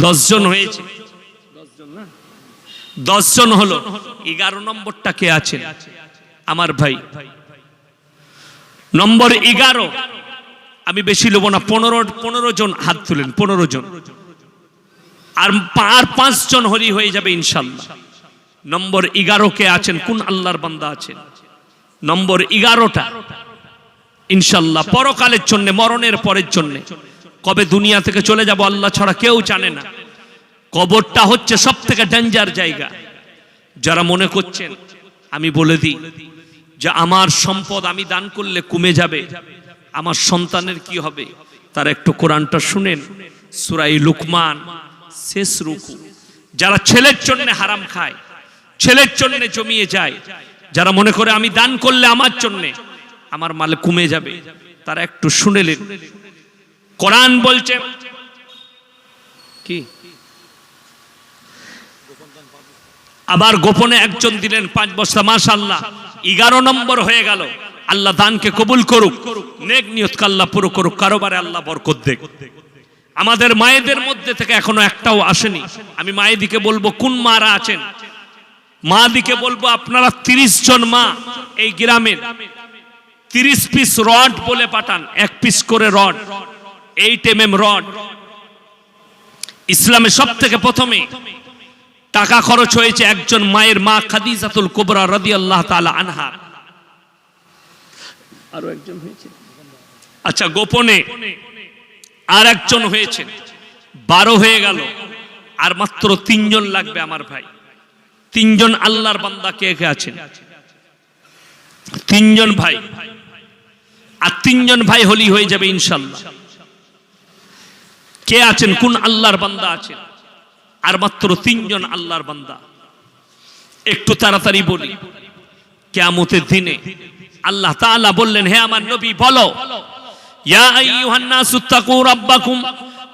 10 জন হয়েছে, 10 জন হলো। 11 নম্বরটা কে আছে আমার ভাই? নম্বর 11, আমি বেশি নেব না, 15 জন হাত তুলেন, 15 জন, আর 5 জন হয়ে যাবে ইনশাল্লাহ। নম্বর 11 কে আছেন? কোন আল্লাহর বান্দা আছেন? নম্বর 11টা ইনশাল্লাহ পরকালের জন্য, মরণের পরের জন্য। কবে দুনিয়া থেকে চলে যাব আল্লাহ ছাড়া কেউ জানে না। কবরটা হচ্ছে সব থেকে ডেঞ্জার জায়গা। যারা মনে করছেন, আমি বলে দিই যে আমার সম্পদ আমি দান করলে কমে যাবে, আমার সন্তানের কি হবে, তারা একটু কোরআনটা শুনেন, সূরা লুকমান শেষ রুকু। যারা ছেলের জন্য হারাম খায়, ছেলের জন্য জমিয়ে যায়, যারা মনে করে আমি দান করলে আমার জন্য আমার মাল কমে যাবে, তারা একটু শুনেলেন। কোরআন বলছে কি? আবার গোপনে একজন দিলেন 5 বস্তা, মাশাআল্লাহ 11 নম্বর হয়ে গেল। আল্লাহ দানকে কবুল করুক, নেক নিয়ত আল্লাহ পুরো করুক, কারোবারে আল্লাহ বরকত দেখ। আমাদের মায়েদের মধ্যে থেকে এখনো একটাও আসেনি। আমি মায়েদিকে বলবো, কোন মারা আছেন, মা দিকে বলবো আপনারা 30 জন মা এই গ্রামের 30 পিস রড বলে পাঠান, 1 পিস করে রড, 8 mm রড। ইসলামে সব থেকে প্রথমে টাকা খরচ হয়েছে একজন মায়ের, মা খাদিজাতুল কুবরা রাদিয়াল্লাহু তাআলা আনহা। আরো একজন হয়েছে, আচ্ছা গোপনে আর একজন হয়েছে, 12 হয়ে গেল। আর মাত্র 3 জন লাগবে আমার ভাই। 3 জন আল্লাহর বান্দা কে কে আছেন? 3 জন ভাই, আর 3 জন ভাই হলি হয়ে যাবে ইনশাআল্লাহ। কে আছেন? কোন আল্লাহর বান্দা আছেন? আর মাত্র 3 জন আল্লাহর বান্দা। একটু তাড়াতাড়ি বলি। কিয়ামতের দিনে আল্লাহ তাআলা বললেন, হে আমার নবী বলো, ইয়া আইয়ুহান নাসু তাকু রাব্বাকুম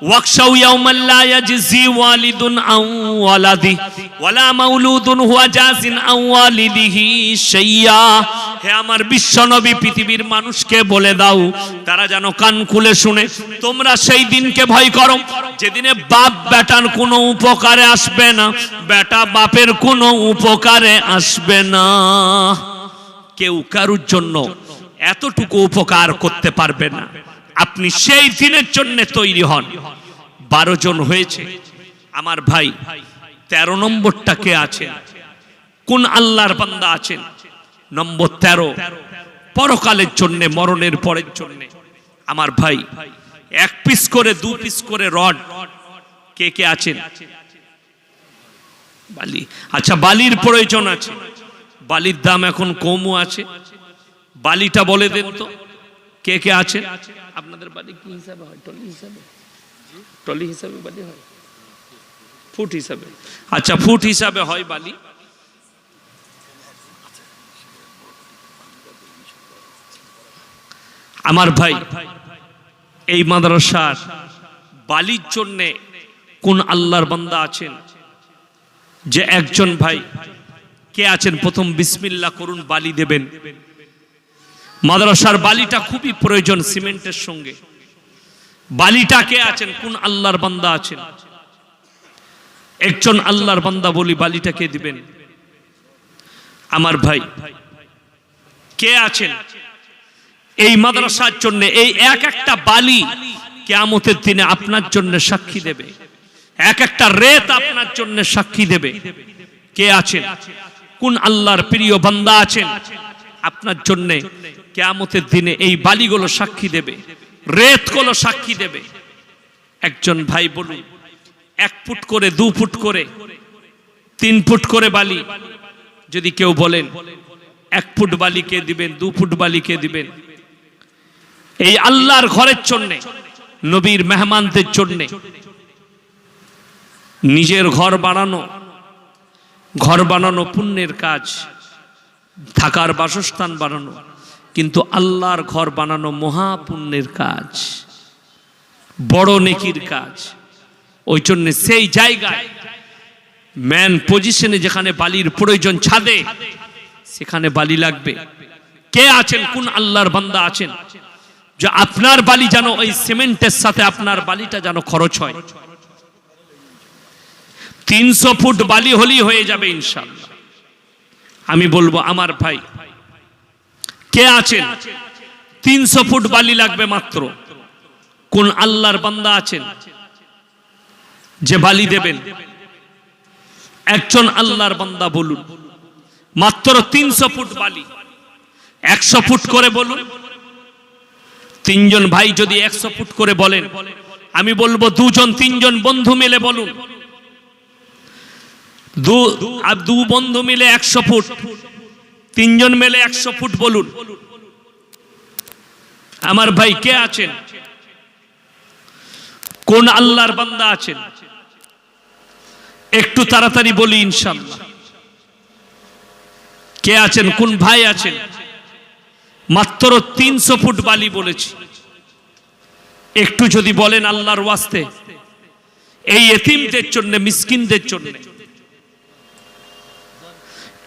ওয়াখশাউ ইয়াওমান লা ইয়াজজি ওয়ালিদুন আন ওয়ালাদি ওয়ালা মাউলুদুন হুয়া জাযিন আন ওয়ালিদিহি শাইয়্যা। হে আমার বিশ্ব নবী, পৃথিবীর মানুষকে বলে দাও, তারা যেন কান খুলে শুনে, তোমরা সেই দিনকে ভয় করো যেদিনে বাপ বেটার কোনো উপকারে আসবে না, বেটা বাপের কোনো উপকারে আসবে না। কেউ কারুর জন্য এতটুকু উপকার করতে পারবে না। আপনি সেই দিনের জন্য তৈরি হন। 12 জন হয়েছে আমার ভাই। 13 নম্বরটা কে আছেন? কোন আল্লাহর বান্দা আছেন? নম্বর 13, পরকালের জন্য, মরণের পরের জন্য আমার ভাই। 1 পিস করে 2 পিস করে রড কে কে আছেন? বালি। আচ্ছা বালির প্রয়োজন আছে, বালির দাম এখন কমও আছে, বালিটা বলে দেন তো কে কে আছেন? আপনাদের বালি কি হিসাবে হয়? টলি হিসাবে? টলি হিসাবে বালি হয়? ফুট হিসাবে? আচ্ছা ফুট হিসাবে হয় বালি। আমার ভাই, এই মাদ্রাসার বালির জন্য কোন আল্লাহর বান্দা আছেন? যে একজন ভাই কে আছেন? প্রথম বিসমিল্লাহ করুন, বালি দেবেন। মাদ্রাসার বালিটা খুবই প্রয়োজন, সিমেন্টের সঙ্গে। বালিটা কে আছেন? কোন আল্লাহর বান্দা আছেন? একজন আল্লাহর বান্দা বলি, বালিটা কে দিবেন? আমার ভাই কে আছেন এই মাদ্রাসার জন্য? এই এক একটা বালি কিয়ামতের দিনে আপনার জন্য সাক্ষী দেবে, এক একটা রেত আপনার জন্য সাক্ষী দেবে। কে আছেন? কোন আল্লাহর প্রিয় বান্দা আছেন আপনার জন্য? কিয়ামতের দিনে এই বালিগুলো সাক্ষী দেবে, রেতগুলো সাক্ষী দেবে। একজন ভাই বলুন, 1 ফুট করে, 2 ফুট করে, 3 ফুট করে বালি যদি কেউ বলেন, 1 ফুট বালি কে দিবেন? 2 ফুট বালি কে দিবেন? এই আল্লাহর ঘরের জন্য, নবীর মেহমানদের জন্য নিজের ঘর বানানো পুণ্যের কাজ, থাকার বাসস্থান বানানো, কিন্তু আল্লাহর ঘর বানানো মহা পুণ্যের কাজ, বড় নেকির কাজ। ওই জন্য সেই জায়গায় ম্যান পজিশনে যেখানে বালির প্রয়োজন ছাদে সেখানে বালি লাগবে। কে আছেন, কোন আল্লাহর বান্দা আছেন যে আপনার বালি যেন ওই সিমেন্টের সাথে আপনার বালিটা যেন খরচ হয়? 300 ফুট বালি হলেই হয়ে যাবে ইনশাআল্লাহ। আমি বলবো আমার ভাই কে আছেন 300 ফুট বালি লাগবে মাত্র? কোন আল্লাহর বান্দা আছেন যে বালি দেবেন? একজন আল্লাহর বান্দা বলুন। মাত্র 300 ফুট বালি। 100 ফুট করে বলুন। 3 জন ভাই যদি 100 ফুট করে বলেন, আমি বলবো 2 জন 3 জন বন্ধু মিলে বলুন। 2 বন্ধু মিলে 100 ফুট, 3 জন মিলে 100 ফুট বলুন। আমার ভাই কে আছেন, কোন আল্লাহর বান্দা আছেন? একটু তাড়াতাড়ি বলি ইনশাআল্লাহ। কে আছেন, কোন ভাই আছেন? মাত্র 300 ফুট বালি বলেছি। একটু যদি বলেন আল্লাহর ওয়াস্তে, এই এতিমদের জন্য, মিসকিনদের জন্য,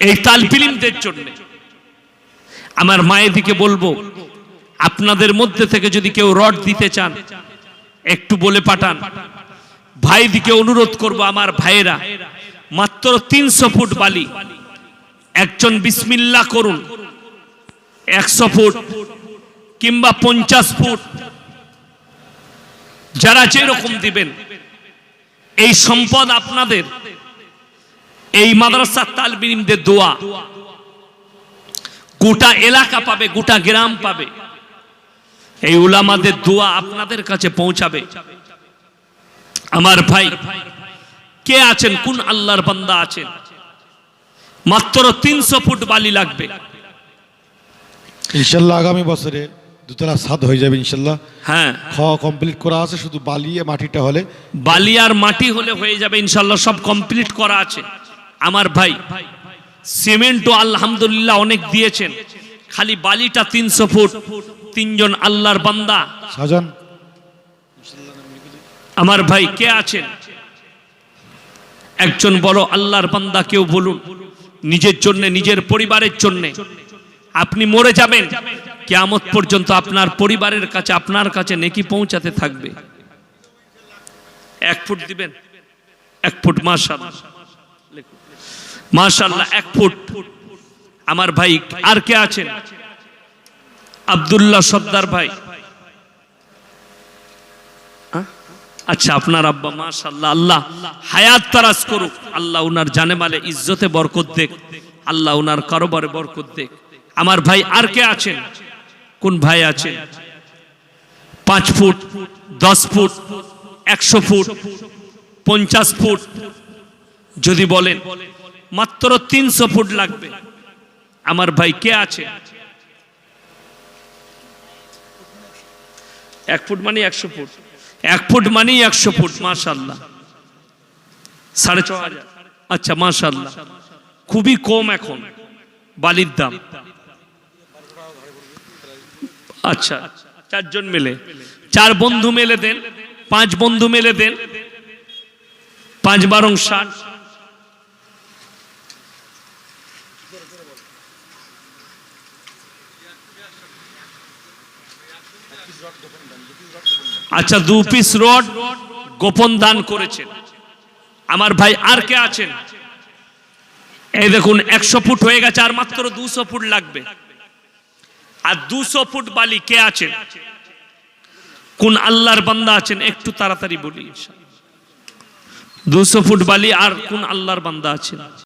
এই তালবিলিমদের জন্য। আমার মায়েদিকে বলবো আপনাদের মধ্যে থেকে যদি কেউ রড দিতে চান একটু বলে পাঠান। ভাইদিকে অনুরোধ করব, আমার ভাইয়েরা মাত্র 300 ফুট বালি। একজন বিসমিল্লাহ করুন। 100 ফুট কিংবা 50 ফুট, যারা যেরকম দিবেন, এই সম্পদ আপনাদের। এই মাদ্রাসা তালবিলিমদের দোয়া গোটা এলাকা পাবে, গোটা গ্রাম পাবে। এই উলামাদের দোয়া আপনাদের কাছে পৌঁছাবে। আমার ভাই কে আছেন, কোন আল্লাহর বান্দা আছেন? মাত্র 300 ফুট বালি লাগবে ইনশাআল্লাহ। আগামী বছরে 2 তলা ছাদ হয়ে যাবে ইনশাআল্লাহ। হ্যাঁ, খাওয়া কমপ্লিট করা আছে, শুধু বালি আর মাটিটা হলে, বালি আর মাটি হলে হয়ে যাবে ইনশাআল্লাহ। সব কমপ্লিট করা আছে। আমার ভাই সিমেন্টও আলহামদুলিল্লাহ অনেক দিয়েছেন, খালি বালিটা 300 ফুট। 3 জন আল্লাহর বান্দা সাজান। আমার ভাই কে আছেন? একজন বড় আল্লাহর বান্দা কেউ বলুন। নিজের জন্য, নিজের পরিবারের জন্য। আপনি মরে যাবেন, কিয়ামত পর্যন্ত আপনার পরিবারের কাছে, আপনার কাছে নেকি পৌঁছাতে থাকবে। 1 ফুট দিবেন? 1 ফুট। মাশাআল্লাহ, মাশাআল্লাহ, 1 ফুট। আমার ভাই আর কে আছেন? আব্দুল্লাহ সর্দার ভাই। আচ্ছা, আপনার আব্বা। মাশাআল্লাহ, আল্লাহ হায়াত তারাজ করুক। আল্লাহ উনার জানে মালে ইজ্জতে বরকত দেখ। আল্লাহ উনার কারোবারে বরকত দেখ। আমার ভাই আর কে আছেন, কোন ভাই আছেন? 5 ফুট, 10 ফুট, 100 ফুট, 50 ফুট যদি বলেন, মাত্র 300 ফুট লাগবে। আমার ভাই কে আছে? 1 ফুট মানে 100 ফুট। 1 ফুট মানে 100 ফুট। মাশাআল্লাহ, 4,500। আচ্ছা, মাশাআল্লাহ, খুবই কম এখন বালির দাম। আচ্ছা, 4 জন মিলে, 4 বন্ধু মিলে দেন, 5 বন্ধু মিলে দেন। 5 বারং 60। আচ্ছা, 2 পিস রড গোপন দান করেছেন। আমার ভাই আর কে আছেন? এই দেখুন 100 ফুট হয়ে গেছে, আর মাত্র 200 ফুট লাগবে। আর 200 ফুট বালি কে আছেন? কোন আল্লাহর বান্দা আছেন? একটু তাড়াতাড়ি বলি। 200 ফুট বালি আর কোন আল্লাহর বান্দা আছেন?